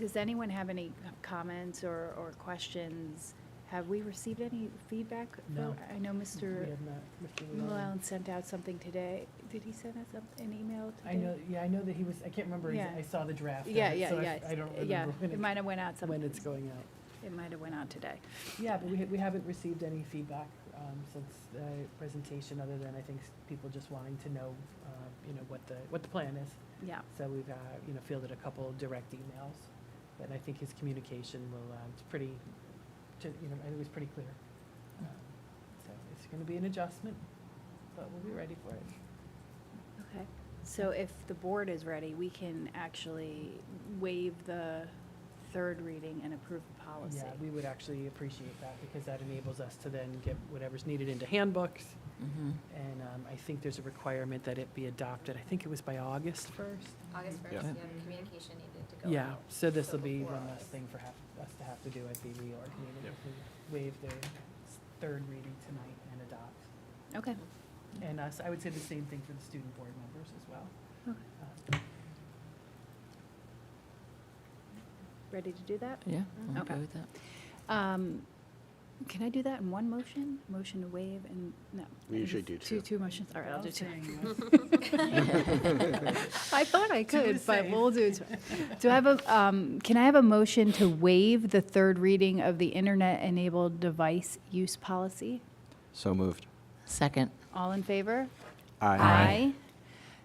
Does anyone have any comments or questions? Have we received any feedback? No. I know Mr. We have not, Mr. Llewellyn. Llewellyn sent out something today. Did he send us an email today? I know that he was, I can't remember, Yeah. I saw the draft. of Yeah, it, yeah, so yeah. I don't Yeah, remember it might have went out when it's going out. It might have went out today. Yeah, but we haven't received any feedback since the presentation, other than I think people just wanting to know, what the plan is. Yeah. So we've, fielded a couple direct emails, but I think his communication will, it's pretty, I think it was pretty clear. So it's going to be an adjustment, but we'll be ready for it. Okay. So if the board is ready, we can actually waive the third reading and approve the policy. Yeah, we would actually appreciate that, because that enables us to then get whatever's needed into handbooks. And I think there's a requirement that it be adopted, I think it was by August 1st. August 1st, Yeah. yeah, the communication needed to go Yeah, out. so this will be before one less August. thing for us to have to do at the reorg meeting, if we waive the third reading tonight and adopt. Okay. And so I would say the same thing for the student board members as well. Ready to do that? Yeah, I'm Okay. okay with that. Can I do that in one motion? Motion to waive and, no. We usually do two. Two motions, all right, I'll do two. Saying I thought I Two could, is but safe. we'll do it. Do I have a, can I have a motion to waive the third reading of the internet-enabled device use policy? So moved. Second. All in favor? Aye.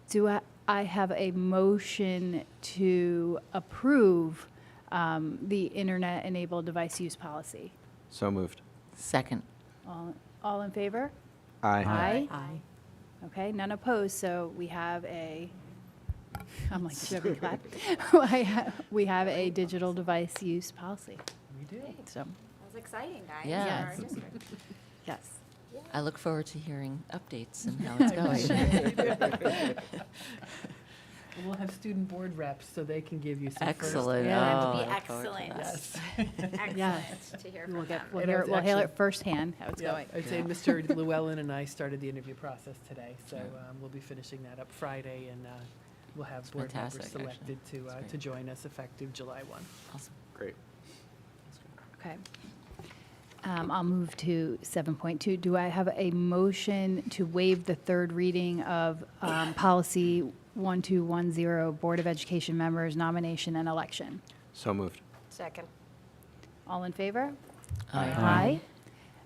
Do I have a motion to approve the internet-enabled device use policy? So moved. Second. All in favor? Aye. Aye. Okay, none opposed, so we have I'm like, should we clap? We have a digital device use policy. We do. So, That was exciting, guys. Yeah. for our district. yes. I look forward to hearing updates and how it's going. We'll have student board reps, so they can give you some Excellent. Yeah. Oh, That I would be look forward to excellent. that. Excellent to hear We'll from them. We'll And hear it's we'll hear it actually- firsthand, how it's Yeah, going. I'd say Mr. Llewellyn and I started the interview process today, so we'll be finishing that up Friday, and we'll have board members fantastic, actually. selected That's to great. join us effective July 1. Awesome. Great. Okay. I'll move to 7.2. Do I have a motion to waive the third reading of policy 1210, Board of Education members nomination and election? So moved. Second. All in favor? Aye.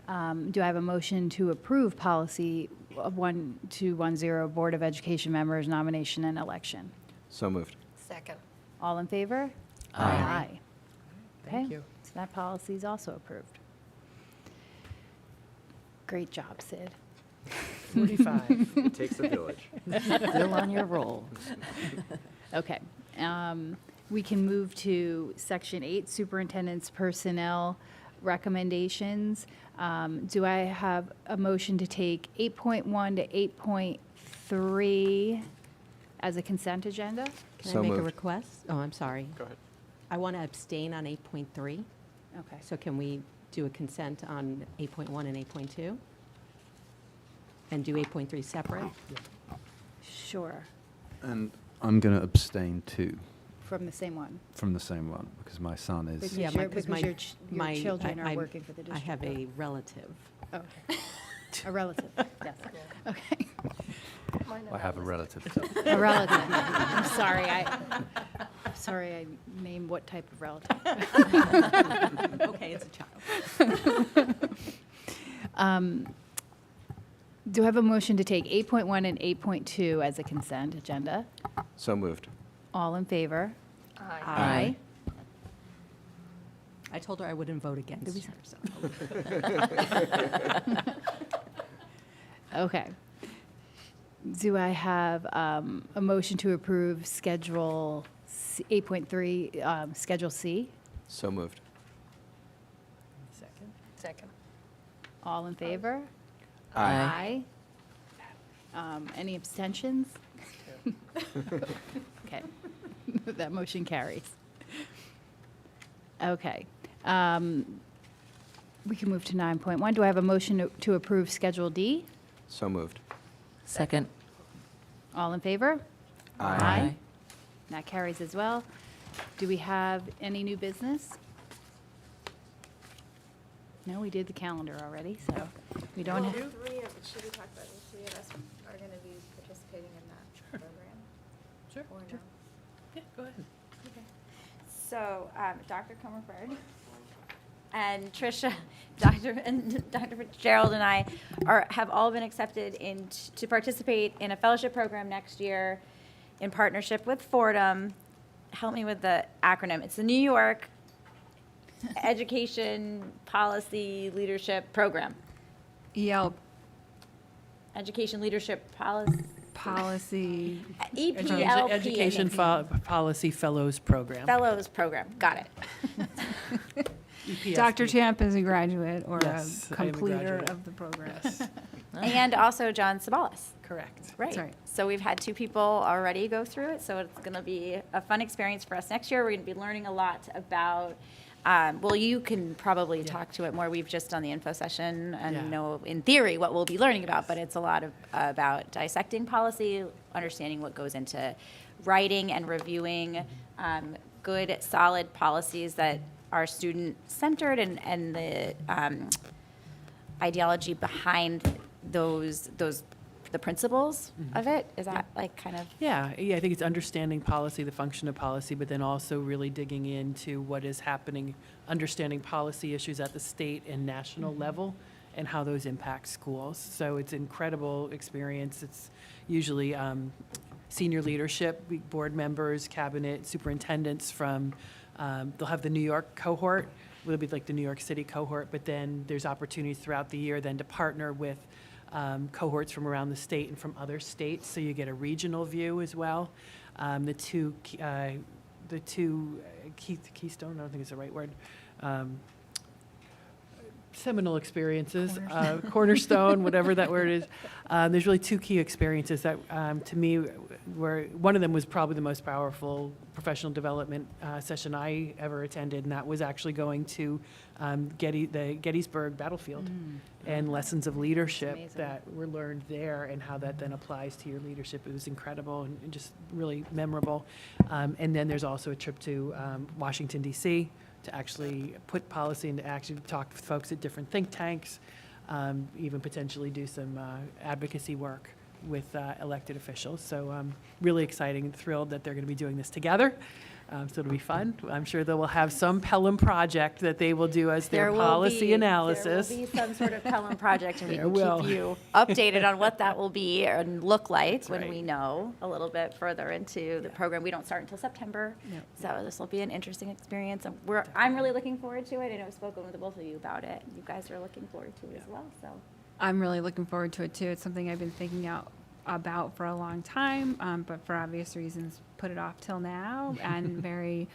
Do I have a motion to approve policy 1210, Board of Education members nomination and election? So moved. Second. All in favor? Aye. Thank Okay, you. so that policy is also approved. Great job, Sid. 45. It takes a village. Still on your roll. Okay. We can move to Section 8, Superintendent's Personnel Recommendations. Do I have a motion to take 8.1 to 8.3 as a consent agenda? Can So I make a moved. request? Oh, I'm sorry. Go ahead. I want to abstain on 8.3. Okay. So can we do a consent on 8.1 and 8.2? And do 8.3 separate? Sure, And I'm going to abstain too from the same one. from the same one, because my son is. Because Yeah, your- because because my- your children are I- working for the I district. have a relative. Oh, a relative, yes. Okay. I have a relative. A relative. I'm sorry, I named what type of relative. Okay, it's a child. Do I have a motion to take 8.1 and 8.2 as a consent agenda? So moved. All in favor? Aye. I told her I wouldn't vote against her, so. Okay. Do I have a motion to approve Schedule 8.3, Schedule C? So moved. Second. All in favor? Aye. Any abstentions? Okay, that motion carries. Okay. We can move to 9.1. Do I have a motion to approve Schedule D? So moved. Second. All in favor? Aye. That carries as well. Do we have any new business? No, we did the calendar already, so we don't have. Should we talk about the three of us are going to be participating in that program? Sure. Or Sure. no? Yeah, go ahead. So, Dr. Comerford and Tricia, Dr. Fitzgerald and I have all been accepted to participate in a fellowship program next year in partnership with Fordham. Help me with the acronym. It's the New York Education Policy Leadership Program. EL Education Leadership Policy. policy. EPLP. Education Policy Fellows Program. Fellows Program. Got it. EPSP. Dr. Champ is a graduate or Yes, a I am a completer graduate. of the program. Yes, And also John Sabalas. correct. Right. That's right. So we've had 2 people already go through it, so it's going to be a fun experience for us next year. We're going to be learning a lot about, well, you can probably talk to it more. We've just done the info session and Yeah. know in theory what we'll be learning about, but it's a lot about dissecting policy, understanding what goes into writing and reviewing good, solid policies that are student-centered and the ideology behind the principles of it. Is that like kind of? Yeah, I think it's understanding policy, the function of policy, but then also really digging into what is happening, understanding policy issues at the state and national level and how those impact schools. So it's an incredible experience. It's usually senior leadership, board members, cabinet, superintendents from, they'll have the New York cohort, it'll be like the New York City cohort, but then there's opportunities throughout the year then to partner with cohorts from around the state and from other states, so you get a regional view as well. The two keystone, I don't think it's the right word, seminal experiences, cornerstone, whatever that word is. There's really 2 key experiences that, to me, were, one of them was probably the most powerful professional development session I ever attended, and that was actually going to the Gettysburg battlefield and lessons of leadership that were learned there and how that then applies to your leadership. It was incredible and just really memorable. And then there's also a trip to Washington, D.C., to actually put policy into action, talk with folks at different think tanks, even potentially do some advocacy work with elected officials. So really exciting and thrilled that they're going to be doing this together. So it'll be fun. I'm sure they will have some Pelham project that they will do as their policy analysis. There will be some sort of Pelham project, and we There can will. keep you updated on what that will be and look like That's when right. we know a little bit further into the program. We don't start until September, Yep. so this will be an interesting experience. And I'm really looking forward to it. I know I've spoken with both of you about it. You guys are looking forward to it as well. So I'm really looking forward to it too. It's something I've been thinking about for a long time, but for obvious reasons, put it off till now, and very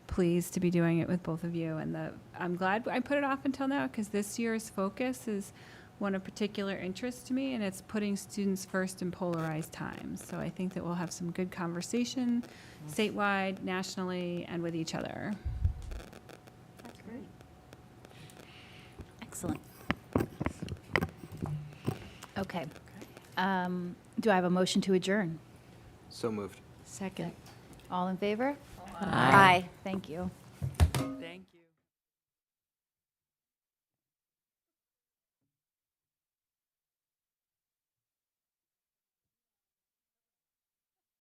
pleased to be doing it with both of you. And I'm glad I put it off until now, because this year's focus is one of particular interest to me, and it's putting students first in polarized times. So I think that we'll have some good conversation statewide, nationally, and with each other. that's great. Excellent. Okay. Do I have a motion to adjourn? So moved. Second. All in favor? Aye. Thank you.